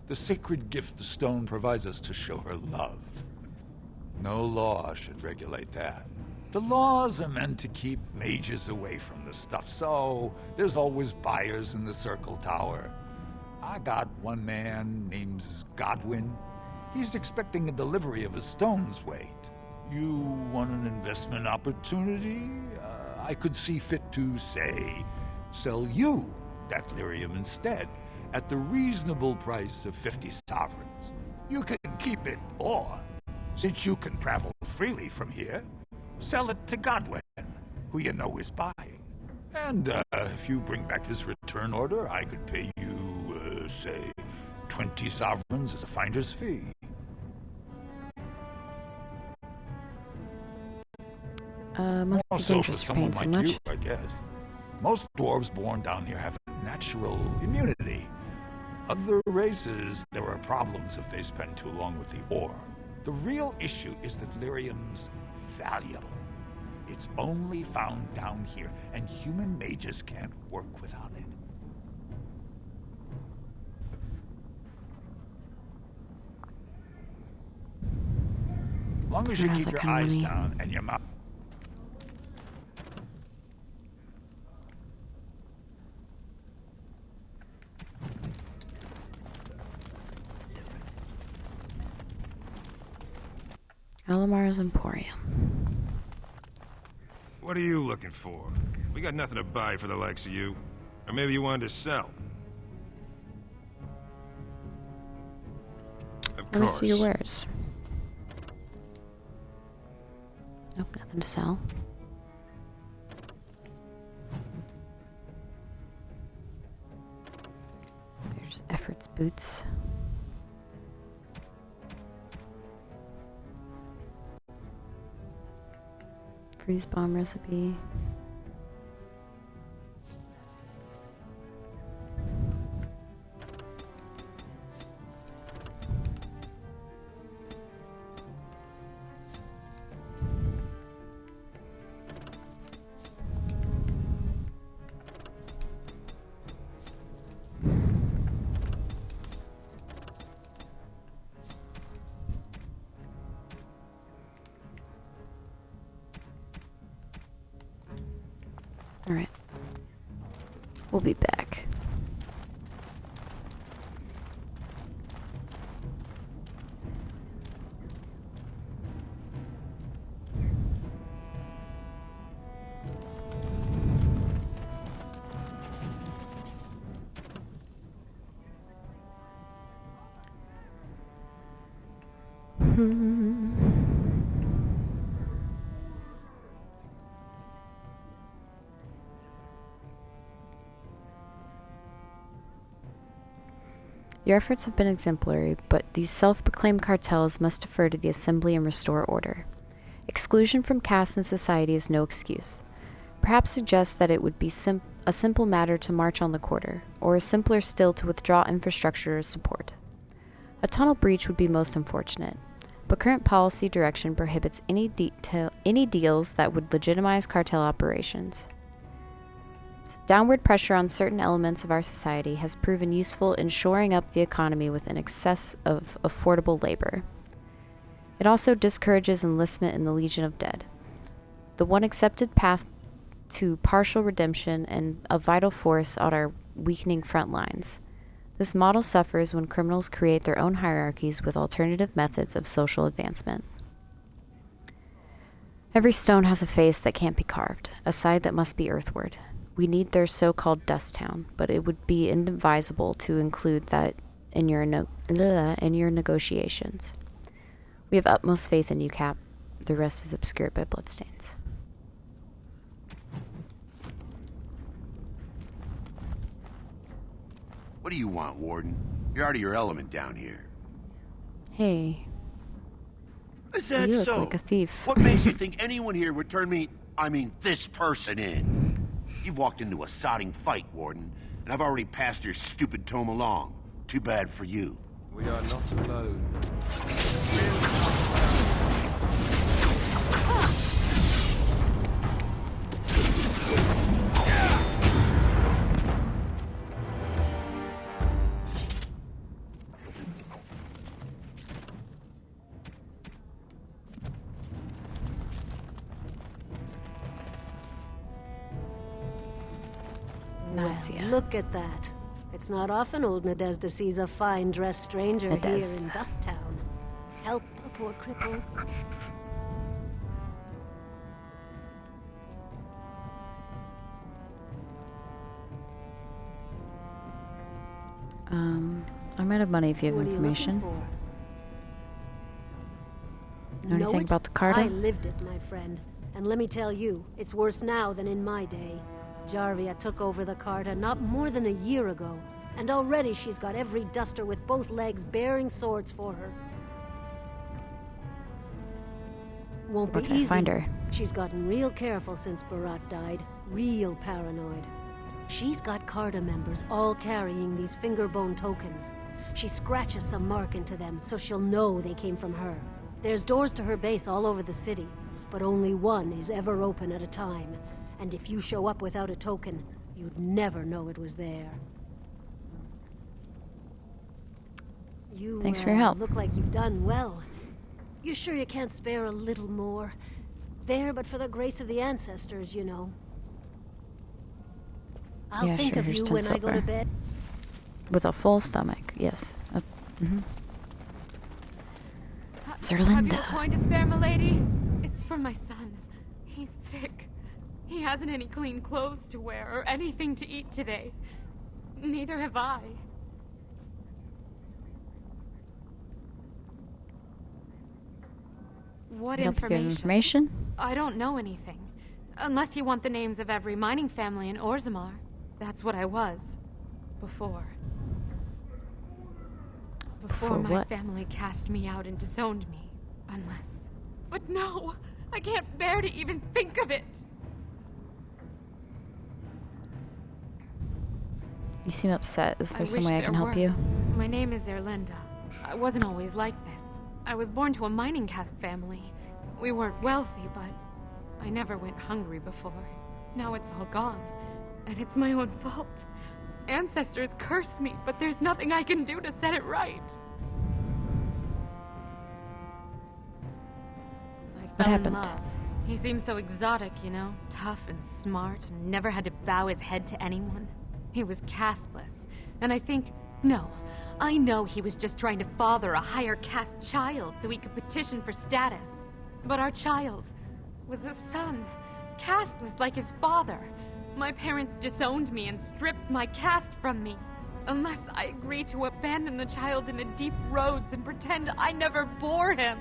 the sacred gift the stone provides us to show her love. No law should regulate that. The laws are meant to keep mages away from the stuff, so there's always buyers in the Circle Tower. I got one man named Godwin. He's expecting a delivery of a stone's weight. You want an investment opportunity? I could see fit to, say, sell you that lyrium instead, at the reasonable price of 50 sovereigns. You can keep it, or, since you can travel freely from here, sell it to Godwin, who you know is buying. And if you bring back his return order, I could pay you, say, 20 sovereigns as a finder's fee. Must be Also, for dangerous for paying someone so like much. you, I guess. Most dwarves born down here have natural immunity. Other races, there are problems if they spend too long with the ore. The real issue is that lyrium's valuable. It's only found down here, and human mages can't work without it. As long as you keep your eyes down and your mouth. Alamar's Emporium. What are you looking for? We got nothing to buy for the likes of you. Or maybe you wanted to sell. Of Let me course. see your wares. Nope, nothing to sell. There's Effort's boots. Freeze bomb recipe. Alright. We'll be back. Your efforts have been exemplary, but these self-proclaimed cartels must defer to the Assembly and restore order. Exclusion from caste and society is no excuse. Perhaps suggest that it would be a simple matter to march on the quarter, or simpler still to withdraw infrastructure support. A tunnel breach would be most unfortunate, but current policy direction prohibits any deals that would legitimize cartel operations. Downward pressure on certain elements of our society has proven useful in shoring up the economy with an excess of affordable labor. It also discourages enlistment in the Legion of Dead, the one accepted path to partial redemption and a vital force on our weakening front lines. This model suffers when criminals create their own hierarchies with alternative methods of social advancement. Every stone has a face that can't be carved, a side that must be earthward. We need their so-called dust town, but it would be inadvisable to include that in your negotiations. We have utmost faith in you, Cap. The rest is obscured by bloodstains. What do you want, Warden? You're out of your element down here. Hey. Is that you look so? like a thief. What makes you think anyone here would turn me, this person in? You've walked into a sodding fight, Warden, and I've already passed your stupid tome along. Too bad for you. We are not alone. Well, look at that. It's not often old Nadezda sees a fine-dressed stranger here in Dust Town. Help a poor cripple. I'm out of money if you have information. Know anything about the Carta? I lived it, my friend. And let me tell you, it's worse now than in my day. Jarvia took over the Carta not more than a year ago. And already she's got every duster with both legs bearing swords for her. Won't be Where can I easy. find her? She's gotten real careful since Barat died. Real paranoid. She's got Carta members all carrying these fingerbone tokens. She scratches some mark into them so she'll know they came from her. There's doors to her base all over the city, but only one is ever open at a time. And if you show up without a token, you'd never know it was there. You Thanks for your help. look like you've done well. You sure you can't spare a little more? There, but for the grace of the ancestors, you know. I'll Yeah, think sure, of here's you 10 when I go to silver. bed. With a full stomach, yes. Sir Have you Linda. a coin to spare, milady? It's for my son. He's sick. He hasn't any clean clothes to wear or anything to eat today. Neither have I. What Help you get information? information? I don't know anything. Unless you want the names of every mining family in Orzammar. That's what I was. Before. Before my what? family cast me out and disowned me. Unless... But no! I can't bear to even think of it! You seem upset. Is there I some wish way I there can help were. you? My name is Erlinda. I wasn't always like this. I was born to a mining caste family. We weren't wealthy, but I never went hungry before. Now it's all gone, and it's my own fault. Ancestors curse me, but there's nothing I can do to set it right. I What fell in happened? love. He seemed so exotic, you know? Tough and smart, and never had to bow his head to anyone. He was casteless, and I know he was just trying to father a higher caste child so he could petition for status. But our child was a son, casteless like his father. My parents disowned me and stripped my caste from me. Unless I agree to abandon the child in the deep roads and pretend I never bore him.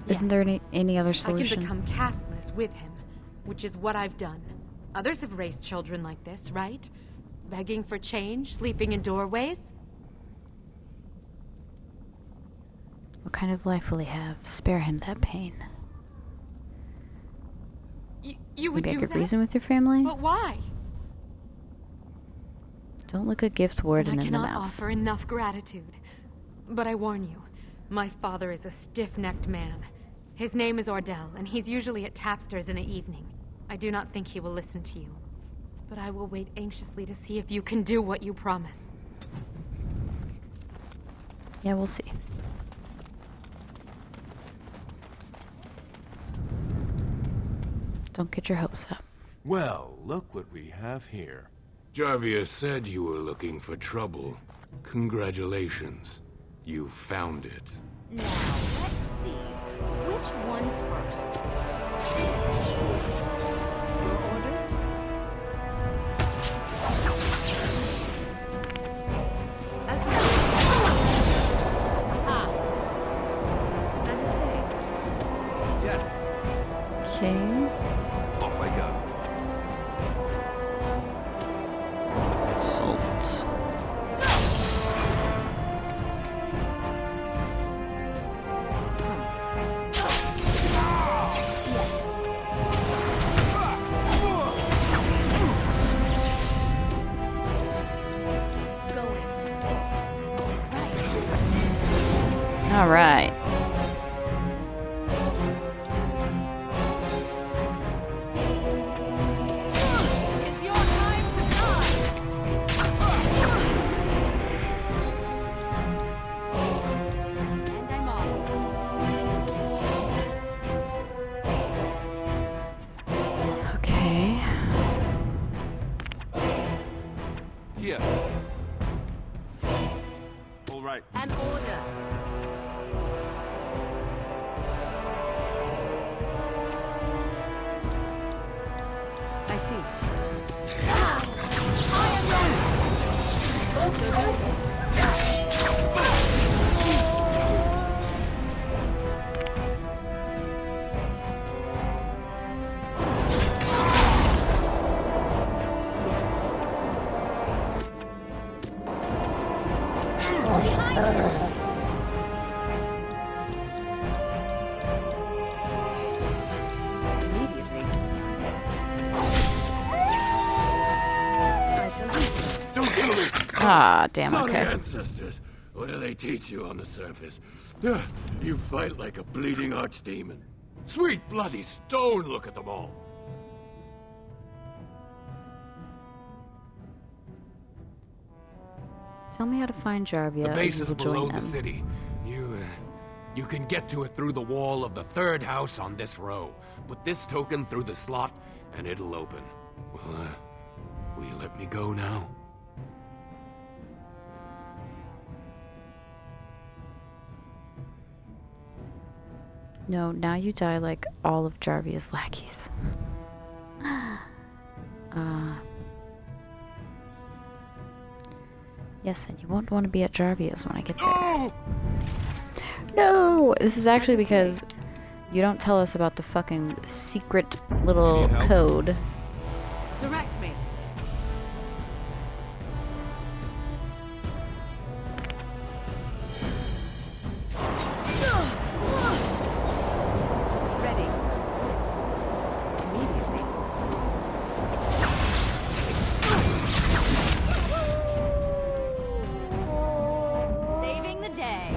Isn't there any other I solution? can become casteless with him, which is what I've done. Others have raised children like this, right? Begging for change, sleeping in doorways. What kind of life will he have? Spare him that pain. You would Maybe do I could that? reason with your family? But why? Don't look a gift warden And I in the cannot mouth. offer enough gratitude. But I warn you, my father is a stiff-necked man. His name is Ordell, and he's usually at Tapster's in the evening. I do not think he will listen to you. But I will wait anxiously to see if you can do what you promise. Yeah, we'll see. Don't get your hopes up. Well, look what we have here. Jarvia said you were looking for trouble. Congratulations. You found it. Now, let's see. Which one first? Your orders? As you say. Aha. As you say. Yes. Okay. Off I go. Salt. All right. It's your time to shine! And I'm off. Okay. Here. All right. An order. I see. Ah, damn, Son okay. ancestors, what do they teach you on the surface? You fight like a bleeding archdemon. Sweet bloody stone, look at them all. Tell me how to find Jarvia. The base or is you will join below the them. city. You can get to it through the wall of the third house on this row. Put this token through the slot, and it'll open. Will you let me go now? No, now you die like all of Jarvia's lackeys. Yes, and you won't want to be at Jarvia's when I get there. No! This is actually because you don't tell us about the fucking secret little code. Direct me. Ready. Immediately. Saving the day.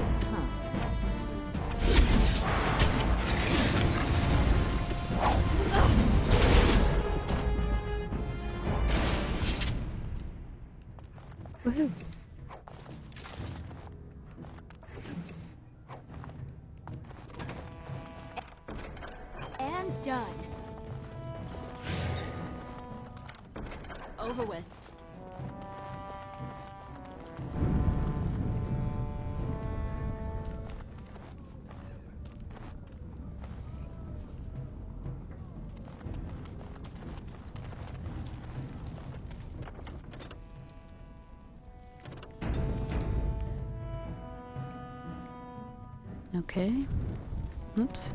Woohoo. And done. Over with. Okay. Oops.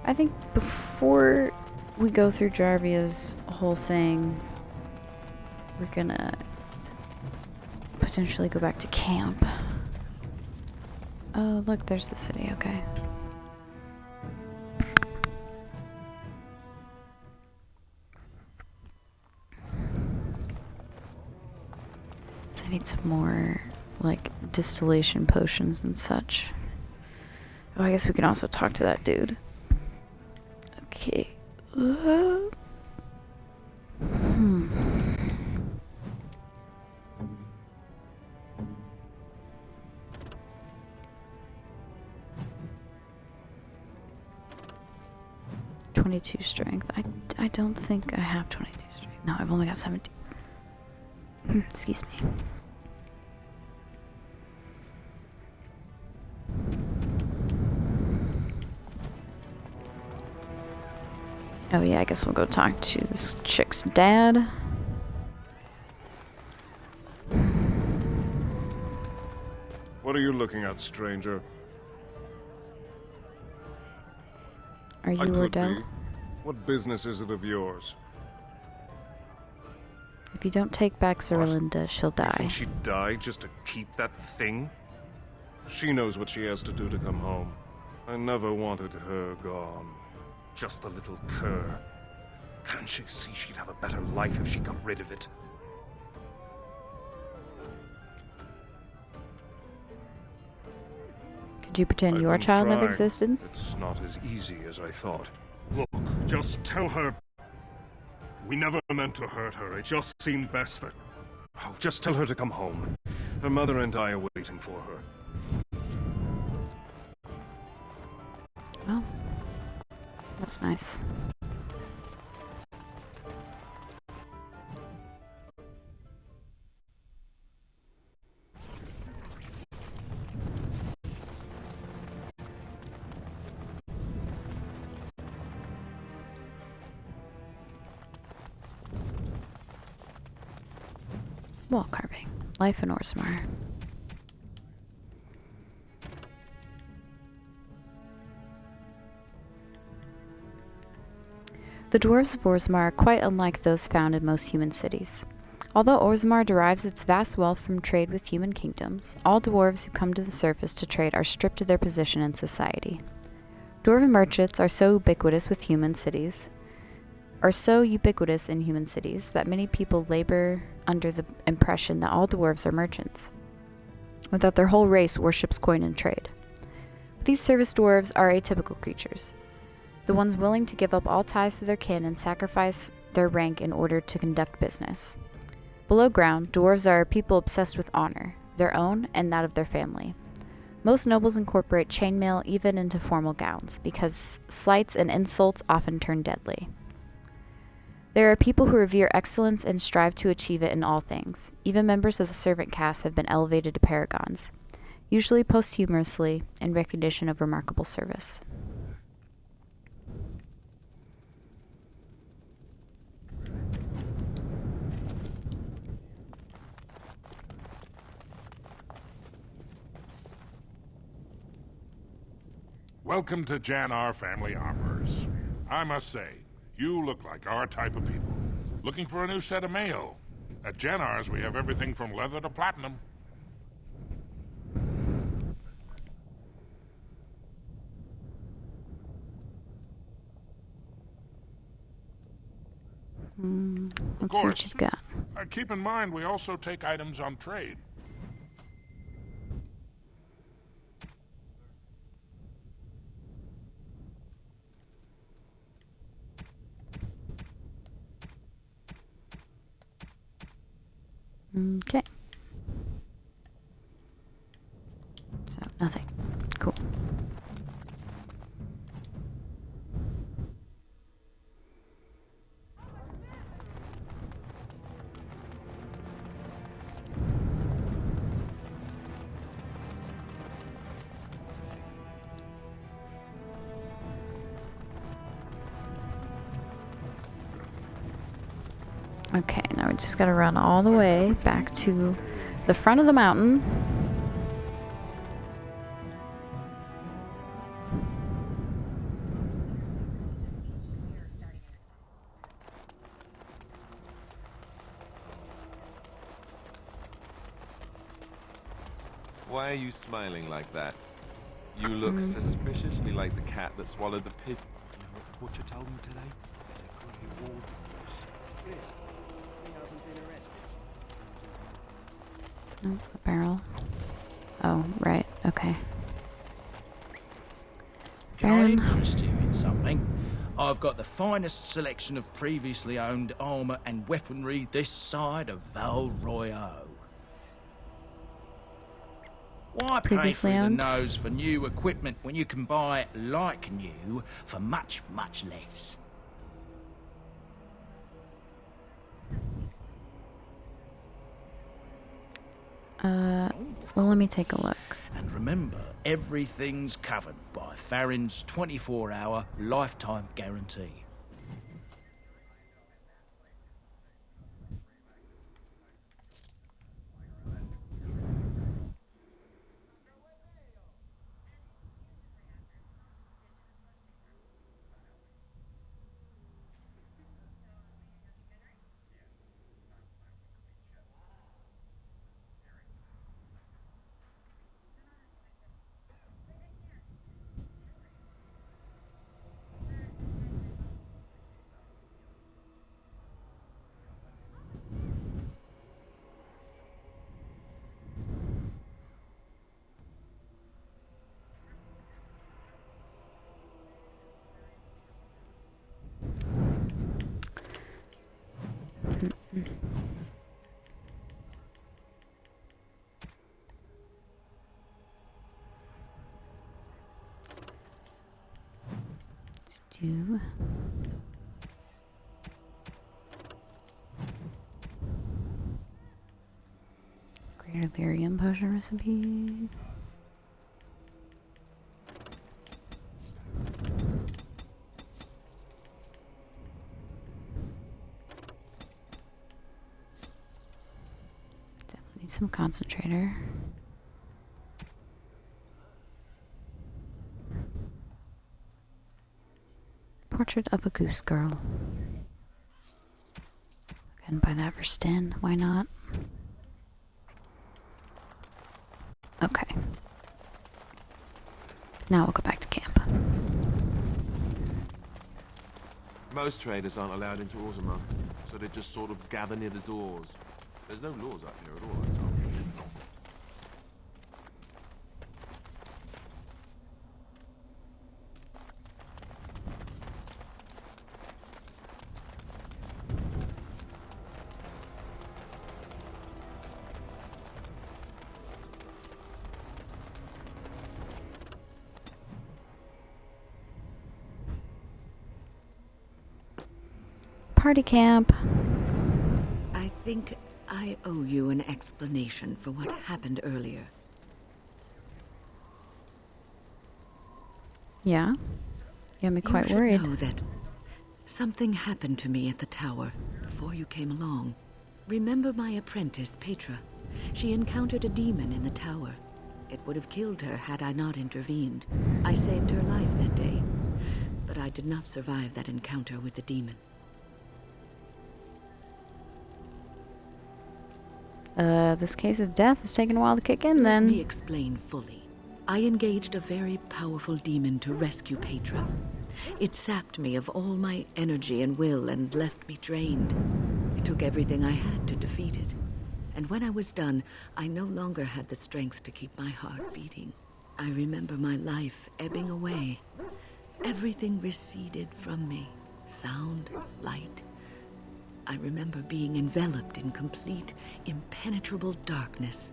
I think before we go through Jarvia's whole thing, we're gonna potentially go back to camp. Oh, look, there's the city, okay. So I need some more, like, distillation potions and such. Oh, I guess we can also talk to that dude. Okay. Hmm. .22 strength. I don't think I have 22 strength. No, I've only got 17. Excuse me. Oh yeah, I guess we'll go talk to this chick's dad. What are you looking at, stranger? Are you I could Ordell? be. What business is it of yours? If you don't take back Zerlinda, she'll You die. think she'd die just to keep that thing? She knows what she has to do to come home. I never wanted her gone. Just the little cur. Can't she see she'd have a better life if she got rid of it? Could you pretend I've your been child never trying. existed? It's not as easy as I thought. Look, just tell her. We never meant to hurt her. It just seemed best that. Oh, just tell her to come home. Her mother and I are waiting for her. Oh. That's nice. Wall carving. Life in Orzammar. The dwarves of Orzammar are quite unlike those found in most human cities. Although Orzammar derives its vast wealth from trade with human kingdoms, all dwarves who come to the surface to trade are stripped of their position in society. Dwarven merchants are so ubiquitous in human cities that many people labor under the impression that all dwarves are merchants, or that their whole race worships coin and trade. But these service dwarves are atypical creatures, the ones willing to give up all ties to their kin and sacrifice their rank in order to conduct business. Below ground, dwarves are people obsessed with honor, their own and that of their family. Most nobles incorporate chainmail even into formal gowns, because slights and insults often turn deadly. There are people who revere excellence and strive to achieve it in all things. Even members of the servant caste have been elevated to paragons, usually posthumously in recognition of remarkable service. Welcome to Jannar Family Armorers. I must say, you look like our type of people. Looking for a new set of mail? At Jannar's, we have everything from leather to platinum. Let's see what you've got. Keep in mind, we also take items on trade. Okay. So, nothing. Cool. Okay, now we just gotta run all the way back to the front of the mountain. Why are you smiling like that? You look suspiciously like the cat that swallowed the pig. You know what Butcher told me today? Oh, a barrel. Oh, right. Okay. Can I interest you in something? I've got the finest selection of previously owned armor and weaponry this side of Val Royeaux. Why pay through the nose for new equipment when you can buy it like new for much, much less? Well, let me take a look. And remember, everything's covered by Farron's 24-hour lifetime guarantee. Do Greater Lyrium potion recipe. Definitely need some concentrator. Portrait of a goose girl. And buy that for Stin. Why not? Okay. Now we'll go back to camp. Most traders aren't allowed into Orzammar, so they just sort of gather near the doors. There's no laws up here at all, I told you. Party camp. I think I owe you an explanation for what happened earlier. Yeah? You had me quite you worried. Know that something happened to me at the tower before you came along. Remember my apprentice, Petra? She encountered a demon in the tower. It would have killed her had I not intervened. I saved her life that day, but I did not survive that encounter with the demon. This case of death has taken a while to kick in then. Let me explain fully. I engaged a very powerful demon to rescue Petra. It sapped me of all my energy and will and left me drained. It took everything I had to defeat it. And when I was done, I no longer had the strength to keep my heart beating. I remember my life ebbing away. Everything receded from me. Sound, light. I remember being enveloped in complete, impenetrable darkness.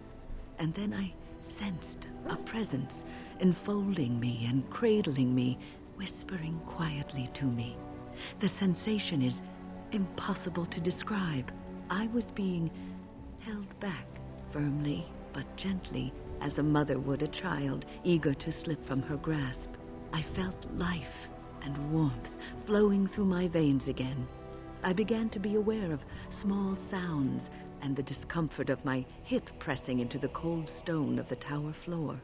And then I sensed a presence enfolding me and cradling me, whispering quietly to me. The sensation is impossible to describe. I was being held back, firmly but gently, as a mother would a child, eager to slip from her grasp. I felt life and warmth flowing through my veins again. I began to be aware of small sounds and the discomfort of my hip pressing into the cold stone of the tower floor.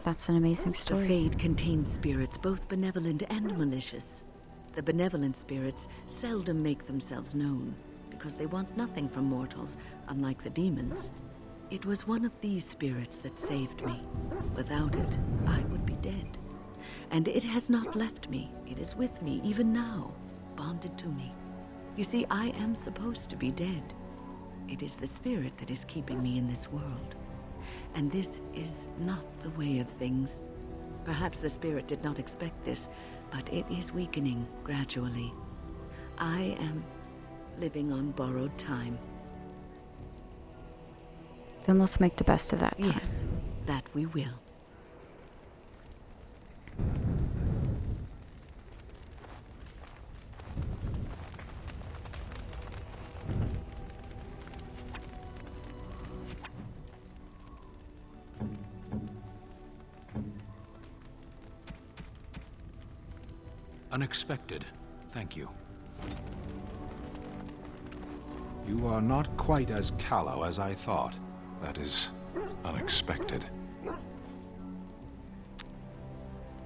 That's an amazing story. The Fade contains spirits both benevolent and malicious. The benevolent spirits seldom make themselves known because they want nothing from mortals, unlike the demons. It was one of these spirits that saved me. Without it, I would be dead. And it has not left me. It is with me, even now, bonded to me. You see, I am supposed to be dead. It is the spirit that is keeping me in this world. And this is not the way of things. Perhaps the spirit did not expect this, but it is weakening gradually. I am living on borrowed time. Then let's make the best of that time. Yes, that we will. Unexpected. Thank you. You are not quite as callow as I thought. That is unexpected.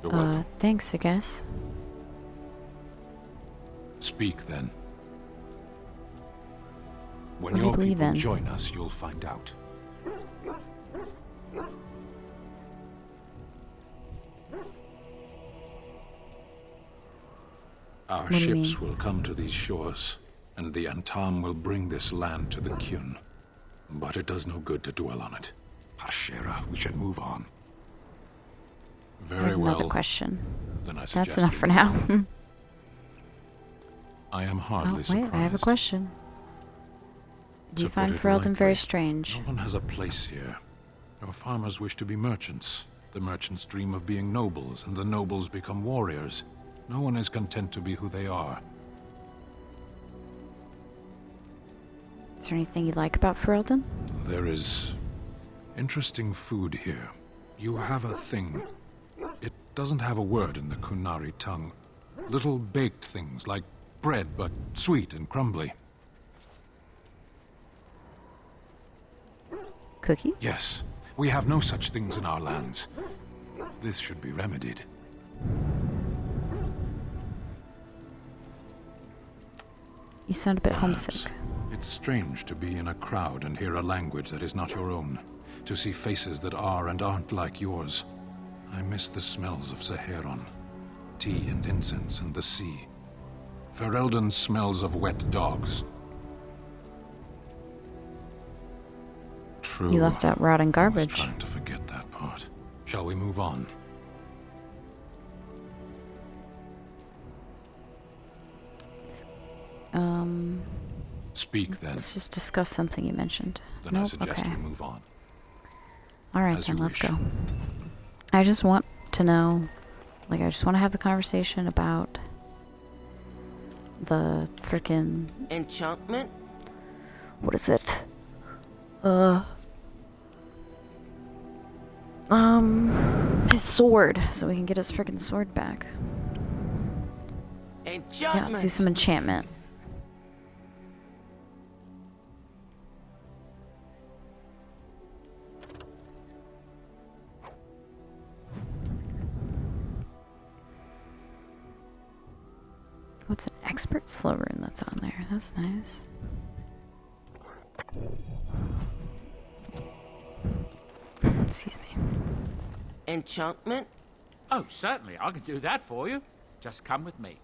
You're welcome. Thanks, I guess. Speak, then. When What do you your believe people in? join us, you'll find out. Our What do you ships mean? will come to these shores, and the Antam will bring this land to the Kyun. But it does no good to dwell on it. Hashera, we should move on. I Very have well. another question. Then I That's suggest enough we for move now. on. I am Oh, hardly wait, surprised. I have a question. Do you To find put it Ferelden very lightly, strange? No one has a place here. Your farmers wish to be merchants. The merchants dream of being nobles, and the nobles become warriors. No one is content to be who they are. Is there anything you like about Ferelden? There is interesting food here. You have a thing. It doesn't have a word in the Kunari tongue. Little baked things like bread, but sweet and crumbly. Cookie? Yes, we have no such things in our lands. This should be remedied. You sound a bit Perhaps. homesick. It's strange to be in a crowd and hear a language that is not your own, to see faces that are and aren't like yours. I miss the smells of Zeheron, tea and incense and the sea. Ferelden smells of wet dogs. True. You left out rotting garbage. I was trying to forget that part. Shall we move on? Speak then. Let's just discuss something you mentioned. Then I suggest we move on. Alright then, let's go. I just want to know, like, I just want to have the conversation about the frickin' enchantment? What is it? His sword, so we can get his frickin' sword back. Enchantment. Yeah, let's do some enchantment. Oh, it's an expert slow rune that's on there. That's nice. Excuse me. Enchantment? Oh, certainly. I can do that for you. Just come with me.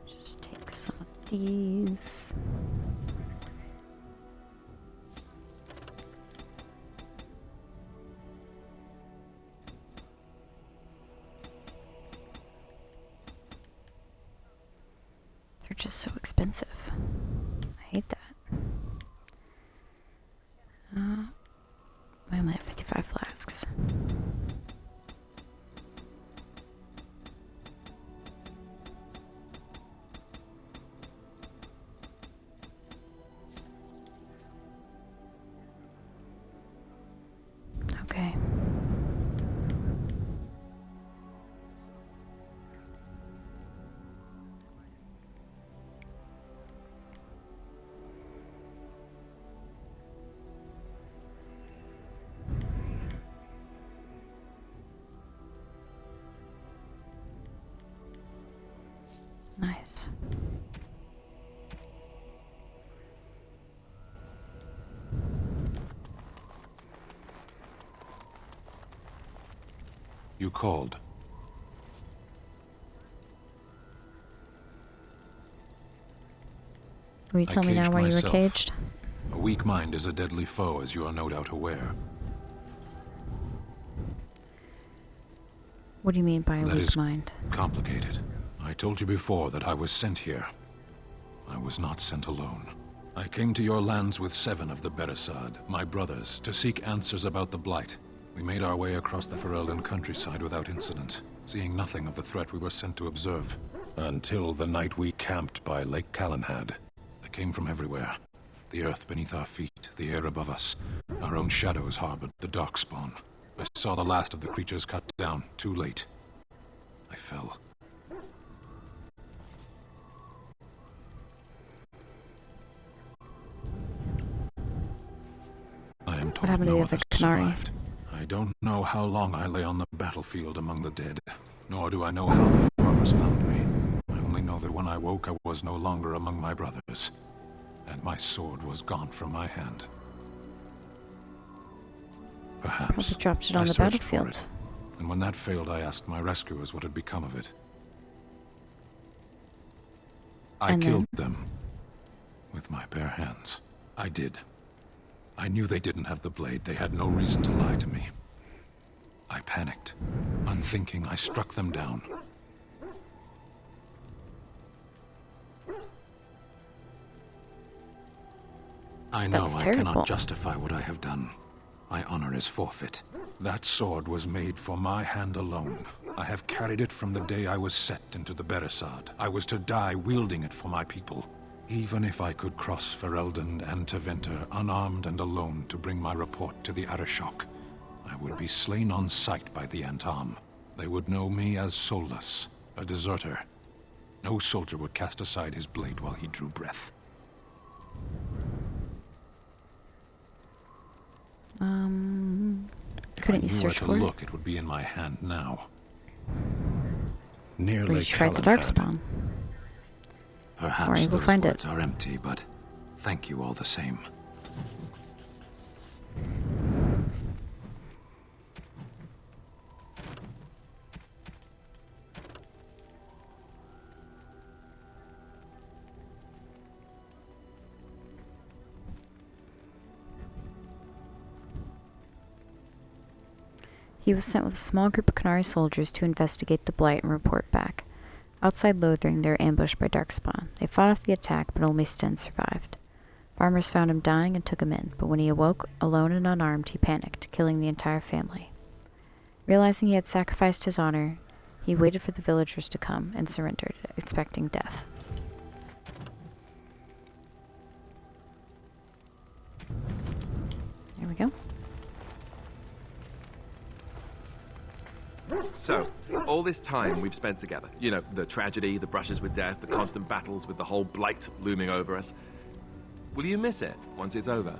Just take some of these. They're just so expensive. I hate that. I only have 55 flasks. Okay. Nice. You called. Will you tell me now why you were caged? A weak mind is a deadly foe, as you are no doubt aware. What do you mean by a That weak is mind? complicated. I told you before that I was sent here. I was not sent alone. I came to your lands with 7 of the Beresad, my brothers, to seek answers about the Blight. We made our way across the Ferelden countryside without incident, seeing nothing of the threat we were sent to observe. Until the night we camped by Lake Calenhad. They came from everywhere. The earth beneath our feet, the air above us. Our own shadows harbored the Darkspawn. I saw the last of the creatures cut down, too late. I fell. I am told What happened to no the other others Canary? survived. I don't know how long I lay on the battlefield among the dead, nor do I know how the farmers found me. I only know that when I woke, I was no longer among my brothers, and my sword was gone from my hand. Perhaps Probably dropped it on I the searched battlefield. for it, and when that failed, I asked my rescuers what had become of it. I And killed them with my bare hands. I did. I knew they didn't have the blade. They had no reason to lie to me. I panicked. Unthinking, I struck them down. I know That's I terrible. cannot justify what I have done. My honor is forfeit. That sword was made for my hand alone. I have carried it from the day I was set into the Beresad. I was to die wielding it for my people. Even if I could cross Ferelden and Tevinter unarmed and alone to bring my report to the Arishok, I would be slain on sight by the Antam. They would know me as soulless, a deserter. No soldier would cast aside his blade while he drew breath. Couldn't you If I knew search where for to it? look, it would be in my hand now. Near Or you Lake should write the Calenhad. Darkspawn. Perhaps Or you will those find words it. are empty, but thank you all the same. He was sent with a small group of Qunari soldiers to investigate the blight and report back. Outside Lothering, they were ambushed by Darkspawn. They fought off the attack, but only Sten survived. Farmers found him dying and took him in, but when he awoke, alone and unarmed, he panicked, killing the entire family. Realizing he had sacrificed his honor, he waited for the villagers to come and surrendered, expecting death. There we go. So, all this time we've spent together, you know, the tragedy, the brushes with death, the constant battles with the whole blight looming over us. Will you miss it once it's over?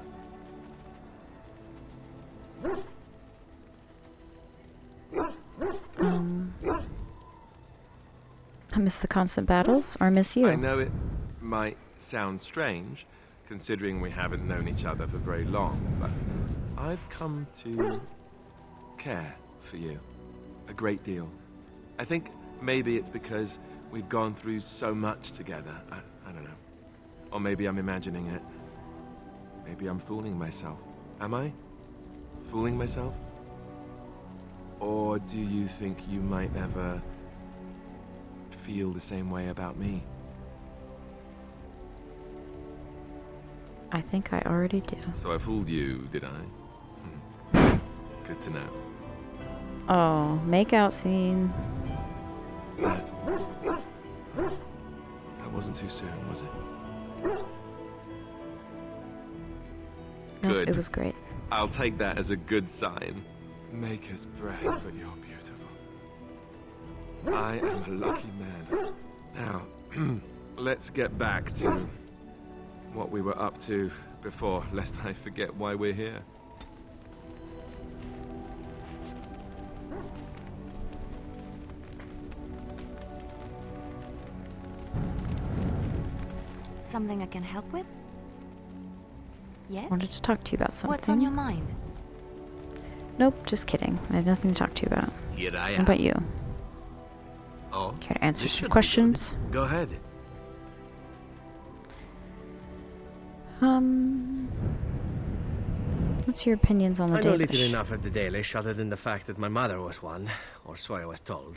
I miss the constant battles, or I miss you. I know it might sound strange, considering we haven't known each other for very long, but I've come to care for you a great deal. I think maybe it's because we've gone through so much together. I don't know. Or maybe I'm imagining it. Maybe I'm fooling myself. Am I? Fooling myself? Or do you think you might ever feel the same way about me? I think I already do. So I fooled you, did I? Good to know. Oh, make out scene. That wasn't too soon, was it? No, Good. it was great. I'll take that as a good sign. Maker's breath, but you're beautiful. I am a lucky man. Now, let's get back to what we were up to before, lest I forget why we're here. Something I can help with? Yes? I wanted to talk to you about something. What's on your mind? Nope, just kidding. I have nothing to talk to you about. Here I am. What about you? Oh, Care to answer this some should be questions? good. Go ahead. What's your opinions on the I know Dalish? little enough of the Dalish, other than the fact that my mother was one, or so I was told.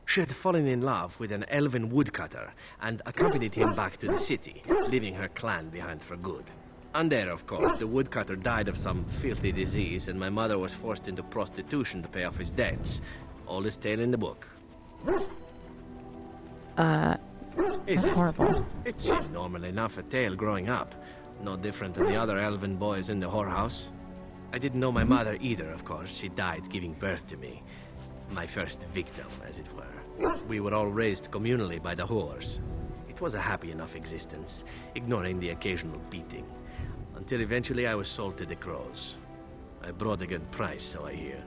She had fallen in love with an elven woodcutter and accompanied him back to the city, leaving her clan behind for good. And there, of course, the woodcutter died of some filthy disease, and my mother was forced into prostitution to pay off his debts. Oldest tale in the book. It's horrible. It seemed normal enough a tale growing up. No different than the other elven boys in the whorehouse. I didn't know my mother either, of course. She died giving birth to me. My first victim, as it were. We were all raised communally by the whores. It was a happy enough existence, ignoring the occasional beating. Until eventually I was sold to the crows. I brought a good price, so I hear.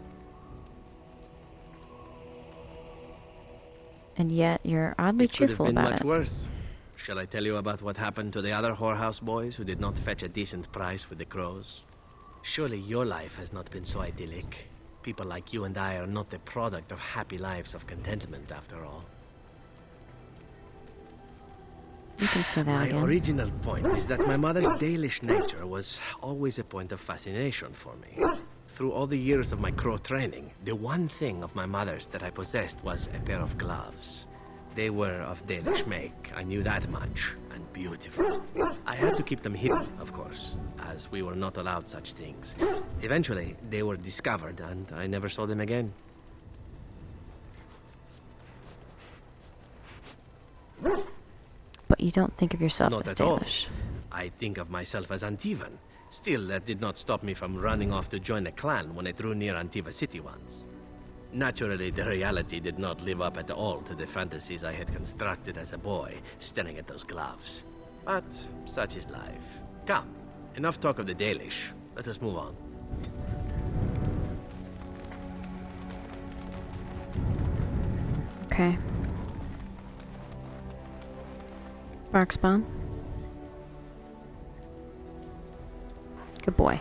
And yet you're oddly It could have cheerful been about much it. worse. Shall I tell you about what happened to the other whorehouse boys who did not fetch a decent price with the crows? Surely your life has not been so idyllic. People like you and I are not the product of happy lives of contentment, after all. You can say that My again. original point is that my mother's Dalish nature was always a point of fascination for me. Through all the years of my crow training, the one thing of my mother's that I possessed was a pair of gloves. They were of Dalish make, I knew that much, and beautiful. I had to keep them hidden, of course, as we were not allowed such things. Eventually, they were discovered, and I never saw them again. But you don't think of yourself Not as at all. Dalish. I think of myself as Antivan. Still, that did not stop me from running off to join a clan when I drew near Antiva City once. Naturally, the reality did not live up at all to the fantasies I had constructed as a boy, staring at those gloves. But such is life. Come, enough talk of the Dalish. Let us move on. Okay. Markspawn. Good boy.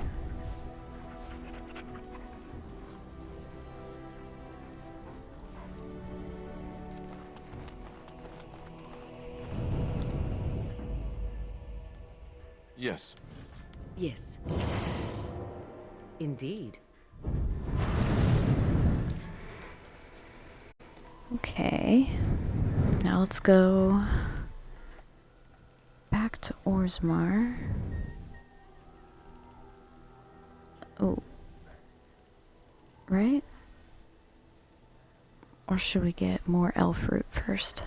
Yes. Yes. Indeed. Okay. Now let's go back to Orzammar. Oh. Right? Or should we get more elf fruit first?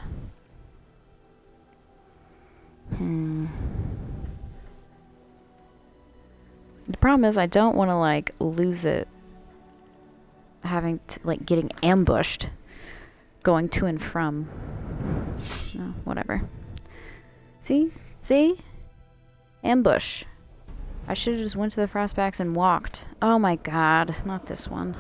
The problem is I don't want to, like, lose it having to, like, getting ambushed going to and from. No, whatever. See? See? Ambush. I should have just went to the Frostbacks and walked. Oh my god, not this one.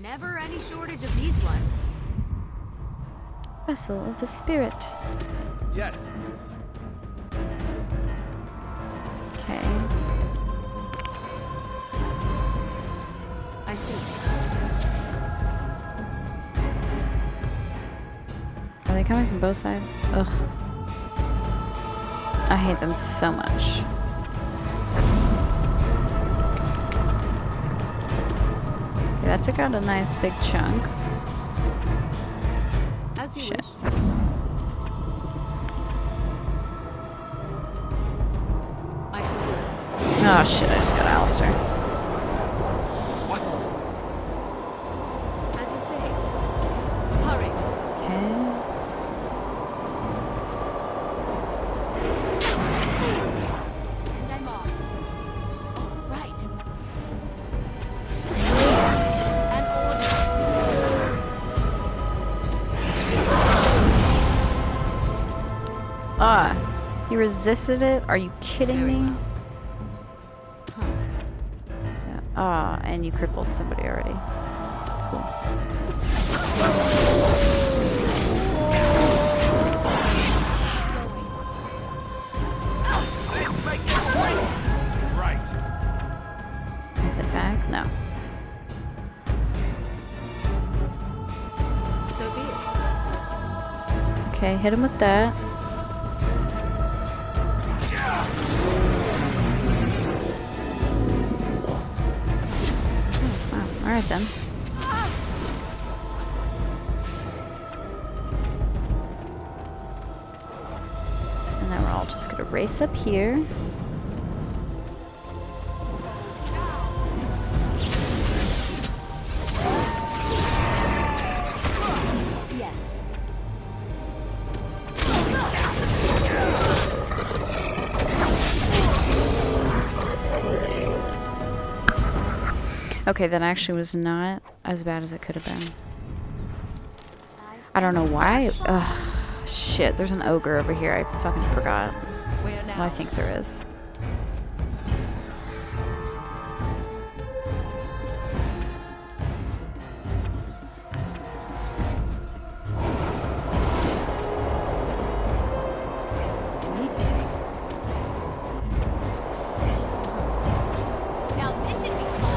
Never any shortage of these ones. Vessel of the Spirit. Yes. Okay. I see. Are they coming from both sides? Ugh. I hate them so much. Okay, that took out a nice big chunk. As you Shit. wish. I shall do it. Oh shit, I just got Alistair. What? As you say. Hurry. Okay. And I'm off. Right. An order. Ah, he resisted it? Are you kidding me? Yeah. Ah, and you crippled somebody already. Cool. Right. Is it back? No. So be it. Okay, hit him with that. Wow, alright then. And now we're all just gonna race up here. Yes. Okay, that actually was not as bad as it could have been. I don't know why. Ugh, shit, there's an ogre over here. I fucking forgot. Well, I think there is. Now this should be fun.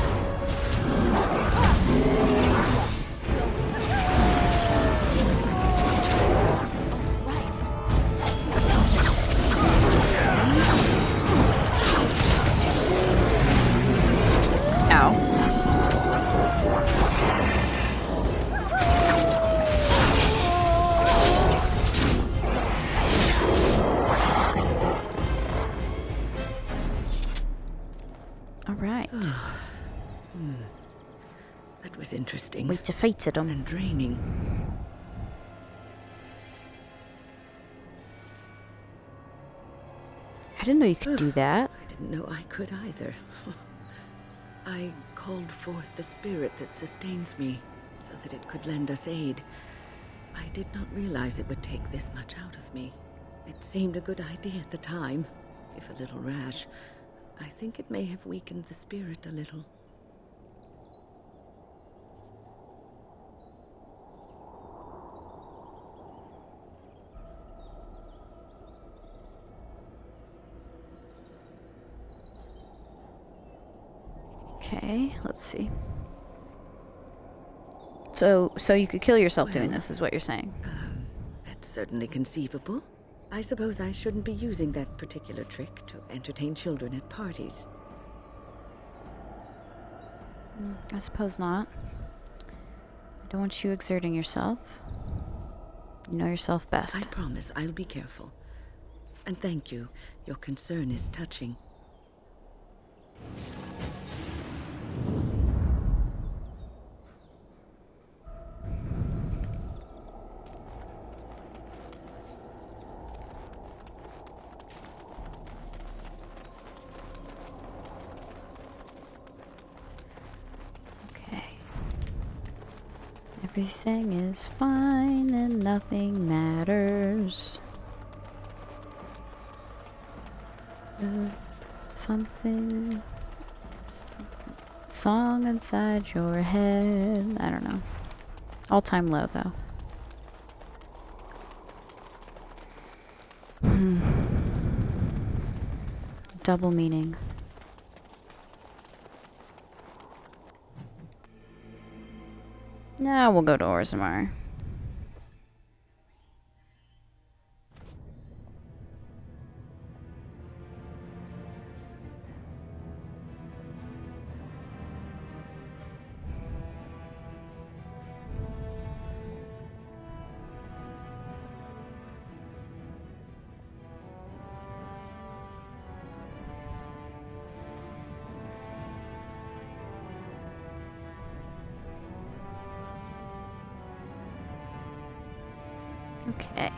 We defeated them. And draining. I didn't know you could do that. I didn't know I could either. I called forth the spirit that sustains me, so that it could lend us aid. I did not realize it would take this much out of me. It seemed a good idea at the time, if a little rash. I think it may have weakened the spirit a little. Okay, let's see. So you could kill yourself doing this, is what you're saying. That's certainly conceivable. I suppose I shouldn't be using that particular trick to entertain children at parties. I suppose not. I don't want you exerting yourself. You know yourself best. I promise I'll be careful. And thank you. Your concern is touching. Everything is fine and nothing matters. Something... Song inside your head. I don't know. All-time low, though. Double meaning. Now we'll go to Orzammar. Okay.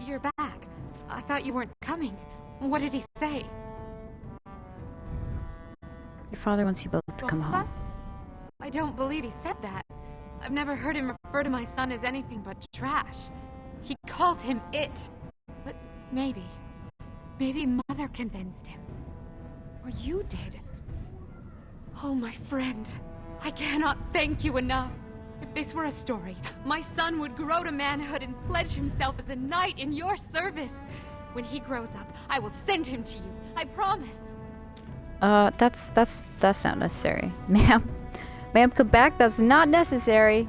You're back. I thought you weren't coming. What did he say? Your father wants you both to come home. I don't believe he said that. I've never heard him refer to my son as anything but trash. He called him it. But maybe Mother convinced him. Or you did. Oh, my friend. I cannot thank you enough. If this were a story, my son would grow to manhood and pledge himself as a knight in your service. When he grows up, I will send him to you. I promise. That's not necessary. Ma'am, come back. That's not necessary.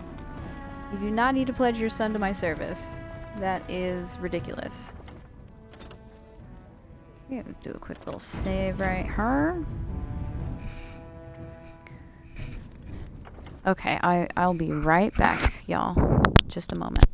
You do not need to pledge your son to my service. That is ridiculous. Yeah, do a quick little save right here. Okay, I'll be right back, y'all. Just a moment.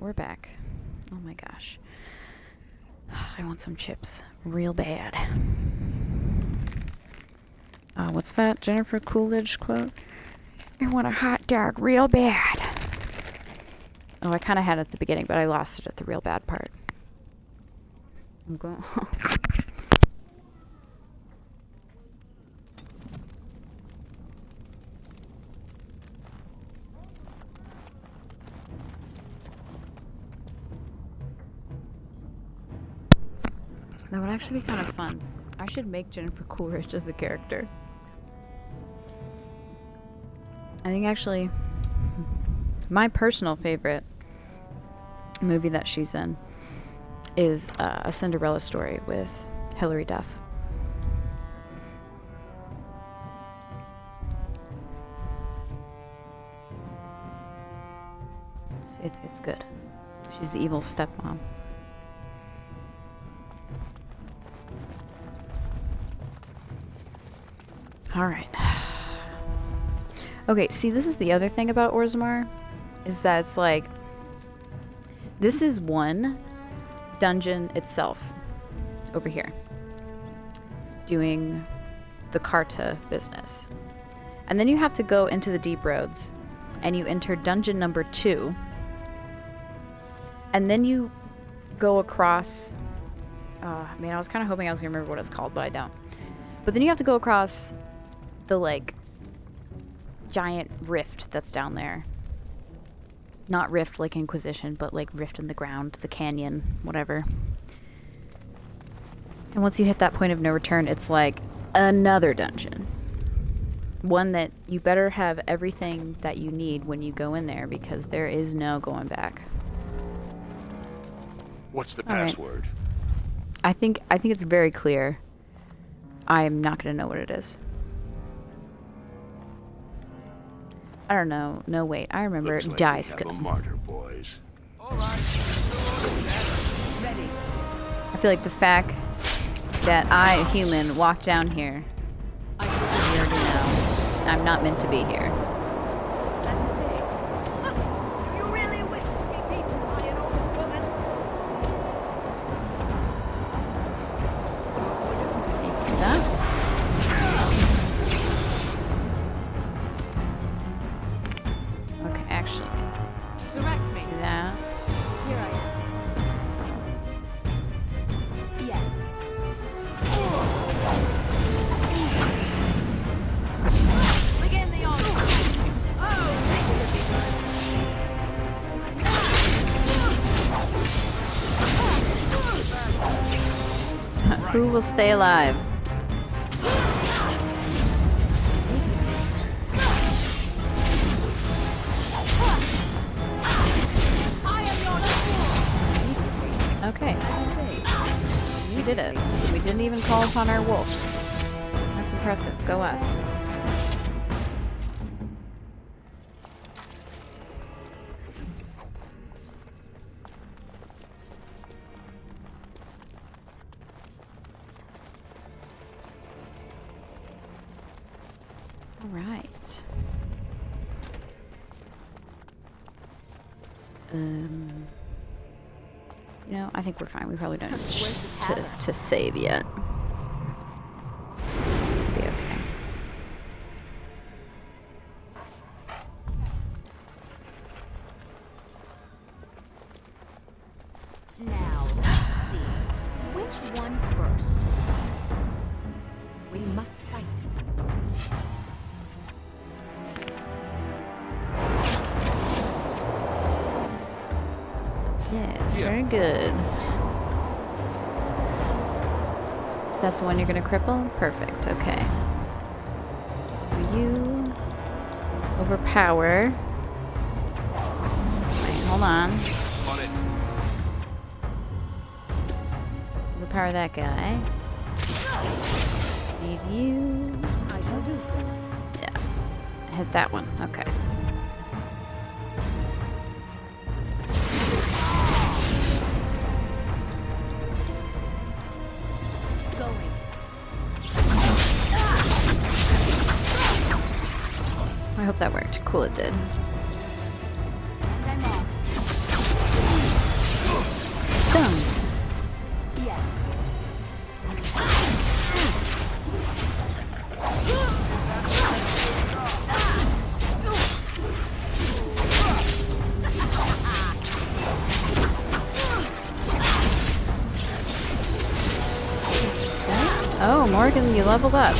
we're back. Oh my gosh. I want some chips real bad. What's that Jennifer Coolidge quote? I want a hot dog real bad. Oh, I kind of had it at the beginning, but I lost it at the real bad part. I'm going. That would actually be kind of fun. I should make Jennifer Coolidge as a character. I think actually my personal favorite movie that she's in is A Cinderella Story with Hilary Duff. It's good. She's the evil stepmom. All right. Okay, see, this is the other thing about Orzammar, is that it's like, this is one dungeon itself over here, doing the Carta business. And then you have to go into the Deep Roads, and you enter dungeon number 2, and then you go across, I mean, I was kind of hoping I was going to remember what it's called, but I don't. But then you have to go across the, like, giant rift that's down there. Not rift like Inquisition, but like rift in the ground, the canyon, whatever. And once you hit that point of no return, it's like another dungeon. One that you better have everything that you need when you go in there, because there is no going back. What's the All right. password? I think it's very clear. I'm not going to know what it is. I don't know. No, wait. I remember Looks like Die we have a Scum. martyr, boys. Ready. I feel like the fact that I, a human, walked down here, you already know I'm not meant to be here. You really wish to be beaten by an old woman? You can do that. Okay, actually. Direct me. Do that. Here I am. Yes. Begin the onslaught. Who will stay alive? Okay. We did it. We didn't even call upon our wolf. That's impressive. Go us. All right. You know, I think we're fine. We probably don't need to save yet. Be okay. Now, let's see. Which one first? We must fight. Yes, very good. Is that the one you're going to cripple? Perfect, okay. You overpower. Wait, hold on. On it. Overpower that guy. Need you. I shall do so. Yeah. Hit that one. Okay. Going. I hope that worked. Cool, it did. I'm off. stone. Yes. Oh, Morgan, you leveled up.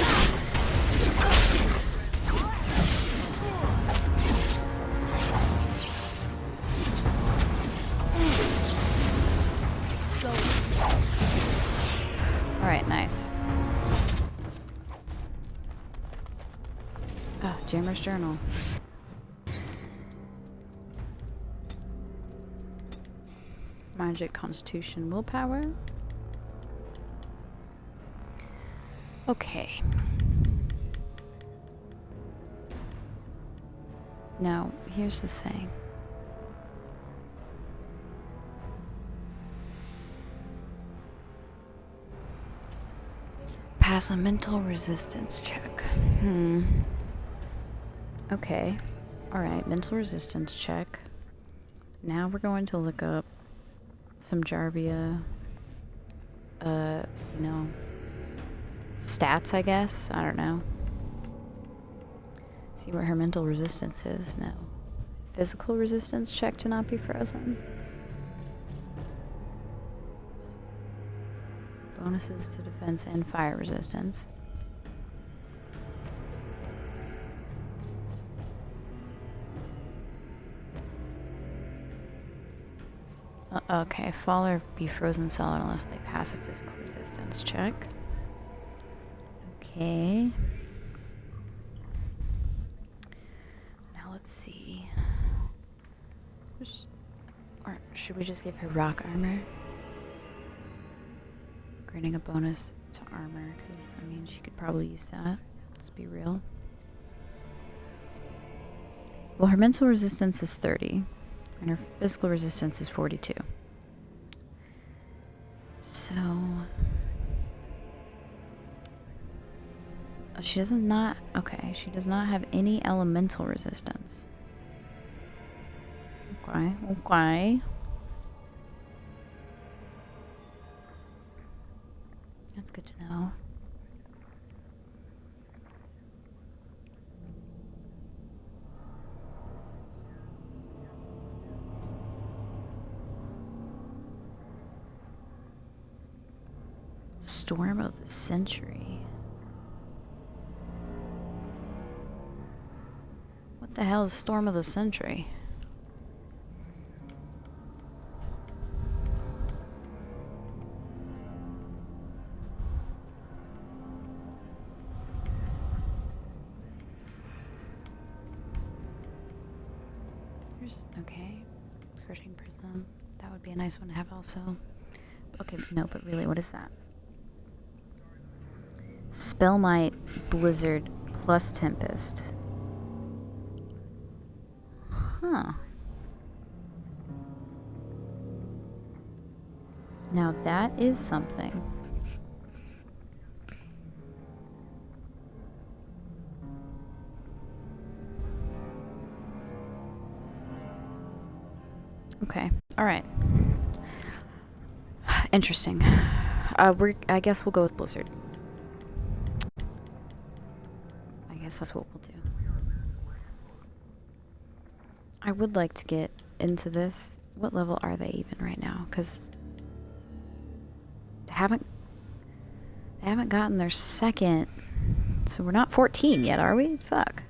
Alright, nice. Oh, Jammer's Journal. Magic, Constitution, Willpower. Okay. Now, here's the thing. Pass a mental resistance check. Okay. Alright, mental resistance check. Now we're going to look up some Jarvia, you know, stats, I guess. I don't know. See what her mental resistance is. No. Physical resistance check to not be frozen. Bonuses to defense and fire resistance. Okay, fall or be frozen solid unless they pass a physical resistance check. Okay. Now let's see. Or should we just give her rock armor? Granting a bonus to armor, because, I mean, she could probably use that. Let's be real. Well, her mental resistance is 30, and her physical resistance is 42. So... she does not... Okay, she does not have any elemental resistance. Okay, okay. That's good to know. Storm of the Century. What the hell is Storm of the Century? Okay, crushing prism. That would be a nice one to have also. Okay, no, but really, what is that? Spellmight, Blizzard, plus Tempest. Huh. Now that is something. Okay. All right. Interesting. I guess we'll go with Blizzard. I guess that's what we'll do. I would like to get into this. What level are they even right now? Because they haven't gotten their second. So we're not 14 yet, are we? Fuck.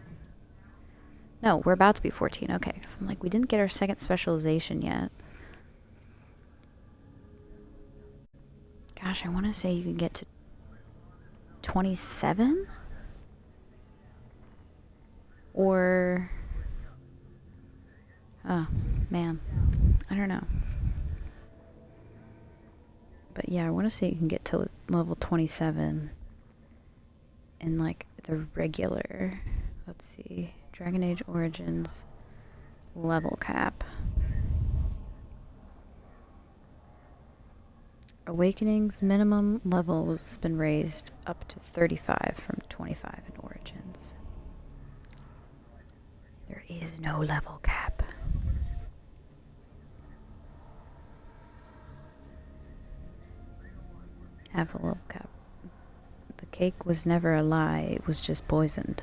No, we're about to be 14. Okay, so I'm like, we didn't get our second specialization yet. Gosh, I want to say you can get to 27? Or... oh, man. I don't know. But yeah, I want to say you can get to level 27 in, like, the regular... let's see... Dragon Age Origins level cap. Awakening's minimum level has been raised up to 35 from 25 in Origins. There is no level cap. Have a little cup. The cake was never a lie, it was just poisoned.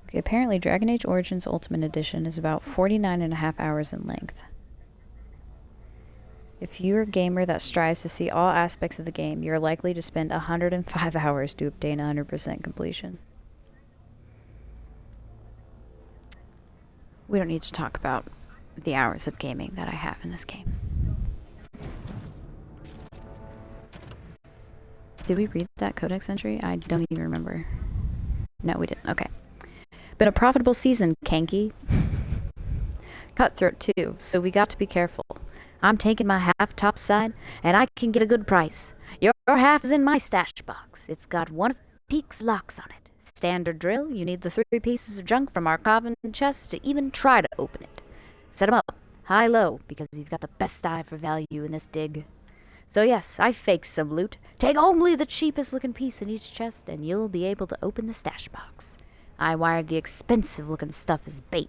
Okay, apparently Dragon Age Origins Ultimate Edition is about 49.5 hours in length. If you're a gamer that strives to see all aspects of the game, you're likely to spend 105 hours to obtain 100% completion. We don't need to talk about the hours of gaming that I have in this game. Did we read that codex entry? I don't even remember. No, we didn't. Okay. Been a profitable season, Kanky. Cutthroat too, so we got to be careful. I'm taking my half topside, and I can get a good price. Your half is in my stash box. It's got one of Peak's locks on it. Standard drill, you need the 3 pieces of junk from our coven chest to even try to open it. Set 'em up, high-low, because you've got the best eye for value in this dig. So yes, I faked some loot. Take only the cheapest-looking piece in each chest, and you'll be able to open the stash box. I wired the expensive-looking stuff as bait.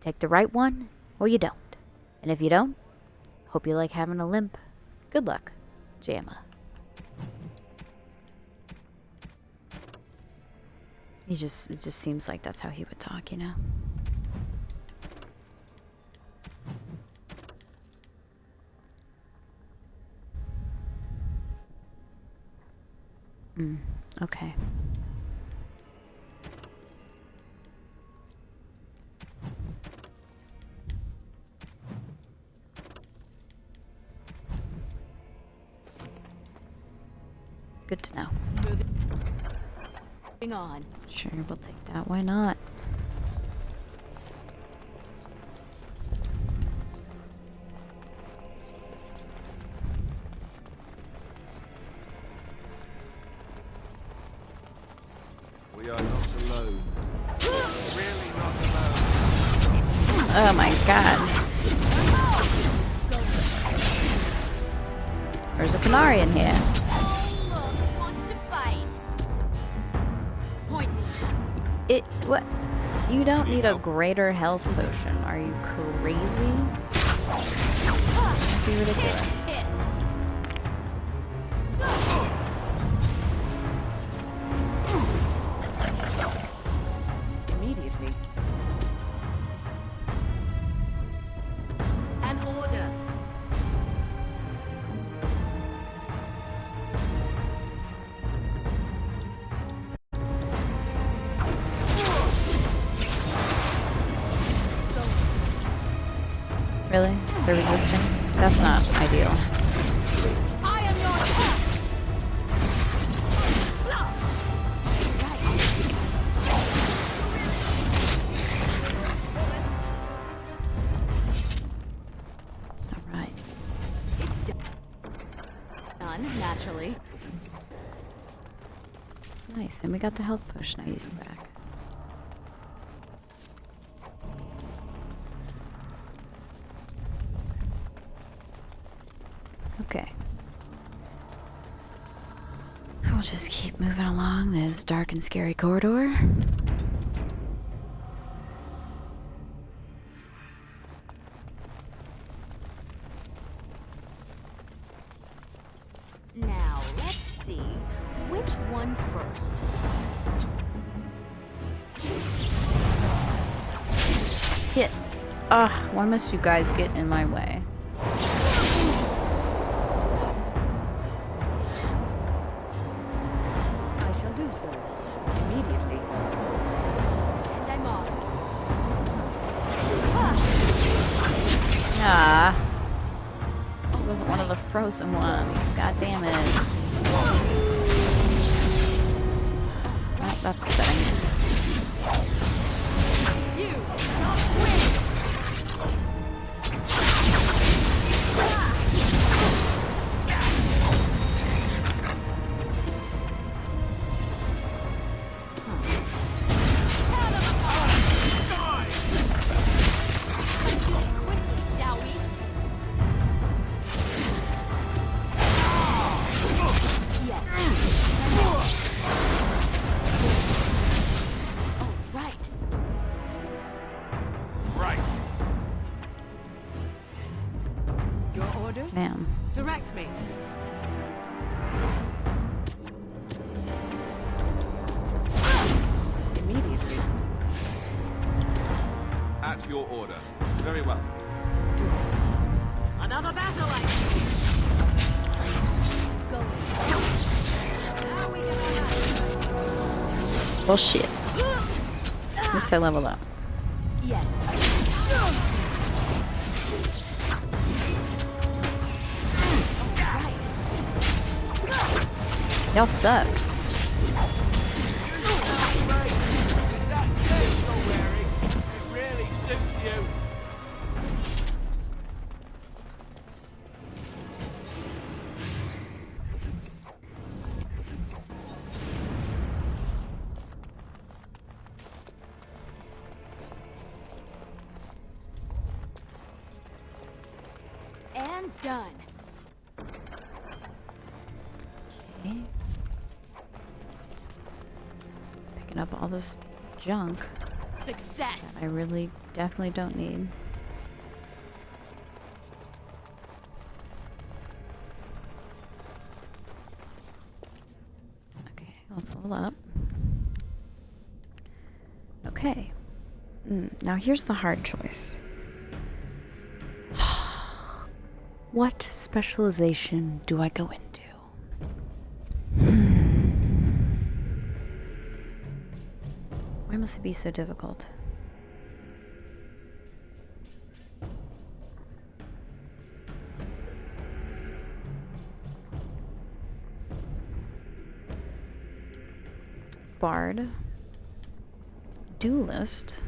Take the right one, or you don't. And if you don't, hope you like having a limp. Good luck, Jamma. It just seems like that's how he would talk, you know? Okay. Good to know. Moving on. Sure, we'll take that. Why not? We are not alone. Really not alone. Oh my god. There's a canary in here. What? You don't need a greater health potion. Are you crazy? That'd be ridiculous. Immediately. An order. Really? They're resisting? That's not ideal. I am your Alright. It's done, naturally. Nice, and we got the health potion I used back. Okay. We'll just keep moving along this dark and scary corridor. Now, let's see. Which one first? Get. Ugh, why must you guys get in my way? I shall do so. Immediately. And I'm off. Ah. It wasn't one of the frozen ones. God damn it. Well, that's upsetting. You not win. Orders? Man. Direct me. Immediately. At your order. Very well. Another battle like Go. Now we can Well, shit. At least I leveled up. Yes. Y'all suck. And done. Okay. Picking up all this junk Success. that I really definitely don't need. Okay, let's level up. Okay. Now here's the hard choice. What specialization do I go into? Why must it be so difficult? Bard. Duelist.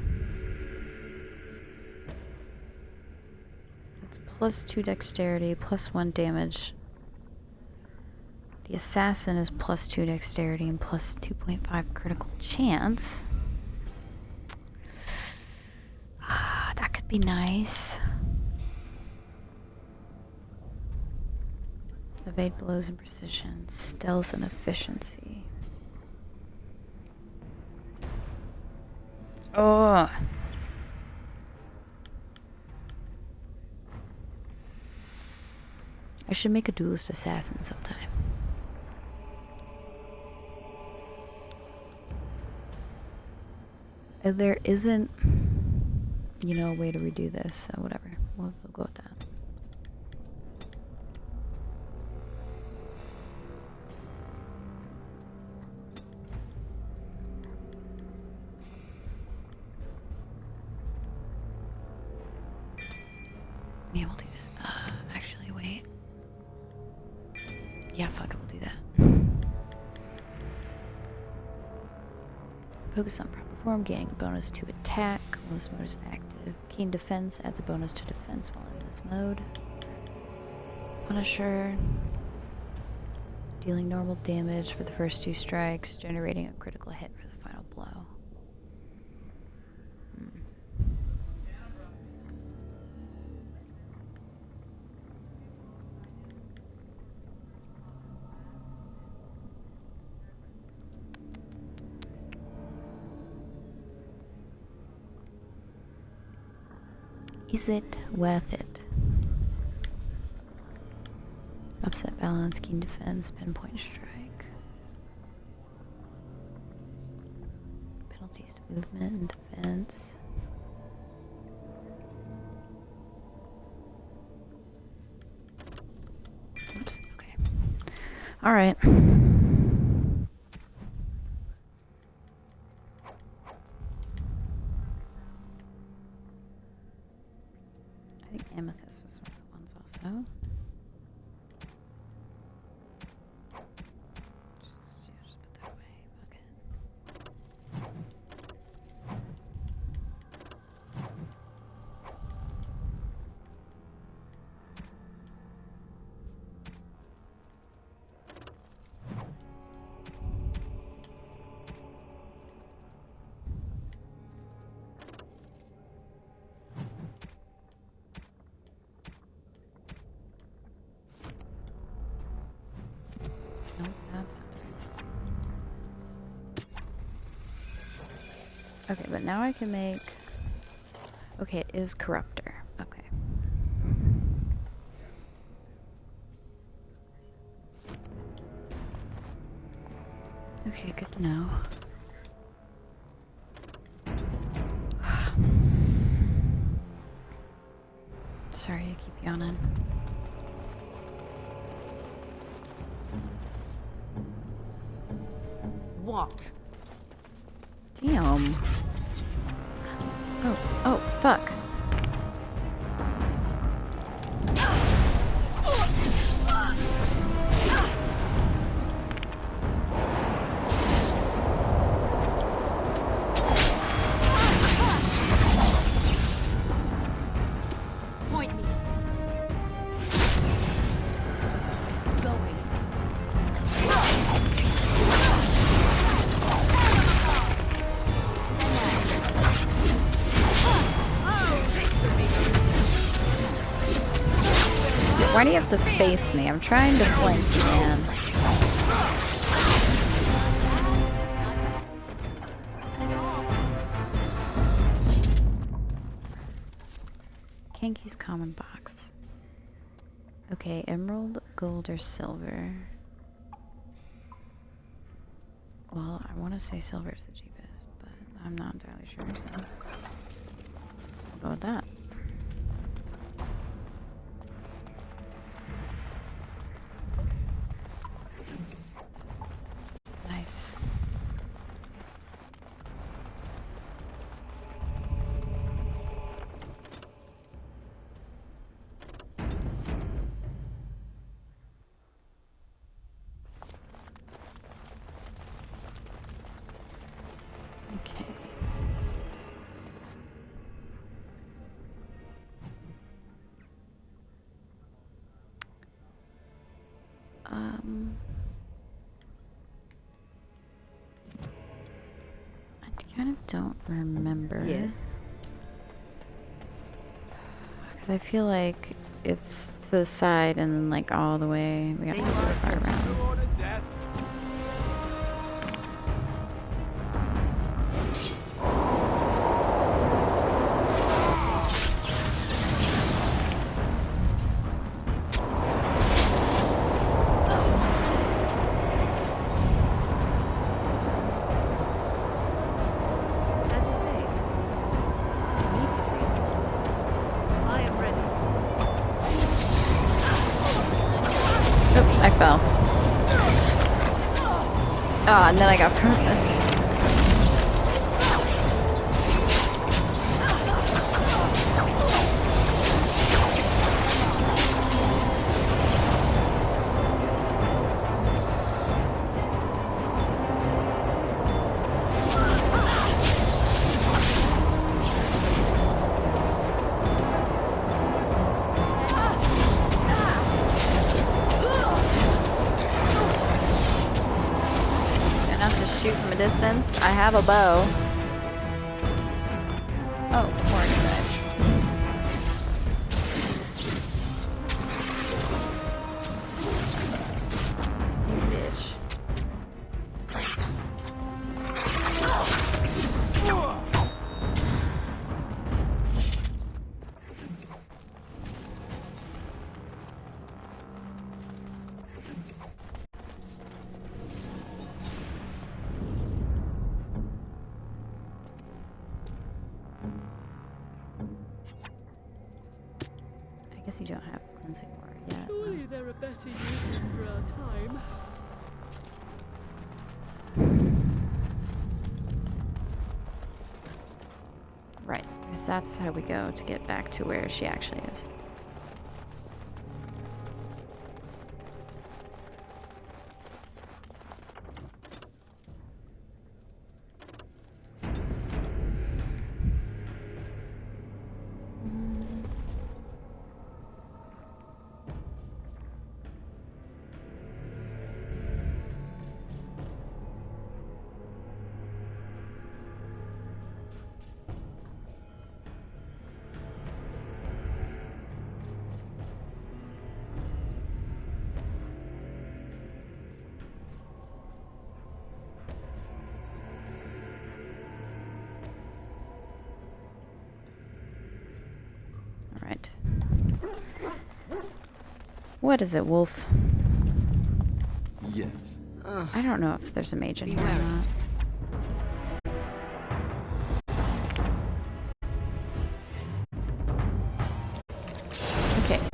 That's +2 dexterity, +1 damage. The assassin is +2 dexterity and +2.5 critical chance. That could be nice. Evade blows and precision, stealth and efficiency. Oh. I should make a duelist assassin sometime. There isn't, a way to redo this, so whatever. We'll go with that. Yeah, we'll do that. Actually, wait. Yeah, fuck it, we'll do that. Focus on proper form, gaining a bonus to attack while this mode is active. Keen defense adds a bonus to defense while in this mode. Punisher. Dealing normal damage for the first 2 strikes, generating a critical hit for the final blow. Is it worth it? Upset balance, keen defense, pinpoint strike. Penalties to movement and defense. Oops, okay. Alright. I think amethyst was one of the ones also. Just put that away. Okay. Nope, that's not the right. Okay, but now I can make... Okay, it is Corruptor. Okay. Okay, good to know. Sorry, I keep yawning. What? Damn. Oh, fuck. Point me. Going. Why do you have to face me? I'm trying to flank you, man. Kanki's common box. Okay, emerald, gold, or silver. Well, I want to say silver is the cheapest, but I'm not entirely sure, so I'll go with that. Nice. Okay. I kind of don't remember. Yes. Because I feel like it's to the side and then like all the way. We got to go far around. Oops, I fell. Oh, and then I got frozen. Distance. I have a bow. Oh, more inside. You bitch. I guess you don't have cleansing water yet. Surely there are better uses for our time. Right, because that's how we go to get back to where she actually is. Alright. What is it, Wolf? Yes. I don't know if there's a mage in here or not. In case.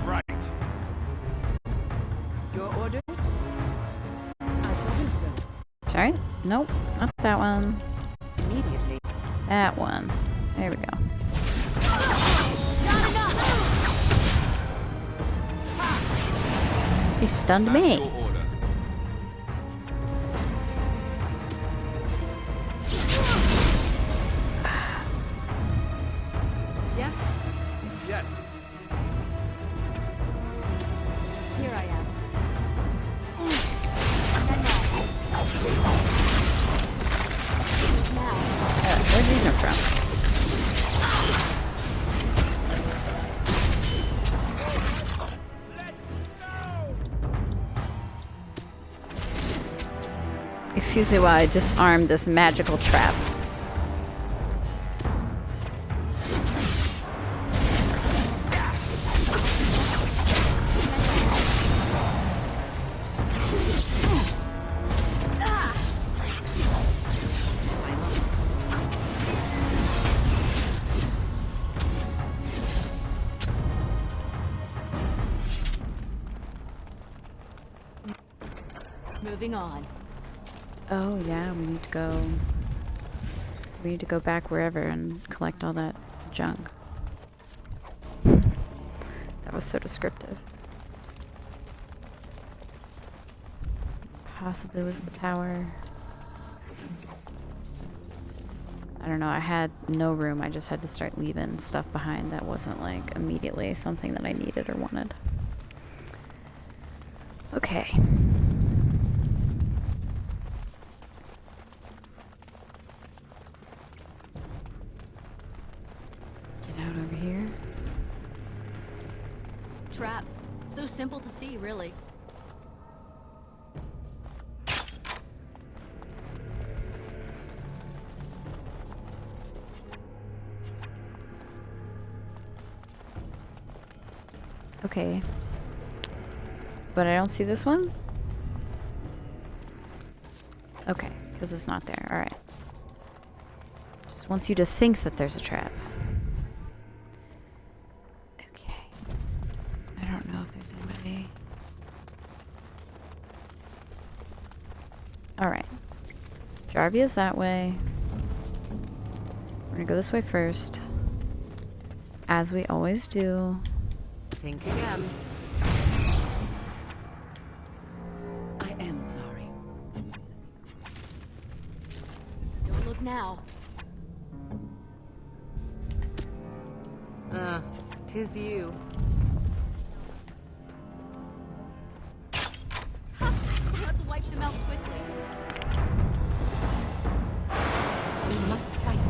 Right. Your orders? I shall do so. Sorry? Nope, not that one. Immediately. That one. There we go. He stunned me. Yes? Yes. Here I am. Where'd you come from? Excuse me while I disarm this magical trap. Moving on. Oh yeah, we need to go. We need to go back wherever and collect all that junk. That was so descriptive. Possibly was the tower. I don't know, I had no room. I just had to start leaving stuff behind that wasn't like immediately something that I needed or wanted. Okay. Get out over here. Trap. So simple to see, really. Okay. But I don't see this one? Okay, because it's not there. Alright. Just wants you to think that there's a trap. Okay. I don't know if there's anybody. Alright. Jarvia's that way. We're gonna go this way first. As we always do. Think again. I am sorry. Don't look now. 'Tis you. Let's wipe them out quickly. We must fight.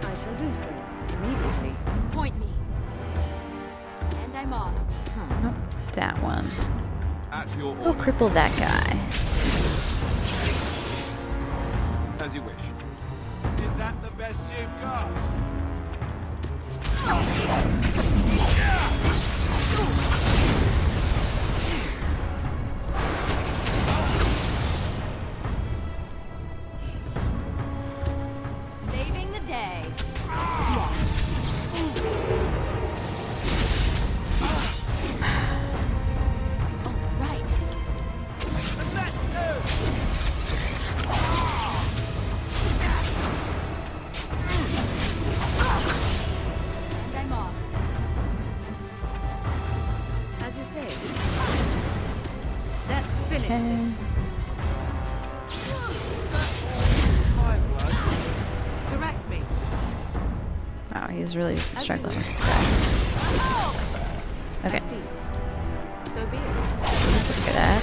I shall do so immediately. Point me. And I'm off. Nope, that one. At your Go order. cripple that guy. As you wish. Is that the best you've got? Saving the day. And I'm off. As you say. Let's finish Okay. this. Direct me. Oh, he's really struggling with this guy. Okay. So be it. That's what we're good at.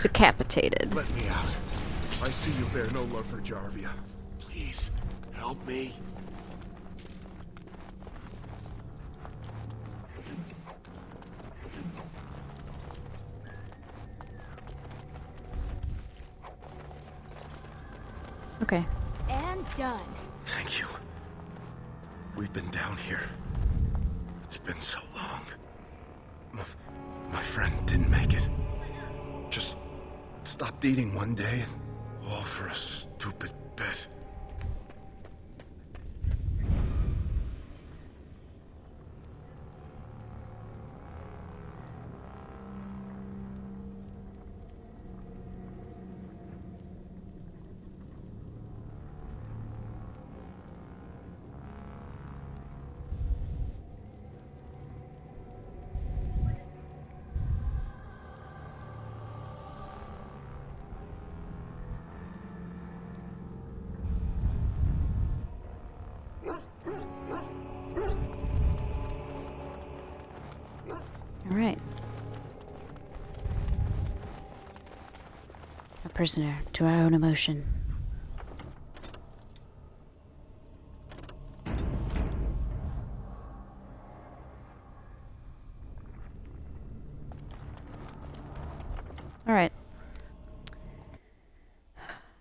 Decapitated. Let me out. I see you bear no love for Jarvia. Please, help me. Okay. And done. Thank you. We've been down here. It's been so long. My friend didn't make it. Just stopped eating one day, and all for a stupid bet. All right. A prisoner to our own emotion. All right.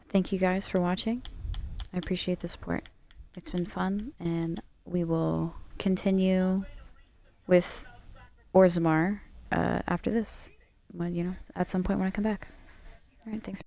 Thank you guys for watching. I appreciate the support. It's been fun, and we will continue with Orzammar after this. When, at some point when I come back. All right, thanks.